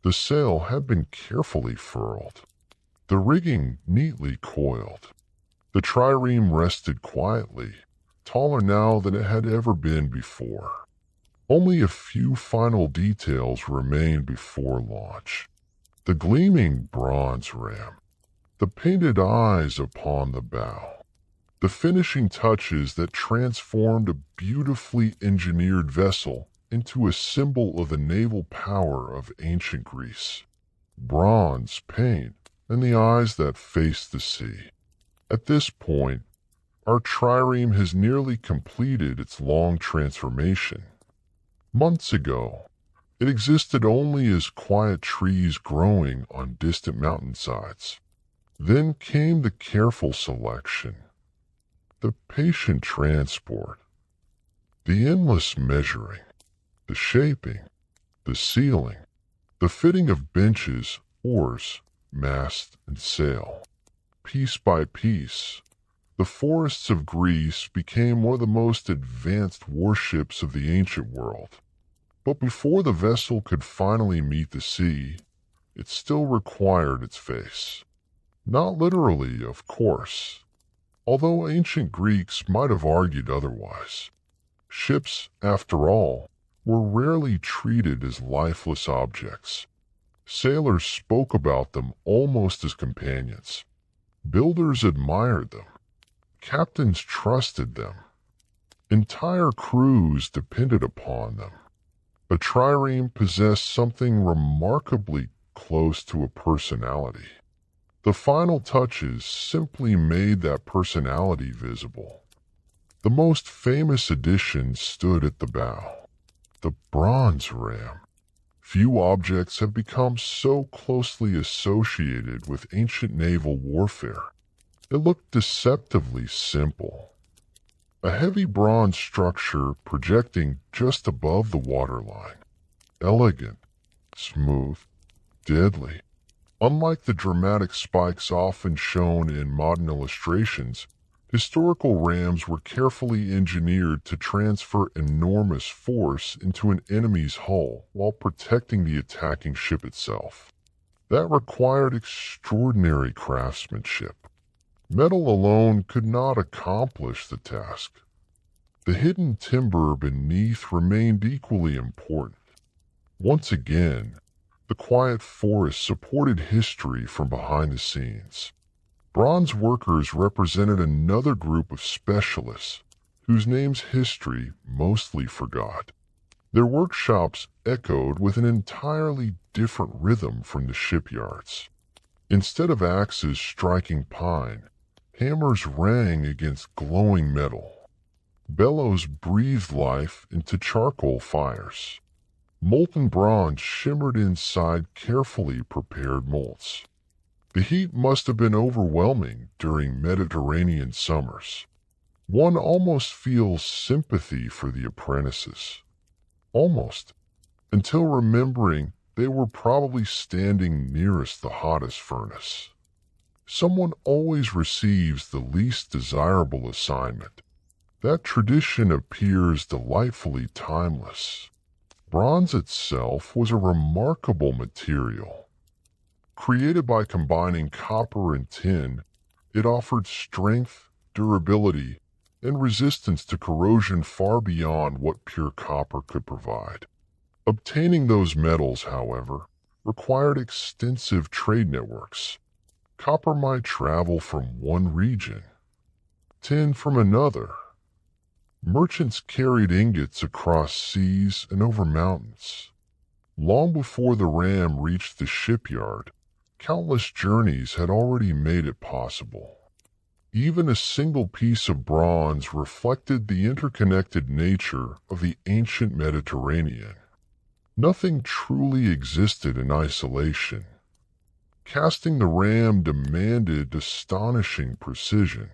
The sail had been carefully furled, the rigging neatly coiled. The trireme rested quietly, taller now than it had ever been before. Only a few final details remained before launch. The gleaming bronze ram, the painted eyes upon the bow, the finishing touches that transformed a beautifully engineered vessel into a symbol of the naval power of ancient Greece. Bronze paint and the eyes that faced the sea. At this point, our trireme has nearly completed its long transformation. Months ago, it existed only as quiet trees growing on distant mountainsides. Then came the careful selection, the patient transport, the endless measuring, the shaping, the sealing, the fitting of benches, oars, mast, and sail. Piece by piece, the forests of Greece became one of the most advanced warships of the ancient world. But before the vessel could finally meet the sea, it still required its face. Not literally, of course, although ancient Greeks might have argued otherwise. Ships, after all, were rarely treated as lifeless objects. Sailors spoke about them almost as companions. Builders admired them. Captains trusted them. Entire crews depended upon them. A trireme possessed something remarkably close to a personality. The final touches simply made that personality visible. The most famous addition stood at the bow, the bronze ram. Few objects have become so closely associated with ancient naval warfare. It looked deceptively simple. A heavy bronze structure projecting just above the waterline. Elegant, smooth, deadly. Unlike the dramatic spikes often shown in modern illustrations, Historical rams were carefully engineered to transfer enormous force into an enemy's hull while protecting the attacking ship itself. That required extraordinary craftsmanship. Metal alone could not accomplish the task. The hidden timber beneath remained equally important. Once again, the quiet forest supported history from behind the scenes. Bronze workers represented another group of specialists whose names history mostly forgot. Their workshops echoed with an entirely different rhythm from the shipyards. Instead of axes striking pine, hammers rang against glowing metal. Bellows breathed life into charcoal fires. Molten bronze shimmered inside carefully prepared molds. The heat must have been overwhelming during Mediterranean summers. One almost feels sympathy for the apprentices. Almost. Until remembering they were probably standing nearest the hottest furnace. Someone always receives the least desirable assignment. That tradition appears delightfully timeless. Bronze itself was a remarkable material. Created by combining copper and tin, it offered strength, durability, and resistance to corrosion far beyond what pure copper could provide. Obtaining those metals, however, required extensive trade networks. Copper might travel from one region, tin from another. Merchants carried ingots across seas and over mountains. Long before the ram reached the shipyard, countless journeys had already made it possible. Even a single piece of bronze reflected the interconnected nature of the ancient Mediterranean. Nothing truly existed in isolation. Casting the ram demanded astonishing precision.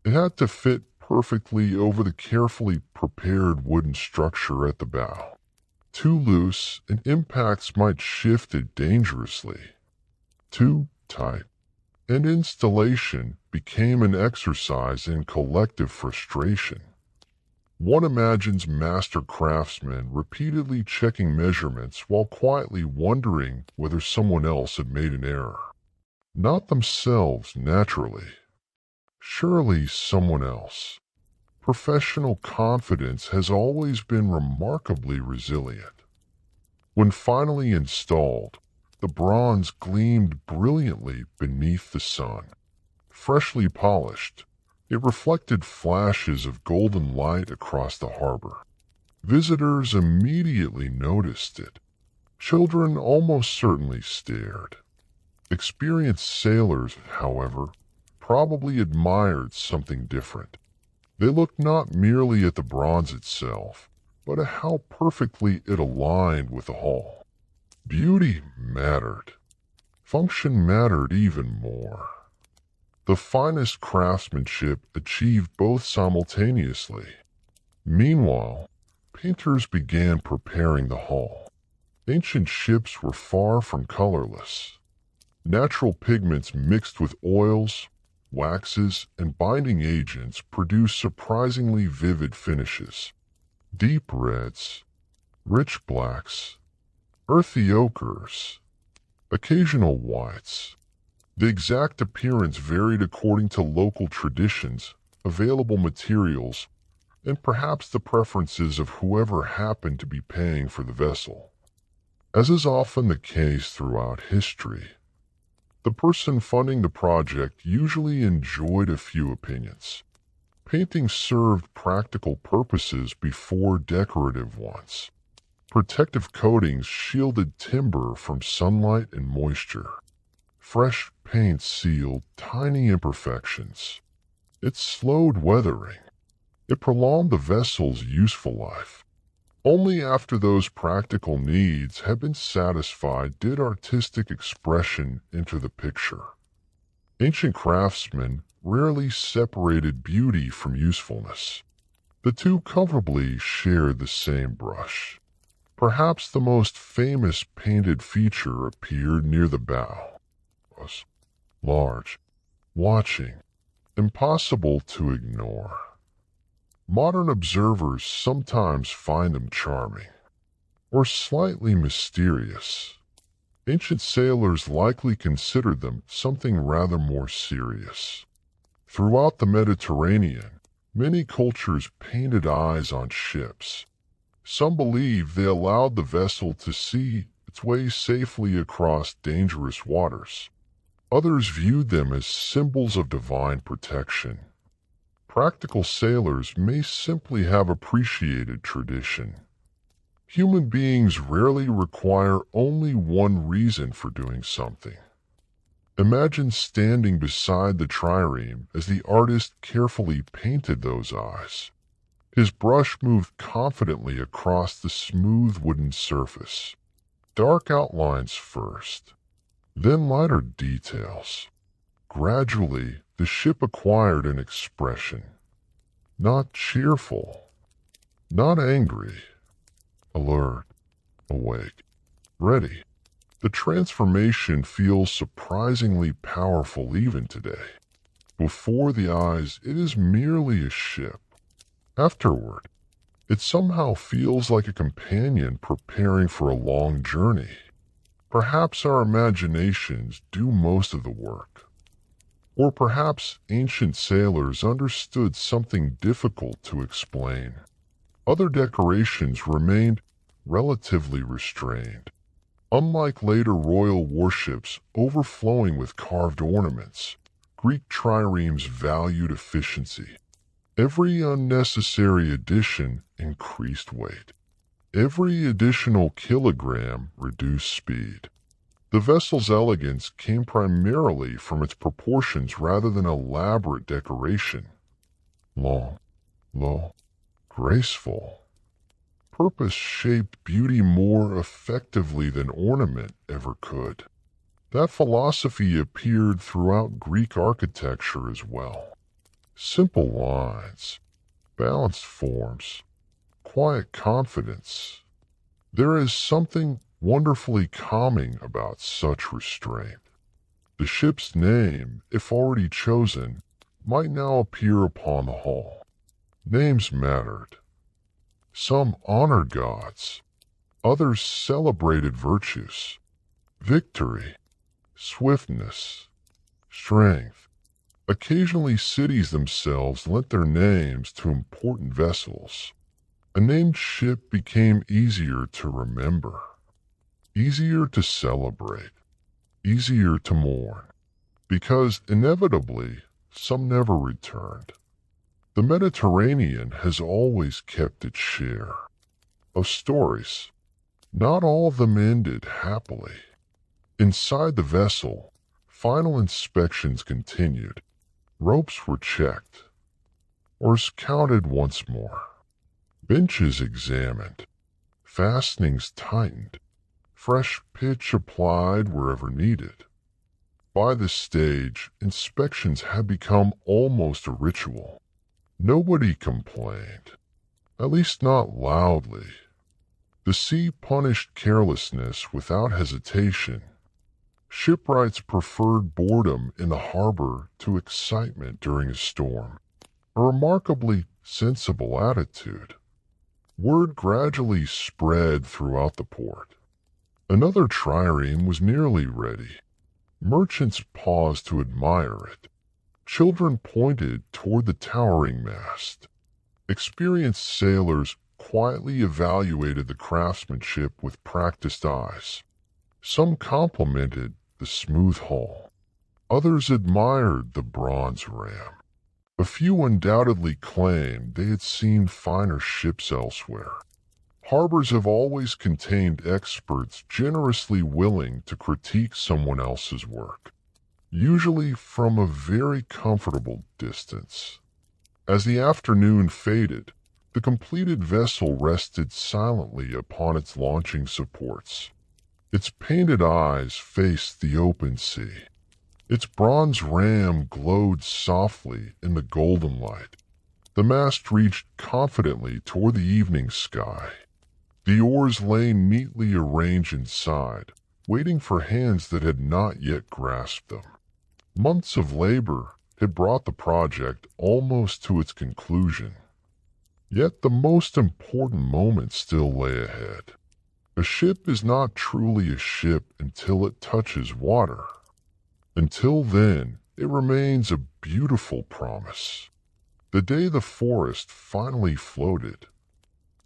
It had to fit perfectly over the carefully prepared wooden structure at the bow. Too loose, and impacts might shift it dangerously. Too tight, and installation became an exercise in collective frustration. One imagines master craftsmen repeatedly checking measurements while quietly wondering whether someone else had made an error. Not themselves, naturally. Surely someone else. Professional confidence has always been remarkably resilient. When finally installed, the bronze gleamed brilliantly beneath the sun. Freshly polished, it reflected flashes of golden light across the harbor. Visitors immediately noticed it. Children almost certainly stared. Experienced sailors, however, probably admired something different. They looked not merely at the bronze itself, but at how perfectly it aligned with the hull. Beauty mattered. Function mattered even more. The finest craftsmanship achieved both simultaneously. Meanwhile, painters began preparing the hull. Ancient ships were far from colorless. Natural pigments mixed with oils, waxes, and binding agents produced surprisingly vivid finishes. Deep reds, rich blacks, earthy ochres, occasional whites. The exact appearance varied according to local traditions, available materials, and perhaps the preferences of whoever happened to be paying for the vessel. As is often the case throughout history, the person funding the project usually enjoyed a few opinions. Painting served practical purposes before decorative ones. Protective coatings shielded timber from sunlight and moisture. Fresh paint sealed tiny imperfections. It slowed weathering. It prolonged the vessel's useful life. Only after those practical needs had been satisfied did artistic expression enter the picture. Ancient craftsmen rarely separated beauty from usefulness. The two comfortably shared the same brush. Perhaps the most famous painted feature appeared near the bow. Was large, watching, impossible to ignore. Modern observers sometimes find them charming, or slightly mysterious. Ancient sailors likely considered them something rather more serious. Throughout the Mediterranean, many cultures painted eyes on ships. Some believed they allowed the vessel to see its way safely across dangerous waters. Others viewed them as symbols of divine protection. Practical sailors may simply have appreciated tradition. Human beings rarely require only one reason for doing something. Imagine standing beside the trireme as the artist carefully painted those eyes. His brush moved confidently across the smooth wooden surface. Dark outlines first, then lighter details. Gradually, the ship acquired an expression. Not cheerful, not angry, alert, awake, ready. The transformation feels surprisingly powerful even today. Before the eyes, it is merely a ship. Afterward, it somehow feels like a companion preparing for a long journey. Perhaps our imaginations do most of the work. Or perhaps ancient sailors understood something difficult to explain. Other decorations remained relatively restrained. Unlike later royal warships overflowing with carved ornaments, Greek triremes valued efficiency. Every unnecessary addition increased weight. Every additional kilogram reduced speed. The vessel's elegance came primarily from its proportions rather than elaborate decoration. Long, low, graceful. Purpose shaped beauty more effectively than ornament ever could. That philosophy appeared throughout Greek architecture as well. Simple lines, balanced forms, quiet confidence. There is something wonderfully calming about such restraint. The ship's name, if already chosen, might now appear upon the hull. Names mattered. Some honored gods, others celebrated virtues, victory, swiftness, strength. Occasionally cities themselves lent their names to important vessels. A named ship became easier to remember, easier to celebrate, easier to mourn, because inevitably some never returned. The Mediterranean has always kept its share of stories. Not all of them ended happily. Inside the vessel, final inspections continued. Ropes were checked, oars counted once more. Benches examined, fastenings tightened, fresh pitch applied wherever needed. By this stage, inspections had become almost a ritual. Nobody complained, at least not loudly. The sea punished carelessness without hesitation. Shipwrights preferred boredom in the harbor to excitement during a storm, a remarkably sensible attitude. Word gradually spread throughout the port. Another trireme was nearly ready. Merchants paused to admire it. Children pointed toward the towering mast. Experienced sailors quietly evaluated the craftsmanship with practiced eyes. Some complimented the smooth hull. Others admired the bronze ram. A few undoubtedly claimed they had seen finer ships elsewhere. Harbors have always contained experts generously willing to critique someone else's work, usually from a very comfortable distance. As the afternoon faded, the completed vessel rested silently upon its launching supports. Its painted eyes faced the open sea. Its bronze ram glowed softly in the golden light. The mast reached confidently toward the evening sky. The oars lay neatly arranged inside, waiting for hands that had not yet grasped them. Months of labor had brought the project almost to its conclusion. Yet the most important moment still lay ahead. A ship is not truly a ship until it touches water. Until then, it remains a beautiful promise. The day the forest finally floated.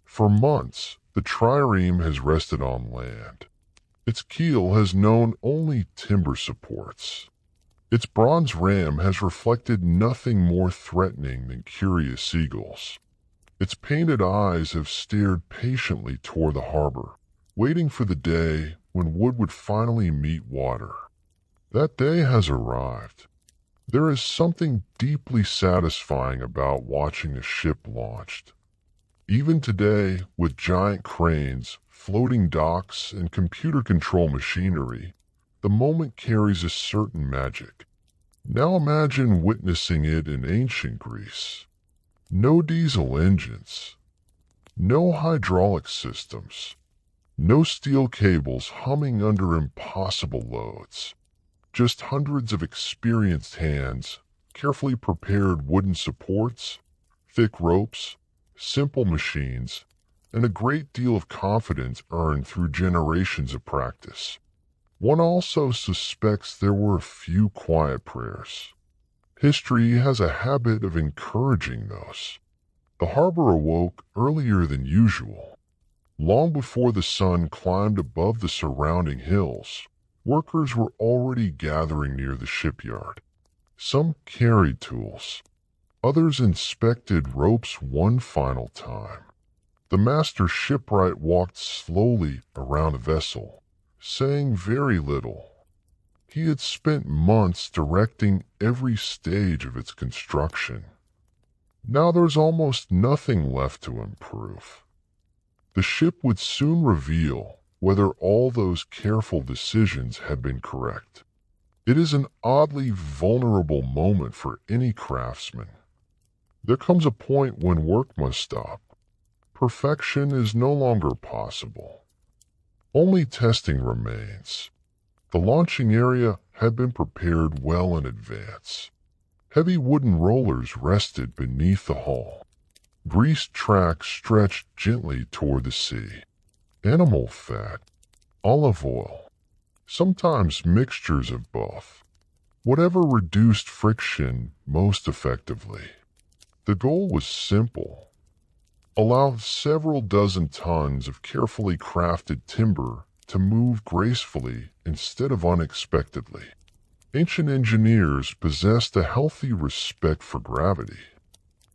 For months, the trireme has rested on land. Its keel has known only timber supports. Its bronze ram has reflected nothing more threatening than curious seagulls. Its painted eyes have stared patiently toward the harbor, waiting for the day when wood would finally meet water. That day has arrived. There is something deeply satisfying about watching a ship launched. Even today, with giant cranes, floating docks, and computer-controlled machinery, the moment carries a certain magic. Now imagine witnessing it in ancient Greece. No diesel engines, no hydraulic systems, no steel cables humming under impossible loads. Just hundreds of experienced hands, carefully prepared wooden supports, thick ropes, simple machines, and a great deal of confidence earned through generations of practice. One also suspects there were a few quiet prayers. History has a habit of encouraging those. The harbor awoke earlier than usual. Long before the sun climbed above the surrounding hills, workers were already gathering near the shipyard. Some carried tools. Others inspected ropes one final time. The master shipwright walked slowly around the vessel, saying very little. He had spent months directing every stage of its construction. Now there's almost nothing left to improve. The ship would soon reveal whether all those careful decisions had been correct. It is an oddly vulnerable moment for any craftsman. There comes a point when work must stop. Perfection is no longer possible. Only testing remains. The launching area had been prepared well in advance. Heavy wooden rollers rested beneath the hull. Greased tracks stretched gently toward the sea. Animal fat, olive oil, sometimes mixtures of both. Whatever reduced friction most effectively. The goal was simple. Allow several dozen tons of carefully crafted timber to move gracefully instead of unexpectedly. Ancient engineers possessed a healthy respect for gravity,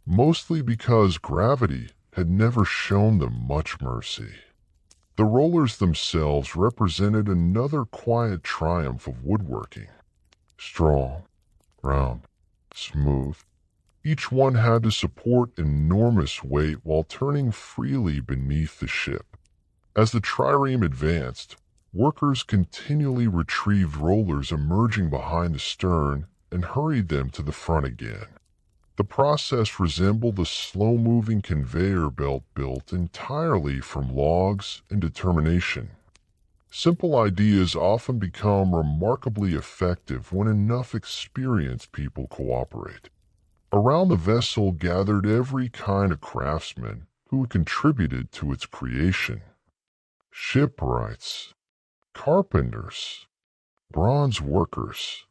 mostly because gravity had never shown them much mercy. The rollers themselves represented another quiet triumph of woodworking. Strong, round, smooth. Each one had to support enormous weight while turning freely beneath the ship. As the trireme advanced, workers continually retrieved rollers emerging behind the stern and hurried them to the front again. The process resembled a slow-moving conveyor belt built entirely from logs and determination. Simple ideas often become remarkably effective when enough experienced people cooperate. Around the vessel gathered every kind of craftsman who had contributed to its creation. Shipwrights, carpenters, bronze workers,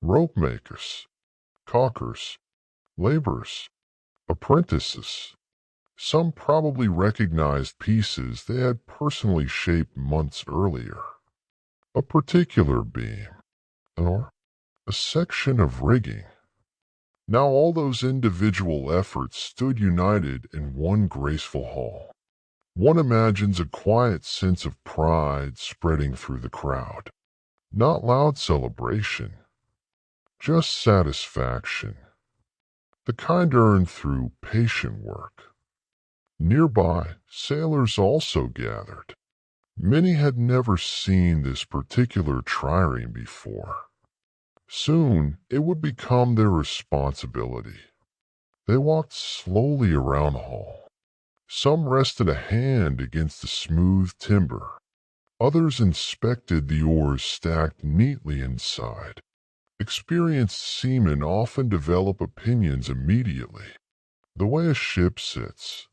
rope makers, caulkers, laborers, apprentices. Some probably recognized pieces they had personally shaped months earlier. A particular beam, or a section of rigging. Now all those individual efforts stood united in one graceful hull. One imagines a quiet sense of pride spreading through the crowd. Not loud celebration, just satisfaction. The kind earned through patient work. Nearby, sailors also gathered. Many had never seen this particular trireme before. Soon, it would become their responsibility. They walked slowly around the hull. Some rested a hand against the smooth timber. Others inspected the oars stacked neatly inside. Experienced seamen often develop opinions immediately. The way a ship sits,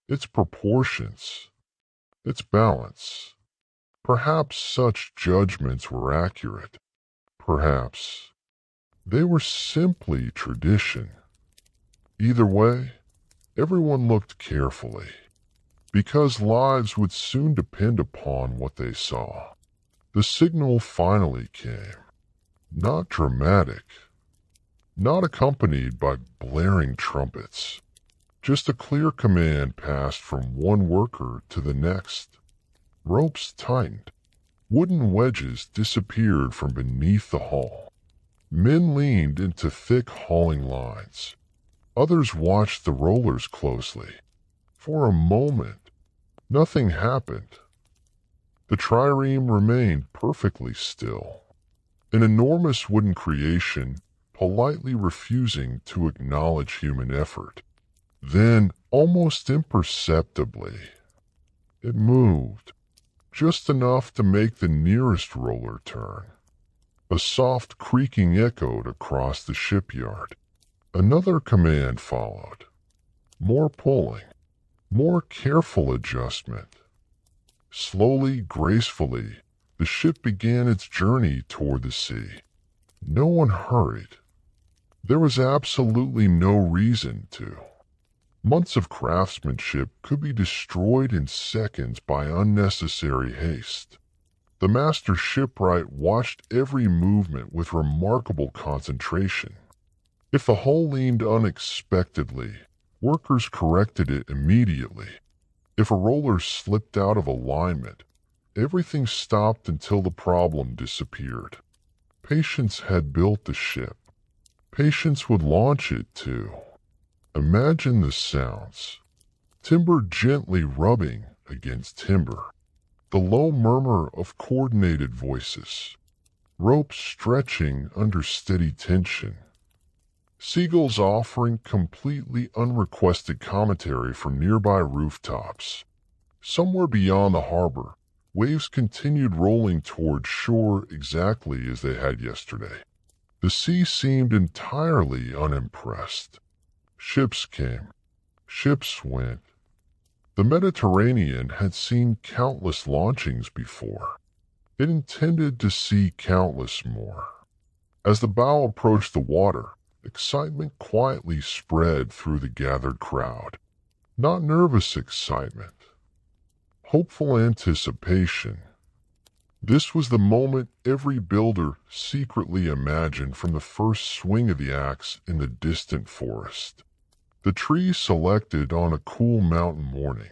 its proportions, its balance. Perhaps such judgments were accurate. Perhaps they were simply tradition. Either way, everyone looked carefully, because lives would soon depend upon what they saw. The signal finally came. Not dramatic, not accompanied by blaring trumpets. Just a clear command passed from one worker to the next. Ropes tightened. Wooden wedges disappeared from beneath the hull. Men leaned into thick hauling lines. Others watched the rollers closely. For a moment, nothing happened. The trireme remained perfectly still, an enormous wooden creation politely refusing to acknowledge human effort. Then, almost imperceptibly, it moved, just enough to make the nearest roller turn. A soft creaking echoed across the shipyard. Another command followed. More pulling, more careful adjustment. Slowly, gracefully, the ship began its journey toward the sea. No one hurried. There was absolutely no reason to. Months of craftsmanship could be destroyed in seconds by unnecessary haste. The master shipwright watched every movement with remarkable concentration. If the hull leaned unexpectedly, workers corrected it immediately. If a roller slipped out of alignment, everything stopped until the problem disappeared. Patience had built the ship. Patience would launch it too. Imagine the sounds. Timber gently rubbing against timber. The low murmur of coordinated voices. Ropes stretching under steady tension. Seagulls offering completely unrequested commentary from nearby rooftops. Somewhere beyond the harbor, waves continued rolling toward shore exactly as they had yesterday. The sea seemed entirely unimpressed. Ships came. Ships went. The Mediterranean had seen countless launchings before. It intended to see countless more. As the bow approached the water, excitement quietly spread through the gathered crowd. Not nervous excitement. Hopeful anticipation. This was the moment every builder secretly imagined from the first swing of the axe in the distant forest. The trees selected on a cool mountain morning.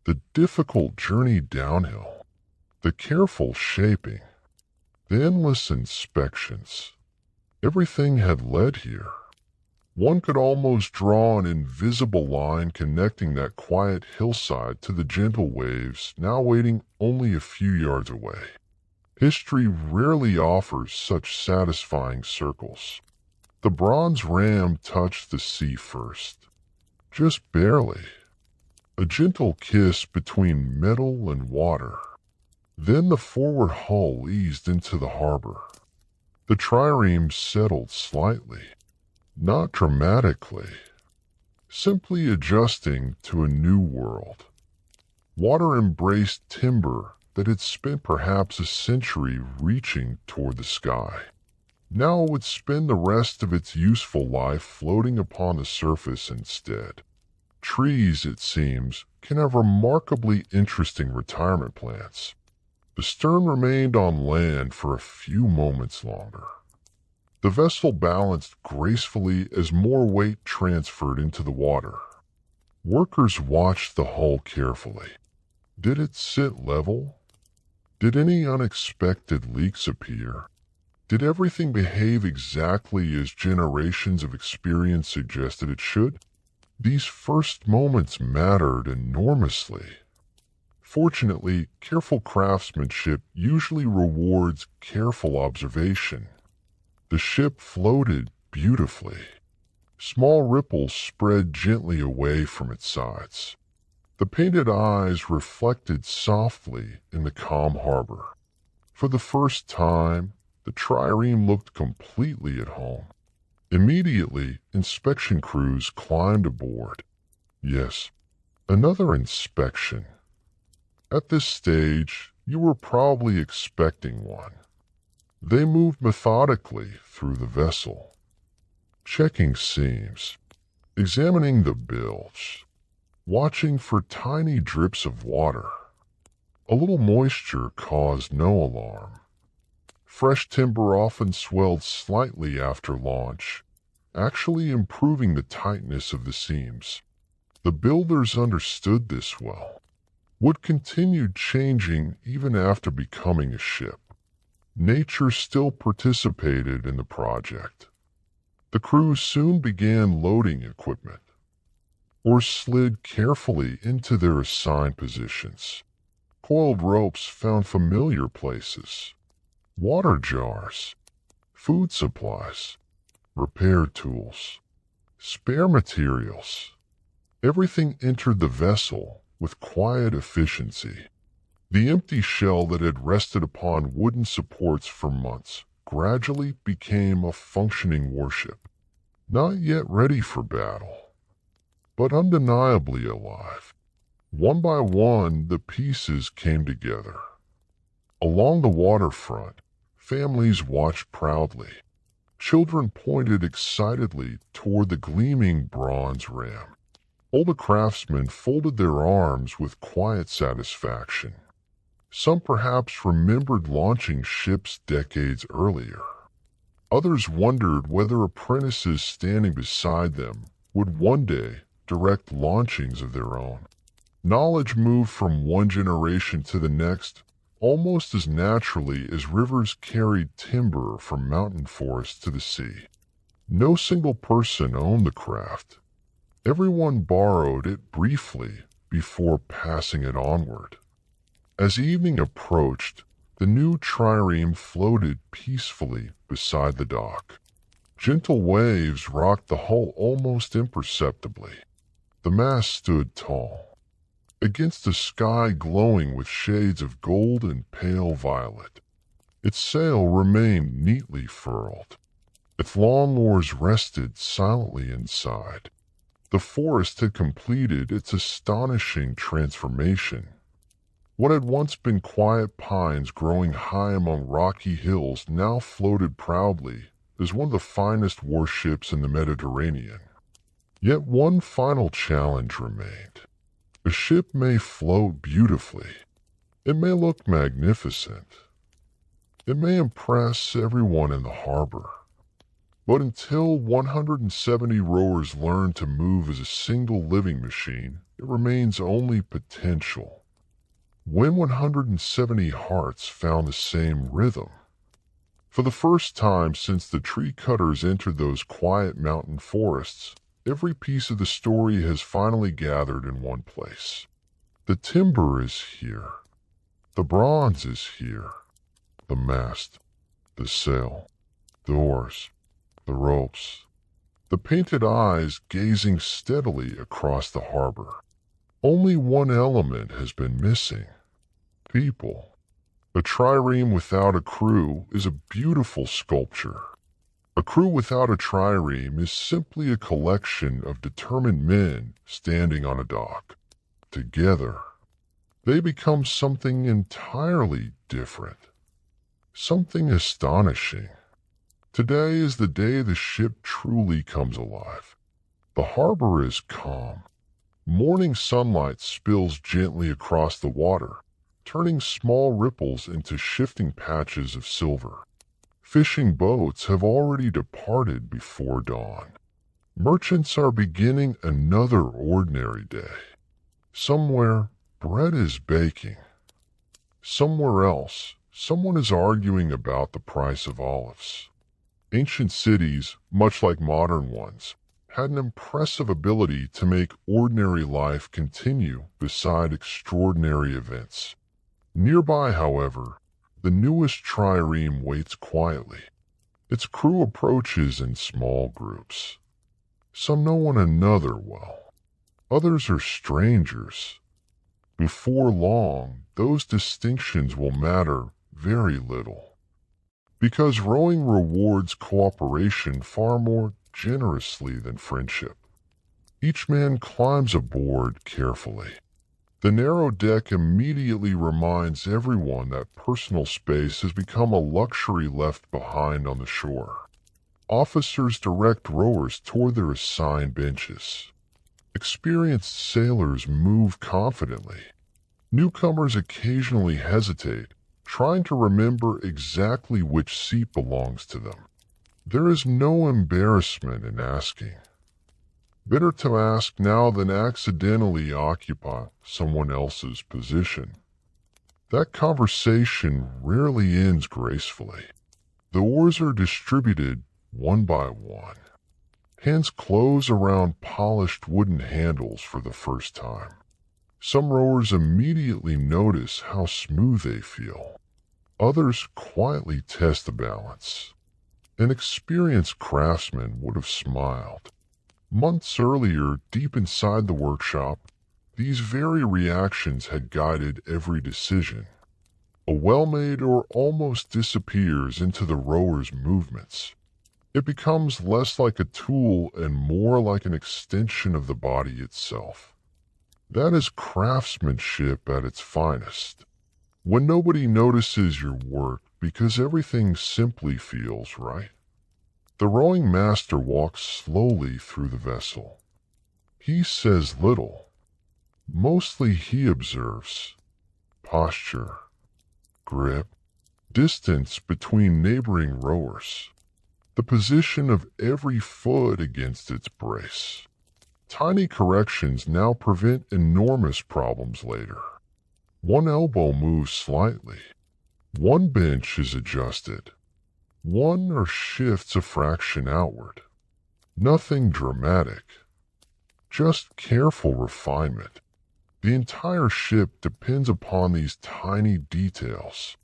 The difficult journey downhill. The careful shaping. The endless inspections. Everything had led here. One could almost draw an invisible line connecting that quiet hillside to the gentle waves now waiting only a few yards away. History rarely offers such satisfying circles. The bronze ram touched the sea first. Just barely. A gentle kiss between metal and water. Then the forward hull eased into the harbor. The trireme settled slightly. Not dramatically. Simply adjusting to a new world. Water embraced timber that had spent perhaps a century reaching toward the sky. Now it would spend the rest of its useful life floating upon the surface instead. Trees, it seems, can have remarkably interesting retirement plans. The stern remained on land for a few moments longer. The vessel balanced gracefully as more weight transferred into the water. Workers watched the hull carefully. Did it sit level? Did any unexpected leaks appear? Did everything behave exactly as generations of experience suggested it should? These first moments mattered enormously. Fortunately, careful craftsmanship usually rewards careful observation. The ship floated beautifully. Small ripples spread gently away from its sides. The painted eyes reflected softly in the calm harbor. For the first time, the trireme looked completely at home. Immediately, inspection crews climbed aboard. Yes, another inspection. At this stage, you were probably expecting one. They moved methodically through the vessel, checking seams, examining the bilge, watching for tiny drips of water. A little moisture caused no alarm. Fresh timber often swelled slightly after launch, actually improving the tightness of the seams. The builders understood this well. Wood continued changing even after becoming a ship. Nature still participated in the project. The crew soon began loading equipment, or slid carefully into their assigned positions. Coiled ropes found familiar places. Water jars, food supplies, repair tools, spare materials. Everything entered the vessel with quiet efficiency. The empty shell that had rested upon wooden supports for months gradually became a functioning warship, not yet ready for battle, but undeniably alive. One by one, the pieces came together. Along the waterfront, families watched proudly. Children pointed excitedly toward the gleaming bronze ram. Older craftsmen folded their arms with quiet satisfaction. Some perhaps remembered launching ships decades earlier. Others wondered whether apprentices standing beside them would one day direct launchings of their own. Knowledge moved from one generation to the next almost as naturally as rivers carried timber from mountain forests to the sea. No single person owned the craft. Everyone borrowed it briefly before passing it onward. As evening approached, the new trireme floated peacefully beside the dock. Gentle waves rocked the hull almost imperceptibly. The mast stood tall, against a sky glowing with shades of gold and pale violet. Its sail remained neatly furled. Its long oars rested silently inside. The forest had completed its astonishing transformation. What had once been quiet pines growing high among rocky hills now floated proudly as one of the finest warships in the Mediterranean. Yet one final challenge remained. A ship may float beautifully. It may look magnificent. It may impress everyone in the harbor. But until 170 rowers learn to move as a single living machine, it remains only potential. When 170 hearts found the same rhythm. For the first time since the tree cutters entered those quiet mountain forests, every piece of the story has finally gathered in one place. The timber is here. The bronze is here. The mast, the sail, the oars, the ropes, the painted eyes gazing steadily across the harbor. Only one element has been missing. People. A trireme without a crew is a beautiful sculpture. A crew without a trireme is simply a collection of determined men standing on a dock. Together, they become something entirely different. Something astonishing. Today is the day the ship truly comes alive. The harbor is calm. Morning sunlight spills gently across the water, turning small ripples into shifting patches of silver. Fishing boats have already departed before dawn. Merchants are beginning another ordinary day. Somewhere, bread is baking. Somewhere else, someone is arguing about the price of olives. Ancient cities, much like modern ones, had an impressive ability to make ordinary life continue beside extraordinary events. Nearby, however, the newest trireme waits quietly. Its crew approaches in small groups. Some know one another well. Others are strangers. Before long, those distinctions will matter very little. because rowing rewards cooperation far more generously than friendship. Each man climbs aboard carefully. The narrow deck immediately reminds everyone that personal space has become a luxury left behind on the shore. Officers direct rowers toward their assigned benches. Experienced sailors move confidently. Newcomers occasionally hesitate, trying to remember exactly which seat belongs to them. There is no embarrassment in asking. Better to ask now than accidentally occupy someone else's position. That conversation rarely ends gracefully. The oars are distributed one by one. Hands close around polished wooden handles for the first time. Some rowers immediately notice how smooth they feel. Others quietly test the balance. An experienced craftsman would have smiled. Months earlier, deep inside the workshop, these very reactions had guided every decision. A well-made oar almost disappears into the rower's movements. It becomes less like a tool and more like an extension of the body itself. That is craftsmanship at its finest. When nobody notices your work because everything simply feels right. The rowing master walks slowly through the vessel. He says little. Mostly he observes. Posture, grip, distance between neighboring rowers. The position of every foot against its brace. Tiny corrections now prevent enormous problems later. One elbow moves slightly. One bench is adjusted. One or shifts a fraction outward. Nothing dramatic. Just careful refinement. The entire ship depends upon these tiny details.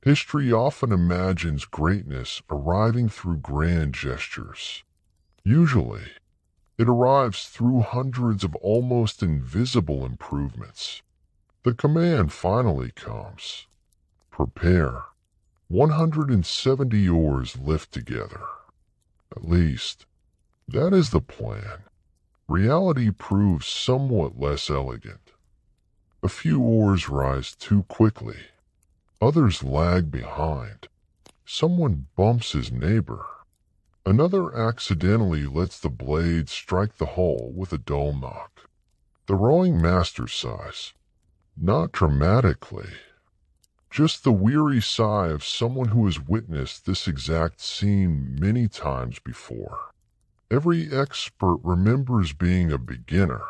History often imagines greatness arriving through grand gestures. Usually, it arrives through hundreds of almost invisible improvements. The command finally comes. Prepare. 170 oars lift together. At least, that is the plan. Reality proves somewhat less elegant. A few oars rise too quickly. Others lag behind. Someone bumps his neighbor. Another accidentally lets the blade strike the hull with a dull knock. The rowing master sighs. Not dramatically. Just the weary sigh of someone who has witnessed this exact scene many times before. Every expert remembers being a beginner,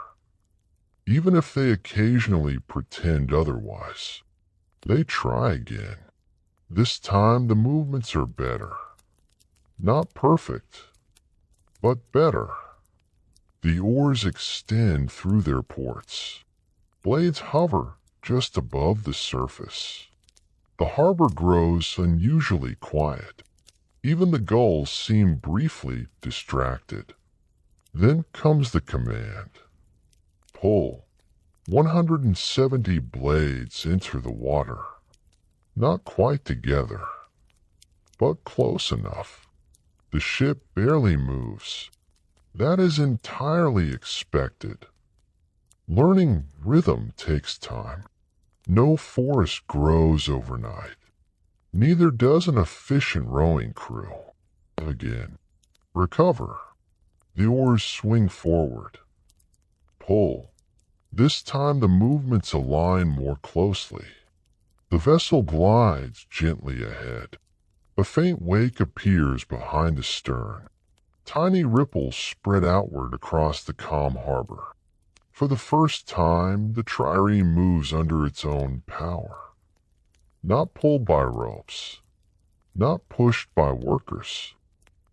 even if they occasionally pretend otherwise. They try again. This time the movements are better. Not perfect, but better. The oars extend through their ports. Blades hover just above the surface. The harbor grows unusually quiet. Even the gulls seem briefly distracted. Then comes the command. Pull. 170 blades enter the water. Not quite together, but close enough. The ship barely moves. That is entirely expected. Learning rhythm takes time. No forest grows overnight. Neither does an efficient rowing crew. Again. Recover. The oars swing forward. Pull. This time the movements align more closely. The vessel glides gently ahead. A faint wake appears behind the stern. Tiny ripples spread outward across the calm harbor. For the first time, the trireme moves under its own power. Not pulled by ropes. Not pushed by workers.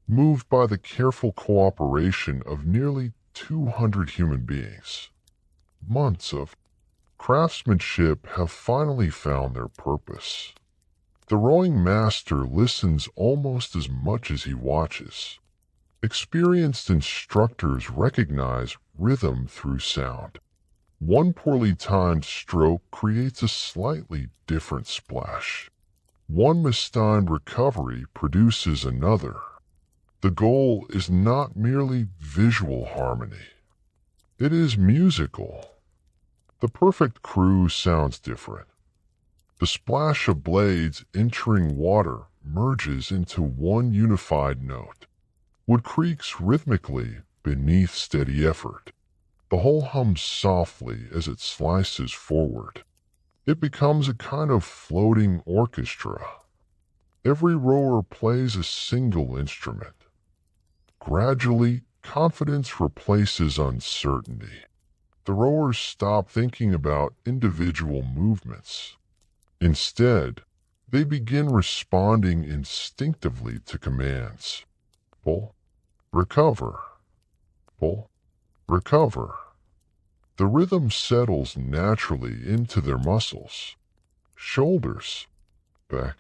Moved by the careful cooperation of nearly 200 human beings. Months of craftsmanship have finally found their purpose. The rowing master listens almost as much as he watches. Experienced instructors recognize rhythm through sound. One poorly timed stroke creates a slightly different splash. One mistimed recovery produces another. The goal is not merely visual harmony. It is musical. The perfect crew sounds different. The splash of blades entering water merges into one unified note. Wood creaks rhythmically beneath steady effort. The hull hums softly as it slices forward. It becomes a kind of floating orchestra. Every rower plays a single instrument. Gradually, confidence replaces uncertainty. The rowers stop thinking about individual movements. Instead, they begin responding instinctively to commands. Pull, recover, pull, recover. The rhythm settles naturally into their muscles, shoulders, back,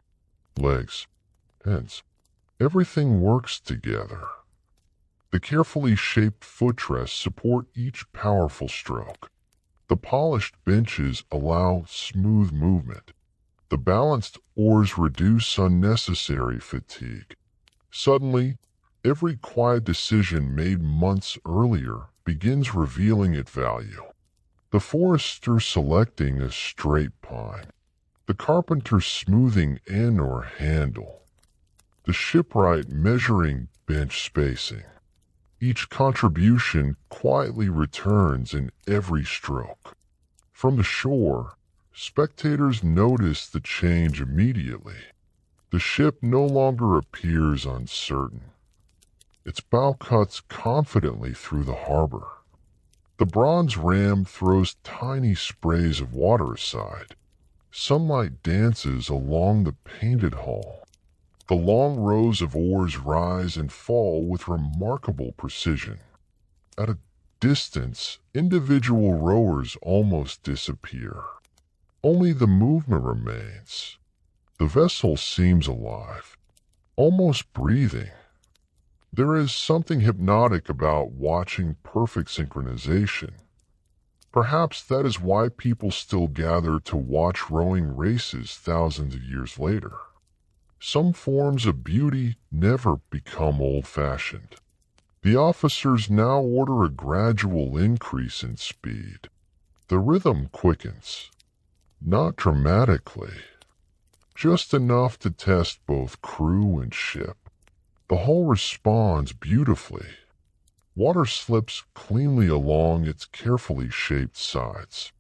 legs, hands. Everything works together. The carefully shaped footrests support each powerful stroke. The polished benches allow smooth movement. The balanced oars reduce unnecessary fatigue. Suddenly, every quiet decision made months earlier begins revealing its value. The forester selecting a straight pine. The carpenter smoothing end or handle. The shipwright measuring bench spacing. Each contribution quietly returns in every stroke. From the shore, spectators notice the change immediately. The ship no longer appears uncertain. Its bow cuts confidently through the harbor. The bronze ram throws tiny sprays of water aside. Sunlight dances along the painted hull. The long rows of oars rise and fall with remarkable precision. At a distance, individual rowers almost disappear. Only the movement remains. The vessel seems alive, almost breathing. There is something hypnotic about watching perfect synchronization. Perhaps that is why people still gather to watch rowing races thousands of years later. Some forms of beauty never become old-fashioned. The officers now order a gradual increase in speed. The rhythm quickens, not dramatically, just enough to test both crew and ship. The hull responds beautifully. Water slips cleanly along its carefully shaped sides.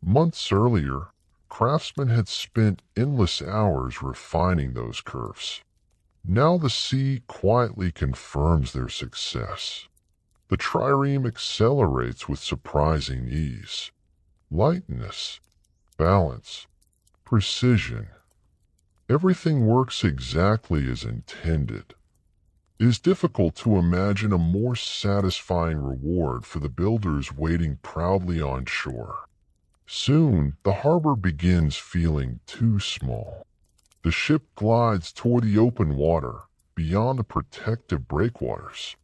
Months earlier, craftsmen had spent endless hours refining those curves. Now the sea quietly confirms their success. The trireme accelerates with surprising ease. Lightness, balance, precision. Everything works exactly as intended. It is difficult to imagine a more satisfying reward for the builders waiting proudly on shore. Soon, the harbor begins feeling too small. The ship glides toward the open water, beyond the protective breakwaters.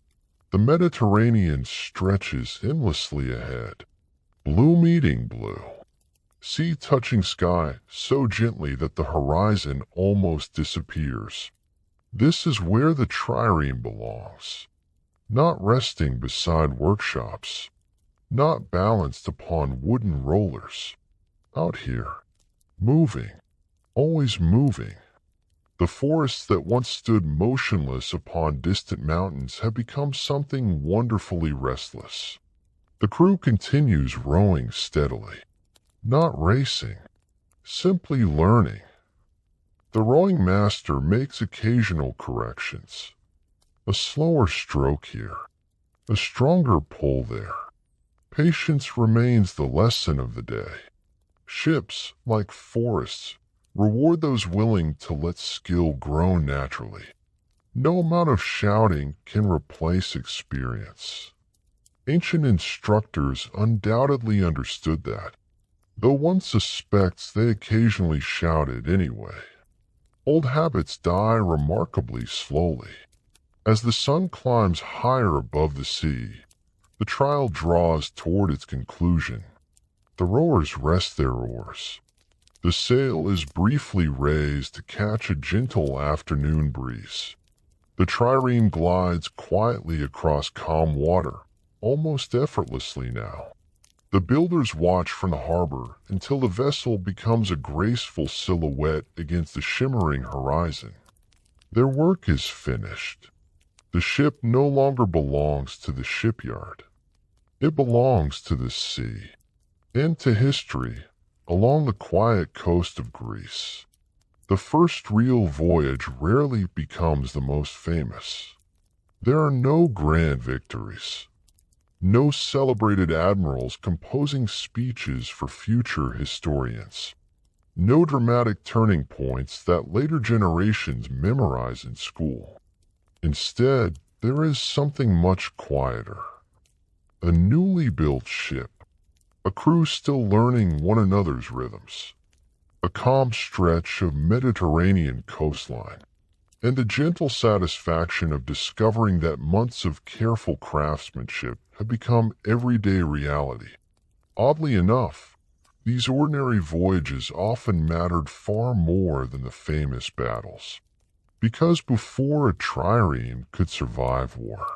The Mediterranean stretches endlessly ahead, blue meeting blue. Sea touching sky so gently that the horizon almost disappears. This is where the trireme belongs, not resting beside workshops, not balanced upon wooden rollers. Out here, moving, always moving. The forests that once stood motionless upon distant mountains have become something wonderfully restless. The crew continues rowing steadily, not racing, simply learning. The rowing master makes occasional corrections. A slower stroke here, a stronger pull there. Patience remains the lesson of the day. Ships, like forests, reward those willing to let skill grow naturally. No amount of shouting can replace experience. Ancient instructors undoubtedly understood that, though one suspects they occasionally shouted anyway. Old habits die remarkably slowly. As the sun climbs higher above the sea, the trial draws toward its conclusion. The rowers rest their oars. The sail is briefly raised to catch a gentle afternoon breeze. The trireme glides quietly across calm water, almost effortlessly now. The builders watch from the harbor until the vessel becomes a graceful silhouette against the shimmering horizon. Their work is finished. The ship no longer belongs to the shipyard. It belongs to the sea and to history along the quiet coast of Greece. The first real voyage rarely becomes the most famous. There are no grand victories, no celebrated admirals composing speeches for future historians, no dramatic turning points that later generations memorize in school. Instead, there is something much quieter. A newly built ship, a crew still learning one another's rhythms, a calm stretch of Mediterranean coastline, and the gentle satisfaction of discovering that months of careful craftsmanship have become everyday reality. Oddly enough, these ordinary voyages often mattered far more than the famous battles, because before a trireme could survive war,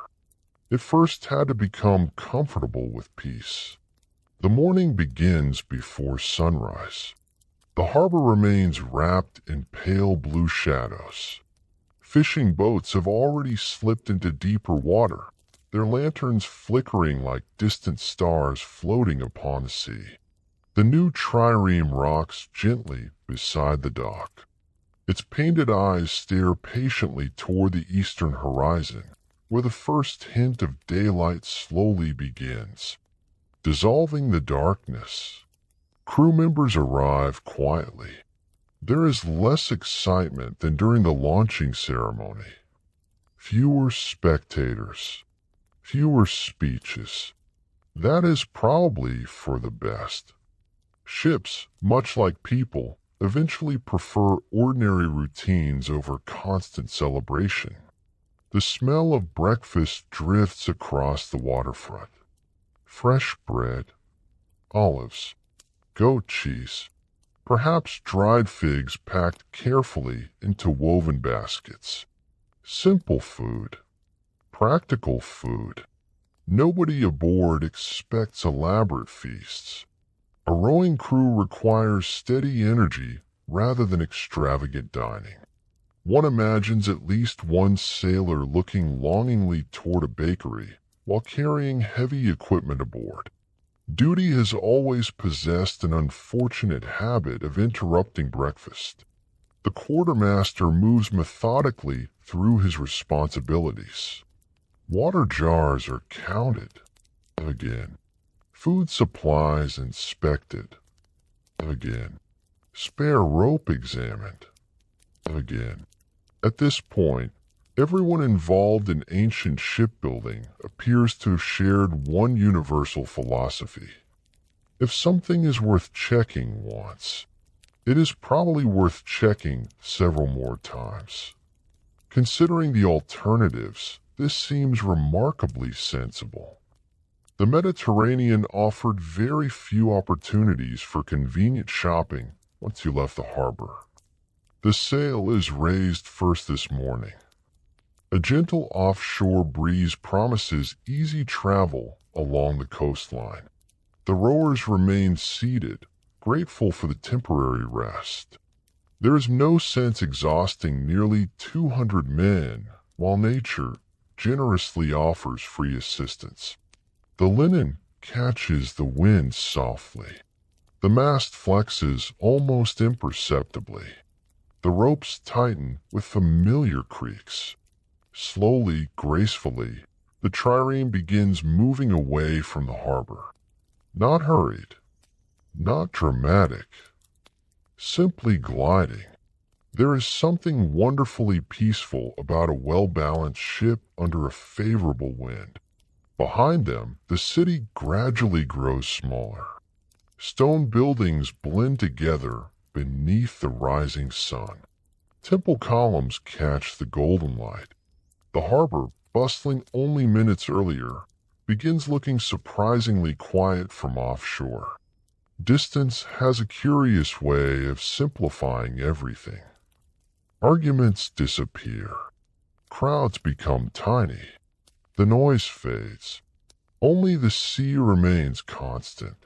it first had to become comfortable with peace. The morning begins before sunrise. The harbor remains wrapped in pale blue shadows. Fishing boats have already slipped into deeper water, their lanterns flickering like distant stars floating upon the sea. The new trireme rocks gently beside the dock. Its painted eyes stare patiently toward the eastern horizon, where the first hint of daylight slowly begins, dissolving the darkness. Crew members arrive quietly. There is less excitement than during the launching ceremony. Fewer spectators, fewer speeches. That is probably for the best. Ships, much like people, eventually prefer ordinary routines over constant celebration. The smell of breakfast drifts across the waterfront. Fresh bread, olives, goat cheese, perhaps dried figs packed carefully into woven baskets. Simple food, practical food. Nobody aboard expects elaborate feasts. A rowing crew requires steady energy rather than extravagant dining. One imagines at least one sailor looking longingly toward a bakery while carrying heavy equipment aboard. Duty has always possessed an unfortunate habit of interrupting breakfast. The quartermaster moves methodically through his responsibilities. Water jars are counted. Again. Food supplies inspected. Again. Spare rope examined. Again. At this point, everyone involved in ancient shipbuilding appears to have shared one universal philosophy. If something is worth checking once, it is probably worth checking several more times. Considering the alternatives, this seems remarkably sensible. The Mediterranean offered very few opportunities for convenient shopping once you left the harbor. The sail is raised first this morning. A gentle offshore breeze promises easy travel along the coastline. The rowers remain seated, grateful for the temporary rest. There is no sense exhausting nearly 200 men, while nature generously offers free assistance. The linen catches the wind softly. The mast flexes almost imperceptibly. The ropes tighten with familiar creaks. Slowly, gracefully, the trireme begins moving away from the harbor. Not hurried, not dramatic, simply gliding. There is something wonderfully peaceful about a well-balanced ship under a favorable wind. Behind them, the city gradually grows smaller. Stone buildings blend together beneath the rising sun. Temple columns catch the golden light. The harbor, bustling only minutes earlier, begins looking surprisingly quiet from offshore. Distance has a curious way of simplifying everything. Arguments disappear. Crowds become tiny. The noise fades. Only the sea remains constant.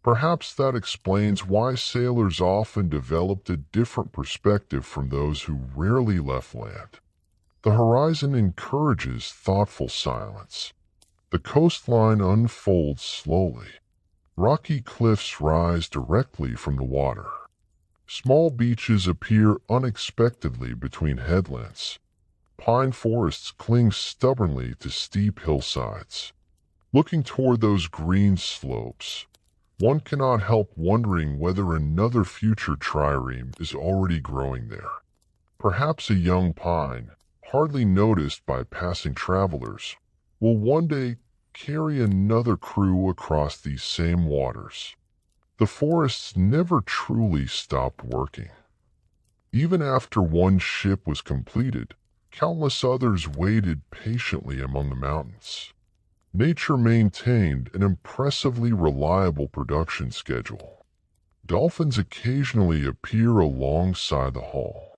Perhaps that explains why sailors often developed a different perspective from those who rarely left land. The horizon encourages thoughtful silence. The coastline unfolds slowly. Rocky cliffs rise directly from the water. Small beaches appear unexpectedly between headlands. Pine forests cling stubbornly to steep hillsides. Looking toward those green slopes, one cannot help wondering whether another future trireme is already growing there. Perhaps a young pine, hardly noticed by passing travelers, will one day carry another crew across these same waters. The forests never truly stopped working. Even after one ship was completed, countless others waited patiently among the mountains. Nature maintained an impressively reliable production schedule. Dolphins occasionally appear alongside the hull.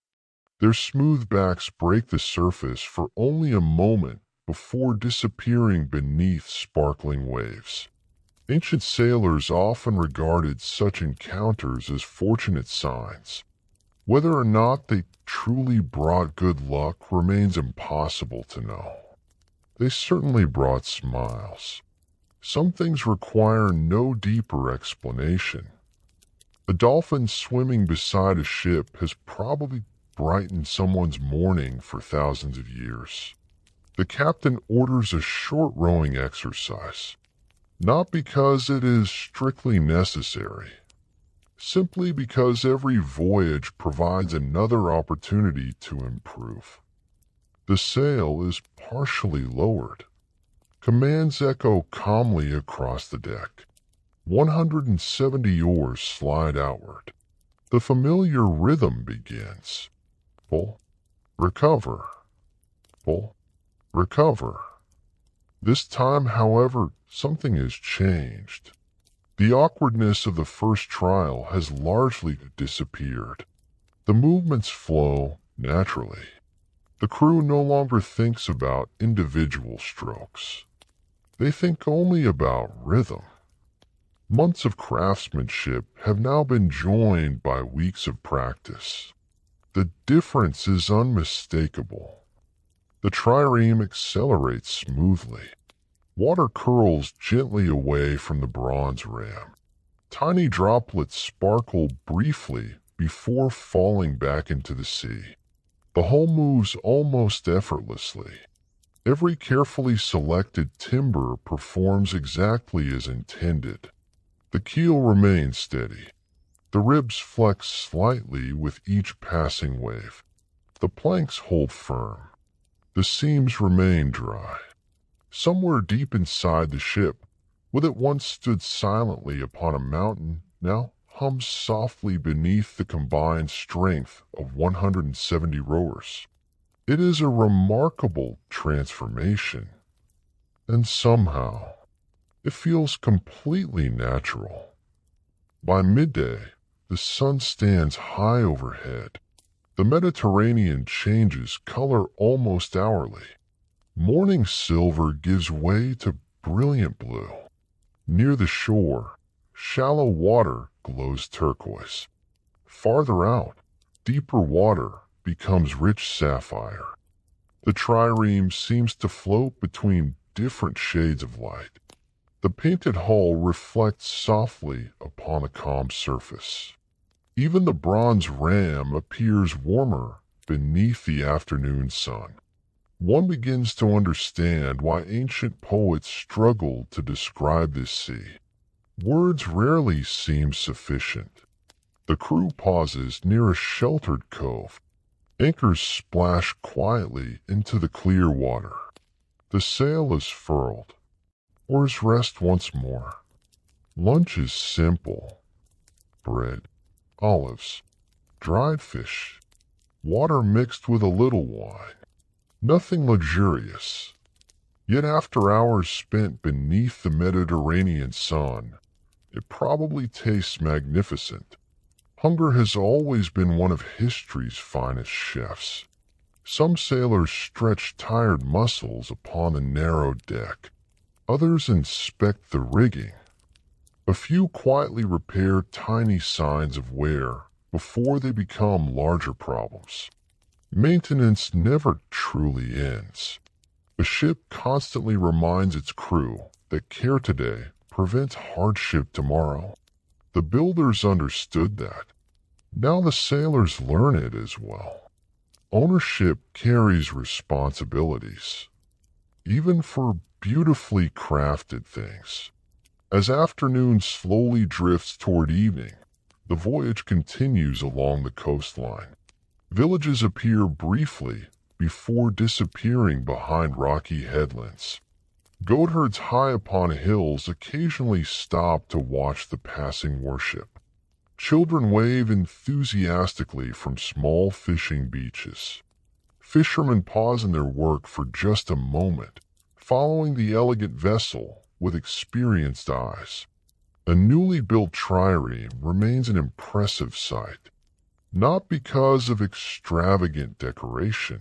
Their smooth backs break the surface for only a moment before disappearing beneath sparkling waves. Ancient sailors often regarded such encounters as fortunate signs. Whether or not they truly brought good luck remains impossible to know. They certainly brought smiles. Some things require no deeper explanation. A dolphin swimming beside a ship has probably brightened someone's morning for thousands of years. The captain orders a short rowing exercise, not because it is strictly necessary, simply because every voyage provides another opportunity to improve. The sail is partially lowered. Commands echo calmly across the deck. 170 oars slide outward. The familiar rhythm begins. Pull, recover, pull, recover. This time, however, something has changed. The awkwardness of the first trial has largely disappeared. The movements flow naturally. The crew no longer thinks about individual strokes. They think only about rhythm. Months of craftsmanship have now been joined by weeks of practice. The difference is unmistakable. The trireme accelerates smoothly. Water curls gently away from the bronze ram. Tiny droplets sparkle briefly before falling back into the sea. The hull moves almost effortlessly. Every carefully selected timber performs exactly as intended. The keel remains steady. The ribs flex slightly with each passing wave. The planks hold firm. The seams remain dry. Somewhere deep inside the ship, what at once stood silently upon a mountain, now hums softly beneath the combined strength of 170 rowers. It is a remarkable transformation, and somehow it feels completely natural. By midday, the sun stands high overhead. The Mediterranean changes color almost hourly. Morning silver gives way to brilliant blue. Near the shore, shallow water glows turquoise. Farther out, deeper water becomes rich sapphire. The trireme seems to float between different shades of light. The painted hull reflects softly upon a calm surface. Even the bronze ram appears warmer beneath the afternoon sun. One begins to understand why ancient poets struggled to describe this sea. Words rarely seem sufficient. The crew pauses near a sheltered cove. Anchors splash quietly into the clear water. The sail is furled. Oars rest once more. Lunch is simple. Bread, olives, dried fish, water mixed with a little wine. Nothing luxurious. Yet after hours spent beneath the Mediterranean sun, it probably tastes magnificent. Hunger has always been one of history's finest chefs. Some sailors stretch tired muscles upon the narrow deck. Others inspect the rigging. A few quietly repair tiny signs of wear before they become larger problems. Maintenance never truly ends. A ship constantly reminds its crew that care today prevents hardship tomorrow. The builders understood that. Now the sailors learn it as well. Ownership carries responsibilities, even for beautifully crafted things. As afternoon slowly drifts toward evening, the voyage continues along the coastline. Villages appear briefly before disappearing behind rocky headlands. Goatherds high upon hills occasionally stop to watch the passing warship. Children wave enthusiastically from small fishing beaches. Fishermen pause in their work for just a moment, following the elegant vessel with experienced eyes. A newly built trireme remains an impressive sight, not because of extravagant decoration,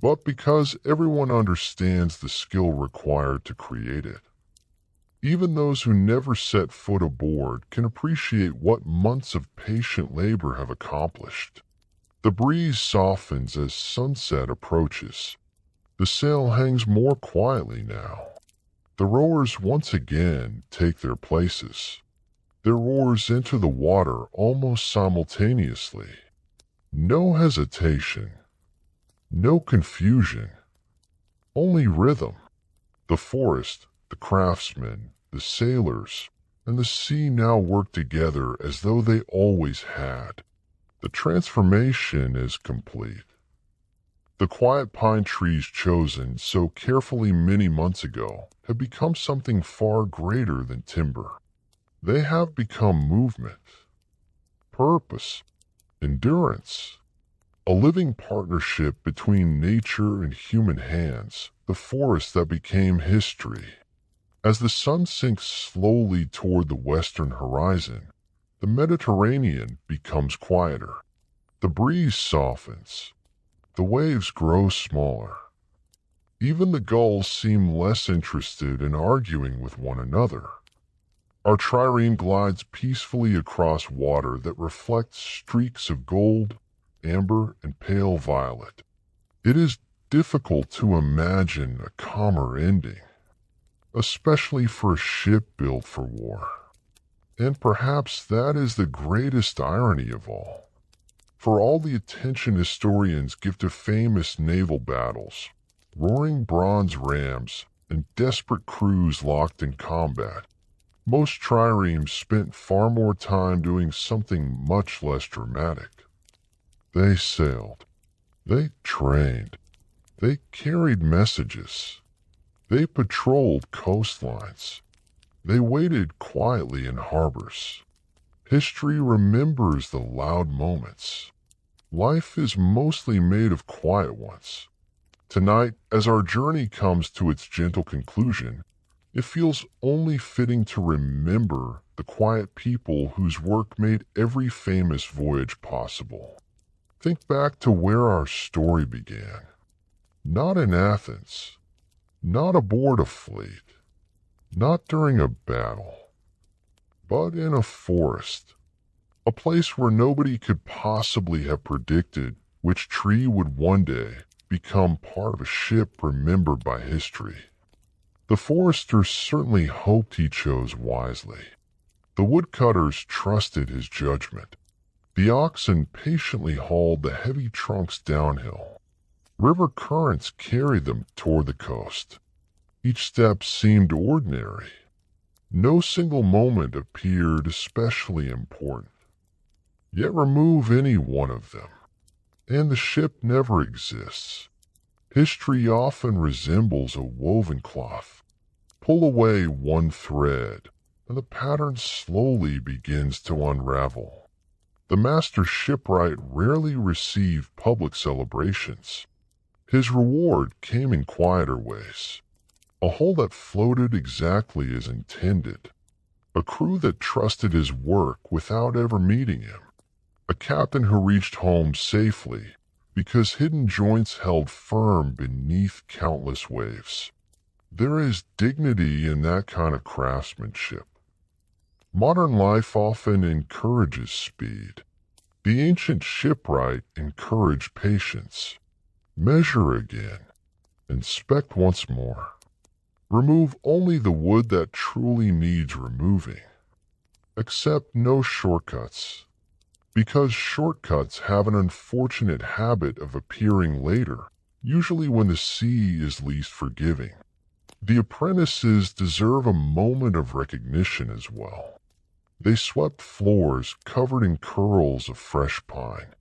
but because everyone understands the skill required to create it. Even those who never set foot aboard can appreciate what months of patient labor have accomplished. The breeze softens as sunset approaches. The sail hangs more quietly now. The rowers once again take their places. Their oars enter the water almost simultaneously. No hesitation, no confusion, only rhythm. The forest, the craftsmen, the sailors, and the sea now work together as though they always had. The transformation is complete. The quiet pine trees chosen so carefully many months ago have become something far greater than timber. They have become movement, purpose, endurance, a living partnership between nature and human hands, the forest that became history. As the sun sinks slowly toward the western horizon, the Mediterranean becomes quieter. The breeze softens. The waves grow smaller. Even the gulls seem less interested in arguing with one another. Our trireme glides peacefully across water that reflects streaks of gold, amber, and pale violet. It is difficult to imagine a calmer ending, especially for a ship built for war. And perhaps that is the greatest irony of all. For all the attention historians give to famous naval battles, roaring bronze rams, and desperate crews locked in combat, most triremes spent far more time doing something much less dramatic. They sailed. They trained. They carried messages. They patrolled coastlines. They waited quietly in harbors. History remembers the loud moments. Life is mostly made of quiet ones. Tonight, as our journey comes to its gentle conclusion, it feels only fitting to remember the quiet people whose work made every famous voyage possible. Think back to where our story began. Not in Athens, not aboard a fleet, not during a battle, but in a forest, a place where nobody could possibly have predicted which tree would one day become part of a ship remembered by history. The foresters certainly hoped he chose wisely. The woodcutters trusted his judgment. The oxen patiently hauled the heavy trunks downhill. River currents carried them toward the coast. Each step seemed ordinary. No single moment appeared especially important. Yet remove any one of them, and the ship never exists. History often resembles a woven cloth. Pull away one thread, and the pattern slowly begins to unravel. The master shipwright rarely received public celebrations. His reward came in quieter ways. A hull that floated exactly as intended. a crew that trusted his work without ever meeting him, a captain who reached home safely because hidden joints held firm beneath countless waves. There is dignity in that kind of craftsmanship. Modern life often encourages speed. The ancient shipwright encouraged patience. Measure again. Inspect once more. Remove only the wood that truly needs removing. Accept no shortcuts, because shortcuts have an unfortunate habit of appearing later, usually when the sea is least forgiving. The apprentices deserve a moment of recognition as well. They swept floors covered in curls of fresh pine,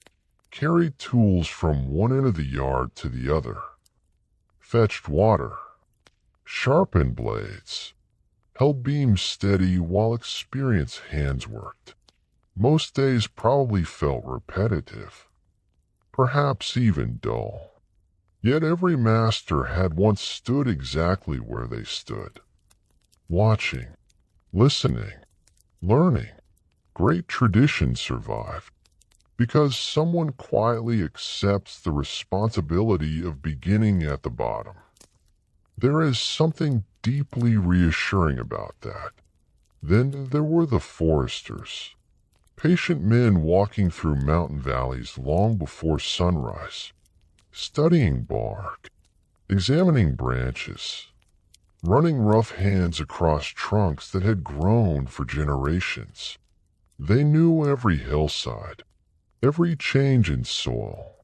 carried tools from one end of the yard to the other, fetched water, sharpened blades, held beams steady while experienced hands worked. Most days probably felt repetitive, perhaps even dull. Yet every master had once stood exactly where they stood, watching, listening, learning. Great traditions survive because someone quietly accepts the responsibility of beginning at the bottom. There is something deeply reassuring about that. Then there were the foresters, patient men walking through mountain valleys long before sunrise, studying bark, examining branches, running rough hands across trunks that had grown for generations. They knew every hillside, every change in soil,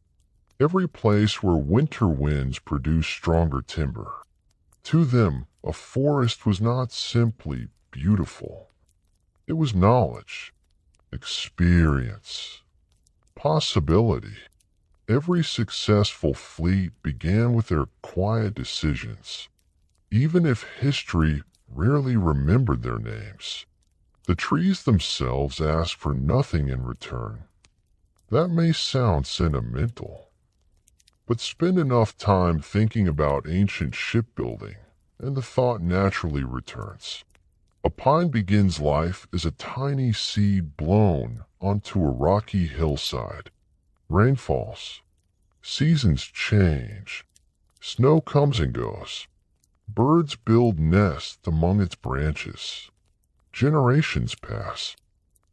every place where winter winds produced stronger timber. To them, a forest was not simply beautiful. It was knowledge, experience, possibility. Every successful fleet began with their quiet decisions, even if history rarely remembered their names. The trees themselves asked for nothing in return. That may sound sentimental, but spend enough time thinking about ancient shipbuilding, and the thought naturally returns. A pine begins life as a tiny seed blown onto a rocky hillside. Rain falls. Seasons change. Snow comes and goes. Birds build nests among its branches. Generations pass.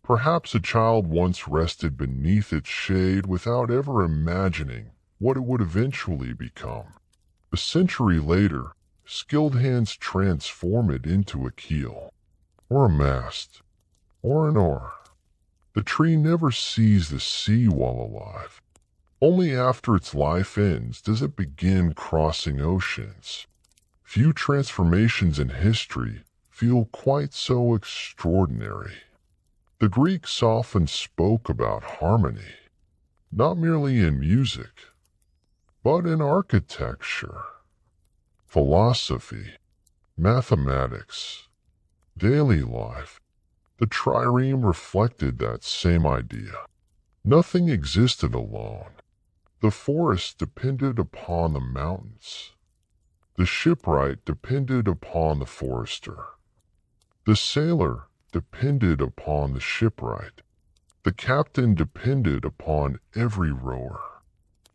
Perhaps a child once rested beneath its shade without ever imagining what it would eventually become. A century later, skilled hands transform it into a keel, or a mast, or an oar. The tree never sees the sea while alive. Only after its life ends does it begin crossing oceans. Few transformations in history feel quite so extraordinary. The Greeks often spoke about harmony, not merely in music, but in architecture, philosophy, mathematics, daily life. The Trireme reflected that same idea. Nothing existed alone. The forest depended upon the mountains. The shipwright depended upon the forester. The sailor depended upon the shipwright. The captain depended upon every rower.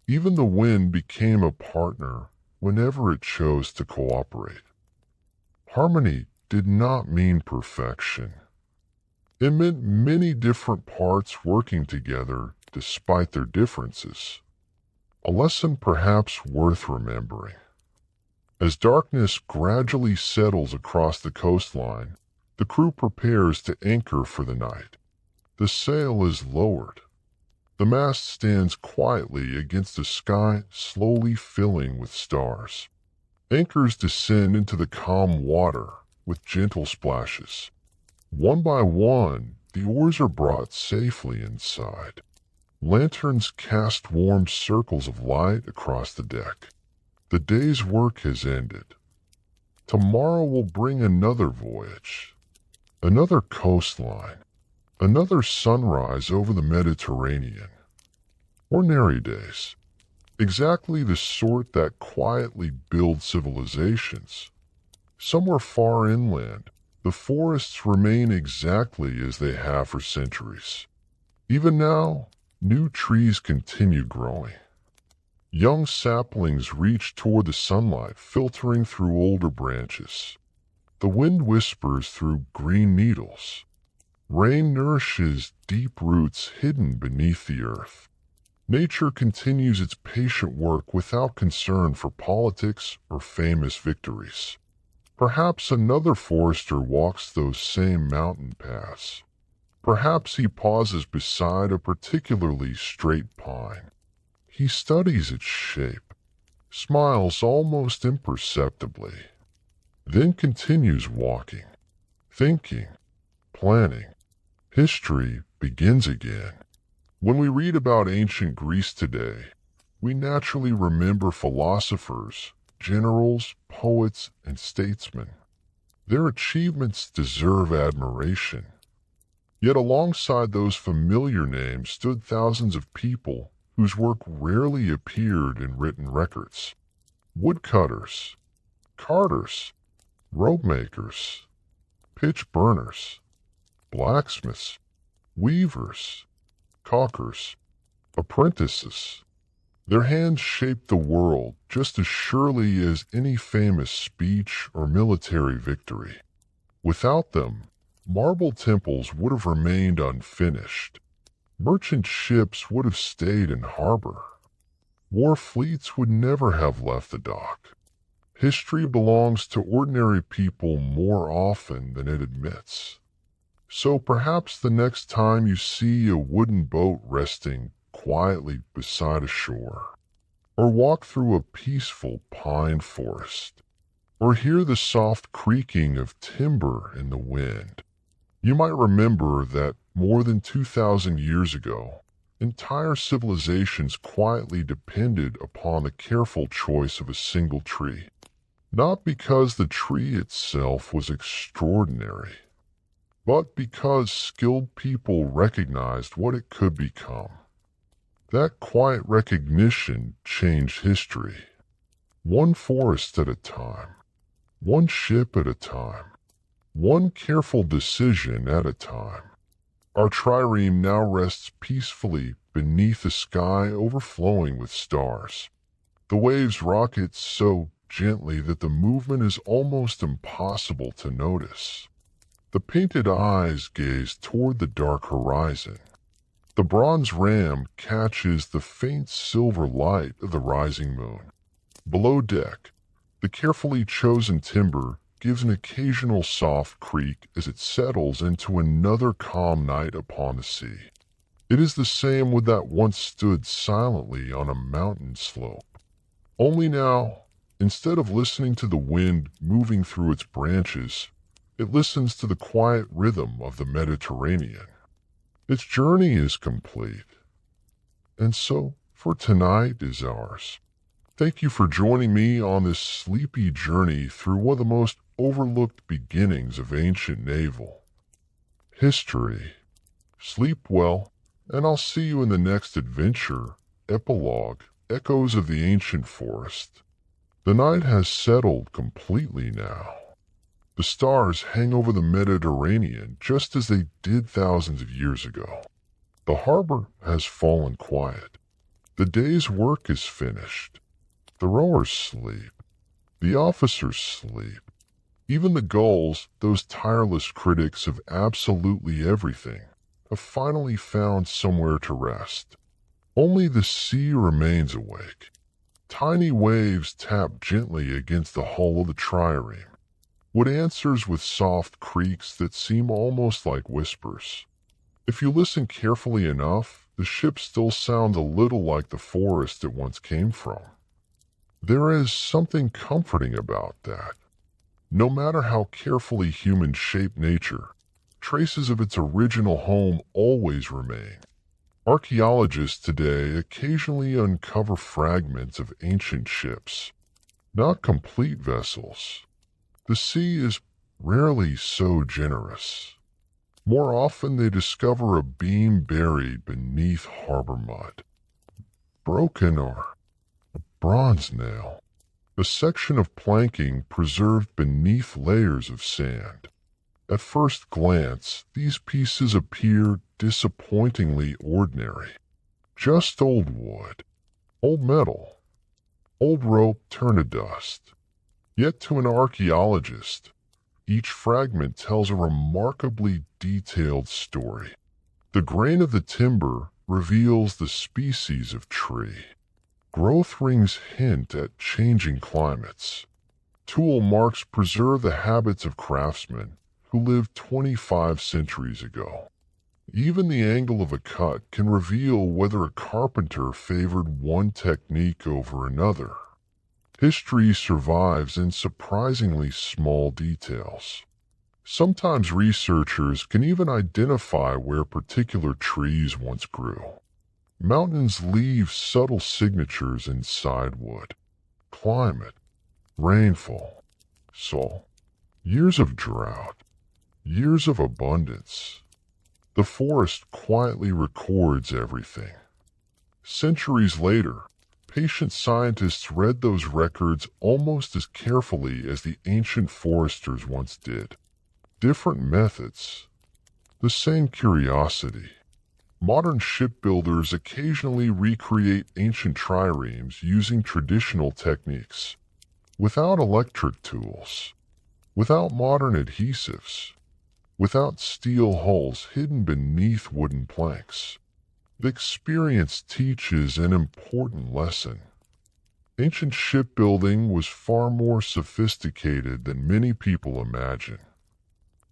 Even the wind became a partner whenever it chose to cooperate. Harmony did not mean perfection. It meant many different parts working together despite their differences. A lesson perhaps worth remembering. As darkness gradually settles across the coastline, the crew prepares to anchor for the night. The sail is lowered. The mast stands quietly against a sky slowly filling with stars. Anchors descend into the calm water with gentle splashes. One by one, the oars are brought safely inside. Lanterns cast warm circles of light across the deck. The day's work has ended. Tomorrow will bring another voyage, another coastline, another sunrise over the Mediterranean. Ordinary days, exactly the sort that quietly build civilizations. Some were far inland, the forests remain exactly as they have for centuries. Even now, new trees continue growing. Young saplings reach toward the sunlight, filtering through older branches. The wind whispers through green needles. Rain nourishes deep roots hidden beneath the earth. Nature continues its patient work without concern for politics or famous victories. Perhaps another forester walks those same mountain paths. Perhaps he pauses beside a particularly straight pine. He studies its shape, smiles almost imperceptibly, then continues walking, thinking, planning. History begins again. When we read about ancient Greece today, we naturally remember philosophers, generals, poets, and statesmen. Their achievements deserve admiration. Yet alongside those familiar names stood thousands of people whose work rarely appeared in written records. Woodcutters, carters, rope makers, pitch burners, blacksmiths, weavers, caulkers, apprentices. Their hands shaped the world just as surely as any famous speech or military victory. Without them, marble temples would have remained unfinished. Merchant ships would have stayed in harbor. War fleets would never have left the dock. History belongs to ordinary people more often than it admits. So perhaps the next time you see a wooden boat resting quietly beside a shore, or walk through a peaceful pine forest, or hear the soft creaking of timber in the wind, you might remember that more than 2,000 years ago, entire civilizations quietly depended upon the careful choice of a single tree, not because the tree itself was extraordinary, but because skilled people recognized what it could become. That quiet recognition changed history, one forest at a time, one ship at a time, one careful decision at a time. Our trireme now rests peacefully beneath a sky overflowing with stars. The waves rock it so gently that the movement is almost impossible to notice. The painted eyes gaze toward the dark horizon. The bronze ram catches the faint silver light of the rising moon. Below deck, the carefully chosen timber gives an occasional soft creak as it settles into another calm night upon the sea. It is the same wood that once stood silently on a mountain slope. Only now, instead of listening to the wind moving through its branches, it listens to the quiet rhythm of the Mediterranean. Its journey is complete, and so for tonight is ours. Thank you for joining me on this sleepy journey through one of the most overlooked beginnings of ancient naval history. Sleep well, and I'll see you in the next adventure, epilogue, Echoes of the Ancient Forest. The night has settled completely now. The stars hang over the Mediterranean just as they did thousands of years ago. The harbor has fallen quiet. The day's work is finished. The rowers sleep. The officers sleep. Even the gulls, those tireless critics of absolutely everything, have finally found somewhere to rest. Only the sea remains awake. Tiny waves tap gently against the hull of the trireme. Wood answers with soft creaks that seem almost like whispers. If you listen carefully enough, the ship still sounds a little like the forest it once came from. There is something comforting about that. No matter how carefully humans shape nature, traces of its original home always remain. Archaeologists today occasionally uncover fragments of ancient ships, not complete vessels. The sea is rarely so generous. More often they discover a beam buried beneath harbor mud, broken or a bronze nail, a section of planking preserved beneath layers of sand. At first glance, these pieces appear disappointingly ordinary. Just old wood, old metal, old rope turned to dust. Yet to an archaeologist, each fragment tells a remarkably detailed story. The grain of the timber reveals the species of tree. Growth rings hint at changing climates. Tool marks preserve the habits of craftsmen who lived 25 centuries ago. Even the angle of a cut can reveal whether a carpenter favored one technique over another. History survives in surprisingly small details. Sometimes researchers can even identify where particular trees once grew. Mountains leave subtle signatures inside wood. Climate, rainfall, soil, years of drought, years of abundance. The forest quietly records everything. Centuries later, patient scientists read those records almost as carefully as the ancient foresters once did. Different methods, the same curiosity. Modern shipbuilders occasionally recreate ancient triremes using traditional techniques, without electric tools, without modern adhesives, without steel hulls hidden beneath wooden planks. The experience teaches an important lesson. Ancient shipbuilding was far more sophisticated than many people imagine.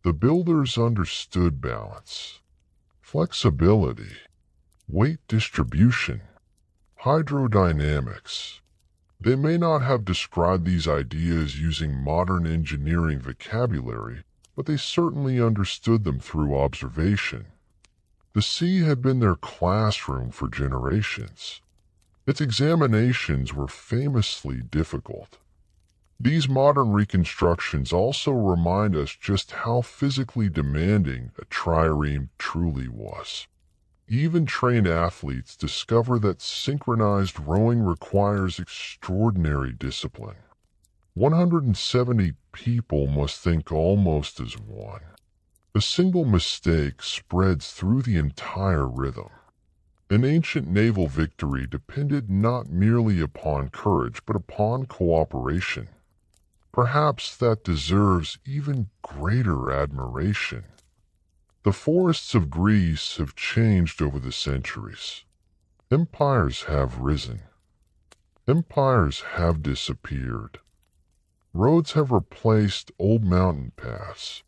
The builders understood balance, flexibility, weight distribution, hydrodynamics. They may not have described these ideas using modern engineering vocabulary, but they certainly understood them through observation. The sea had been their classroom for generations. Its examinations were famously difficult. These modern reconstructions also remind us just how physically demanding a trireme truly was. Even trained athletes discover that synchronized rowing requires extraordinary discipline. 170 people must think almost as one. A single mistake spreads through the entire rhythm. An ancient naval victory depended not merely upon courage, but upon cooperation. Perhaps that deserves even greater admiration. The forests of Greece have changed over the centuries. Empires have risen. Empires have disappeared. Roads have replaced old mountain paths.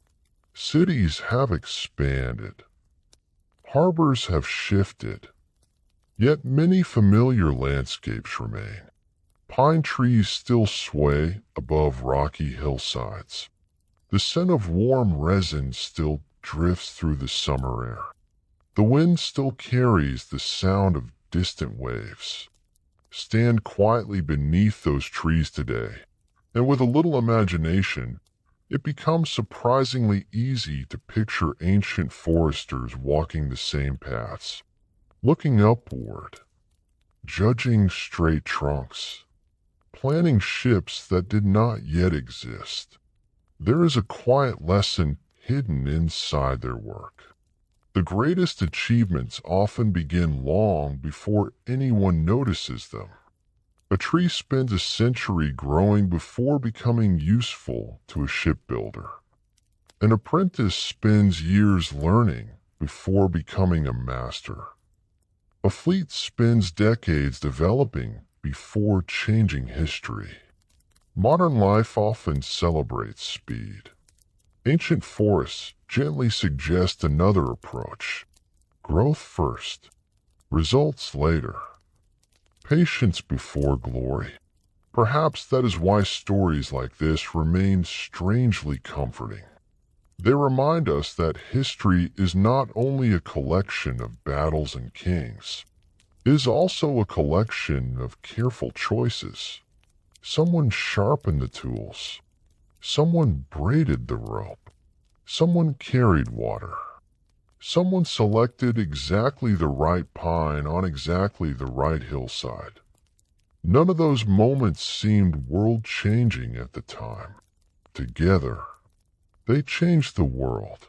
Cities have expanded. Harbors have shifted. Yet many familiar landscapes remain. Pine trees still sway above rocky hillsides. The scent of warm resin still drifts through the summer air. The wind still carries the sound of distant waves. Stand quietly beneath those trees today, and with a little imagination, it becomes surprisingly easy to picture ancient foresters walking the same paths, looking upward, judging straight trunks, planning ships that did not yet exist. There is a quiet lesson hidden inside their work. The greatest achievements often begin long before anyone notices them. A tree spends a century growing before becoming useful to a shipbuilder. An apprentice spends years learning before becoming a master. A fleet spends decades developing before changing history. Modern life often celebrates speed. Ancient forests gently suggest another approach. Growth first, results later. Patience before glory. Perhaps that is why stories like this remain strangely comforting. They remind us that history is not only a collection of battles and kings, it is also a collection of careful choices. Someone sharpened the tools. Someone braided the rope. Someone carried water. Someone selected exactly the right pine on exactly the right hillside. None of those moments seemed world-changing at the time. Together, They changed the world.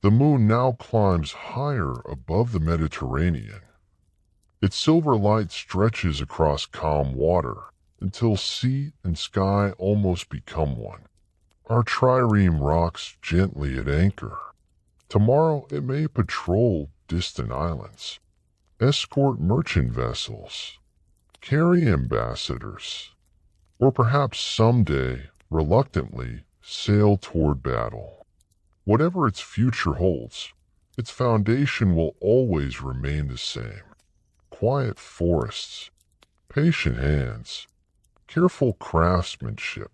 The moon now climbs higher above the Mediterranean. Its silver light stretches across calm water until sea and sky almost become one. Our trireme rocks gently at anchor. Tomorrow it may patrol distant islands, escort merchant vessels, carry ambassadors, or perhaps someday, reluctantly, sail toward battle. Whatever its future holds, its foundation will always remain the same. Quiet forests, patient hands, careful craftsmanship.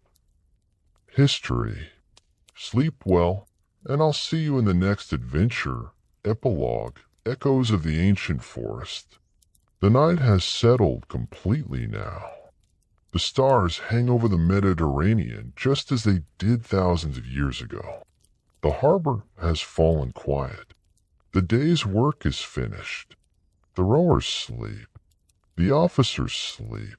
History. Sleep well, and I'll see you in the next adventure. Epilogue. Echoes of the ancient forest. The night has settled completely now. The stars hang over the Mediterranean just as they did thousands of years ago. The harbor has fallen quiet. The day's work is finished. The rowers sleep. The officers sleep.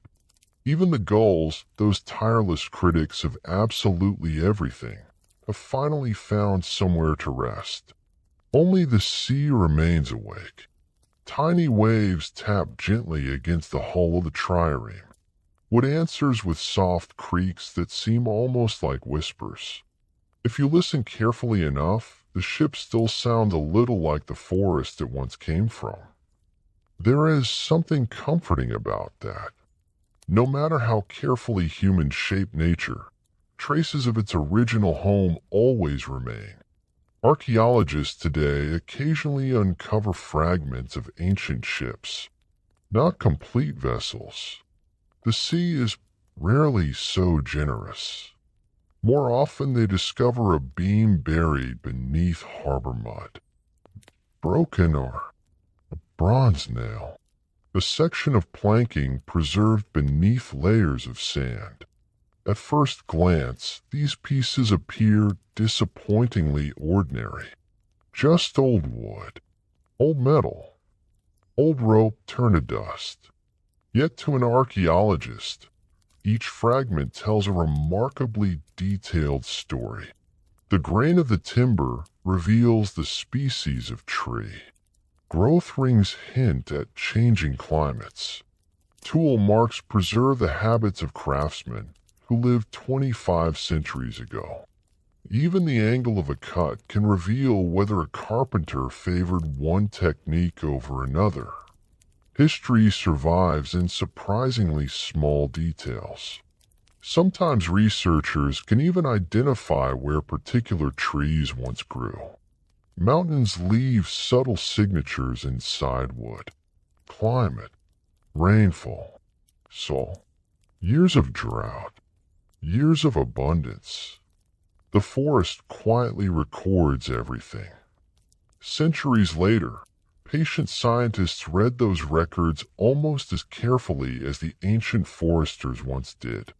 Even the gulls, those tireless critics of absolutely everything, have finally found somewhere to rest. Only the sea remains awake. Tiny waves tap gently against the hull of the trireme. Wood answers with soft creaks that seem almost like whispers. If you listen carefully enough, the ship still sounds a little like the forest it once came from. There is something comforting about that. No matter how carefully humans shape nature, traces of its original home always remain. Archaeologists today occasionally uncover fragments of ancient ships, not complete vessels. The sea is rarely so generous. More often they discover a beam buried beneath harbor mud, broken or a bronze nail, a section of planking preserved beneath layers of sand. At first glance, these pieces appear disappointingly ordinary. Just old wood, old metal, old rope turned to dust. Yet to an archaeologist, each fragment tells a remarkably detailed story. The grain of the timber reveals the species of tree. Growth rings hint at changing climates. Tool marks preserve the habits of craftsmen who lived 25 centuries ago. Even the angle of a cut can reveal whether a carpenter favored one technique over another. History survives in surprisingly small details. Sometimes researchers can even identify where particular trees once grew. Mountains leave subtle signatures inside wood. Climate, rainfall, soil, years of drought, years of abundance. The forest quietly records everything. Centuries later, patient scientists read those records almost as carefully as the ancient foresters once did.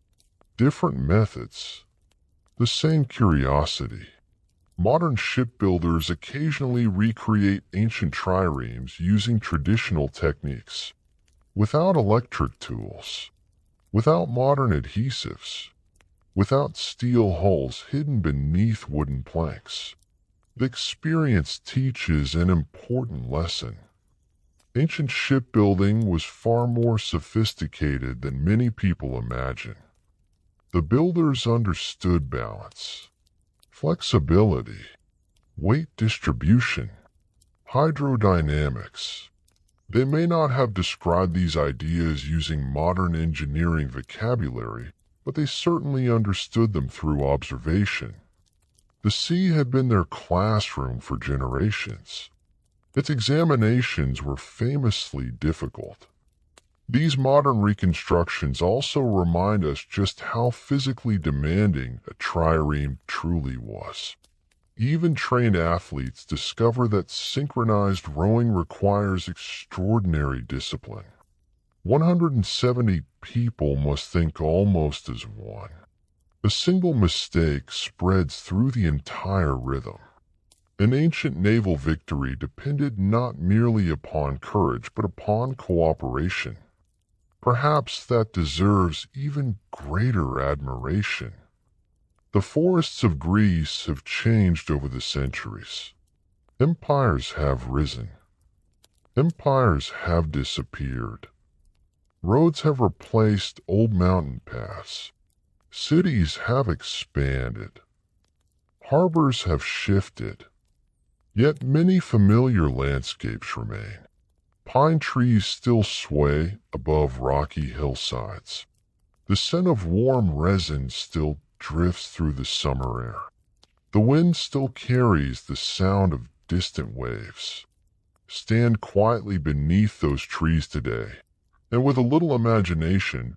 Different methods, the same curiosity. Modern shipbuilders occasionally recreate ancient triremes using traditional techniques, without electric tools, without modern adhesives, without steel hulls hidden beneath wooden planks. The experience teaches an important lesson. Ancient shipbuilding was far more sophisticated than many people imagine. The builders understood balance, flexibility, weight distribution, hydrodynamics. They may not have described these ideas using modern engineering vocabulary, but they certainly understood them through observation. The sea had been their classroom for generations. Its examinations were famously difficult. These modern reconstructions also remind us just how physically demanding a trireme truly was. Even trained athletes discover that synchronized rowing requires extraordinary discipline. 170 people must think almost as one. A single mistake spreads through the entire rhythm. An ancient naval victory depended not merely upon courage, but upon cooperation. Perhaps that deserves even greater admiration. The forests of Greece have changed over the centuries. Empires have risen. Empires have disappeared. Roads have replaced old mountain paths. Cities have expanded. Harbors have shifted. Yet many familiar landscapes remain. Pine trees still sway above rocky hillsides. The scent of warm resin still drifts through the summer air. The wind still carries the sound of distant waves. Stand quietly beneath those trees today, and with a little imagination,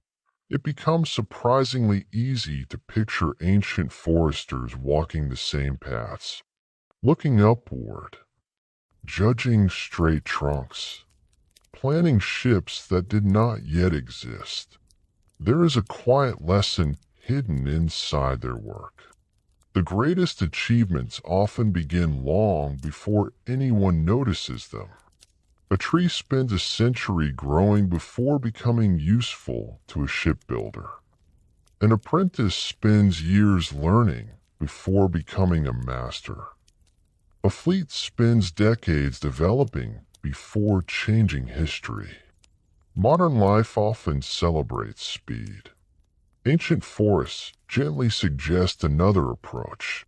it becomes surprisingly easy to picture ancient foresters walking the same paths, looking upward, judging straight trunks, planning ships that did not yet exist. There is a quiet lesson hidden inside their work. The greatest achievements often begin long before anyone notices them. A tree spends a century growing before becoming useful to a shipbuilder. An apprentice spends years learning before becoming a master. A fleet spends decades developing before changing history. Modern life often celebrates speed. Ancient forests gently suggest another approach.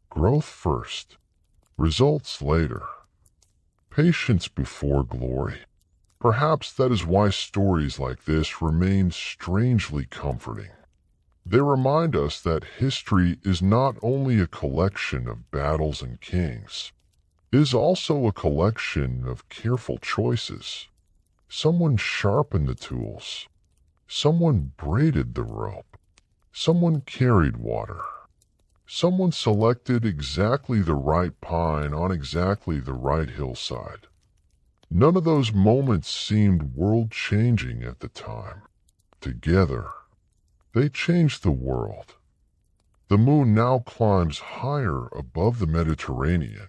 Growth first, results later. Patience before glory. Perhaps that is why stories like this remain strangely comforting. They remind us that history is not only a collection of battles and kings, it is also a collection of careful choices. Someone sharpened the tools. Someone braided the rope. Someone carried water. Someone selected exactly the right pine on exactly the right hillside. None of those moments seemed world-changing at the time. Together, they changed the world. The moon now climbs higher above the Mediterranean.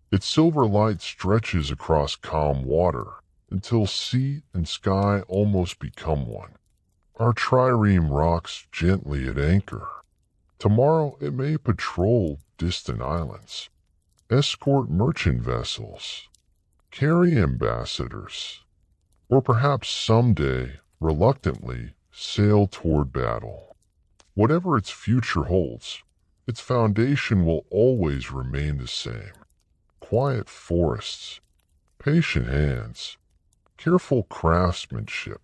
Its silver light stretches across calm water until sea and sky almost become one. Our trireme rocks gently at anchor. Tomorrow it may patrol distant islands, escort merchant vessels, carry ambassadors, or perhaps someday, reluctantly, sail toward battle. Whatever its future holds, its foundation will always remain the same. Quiet forests, patient hands, careful craftsmanship,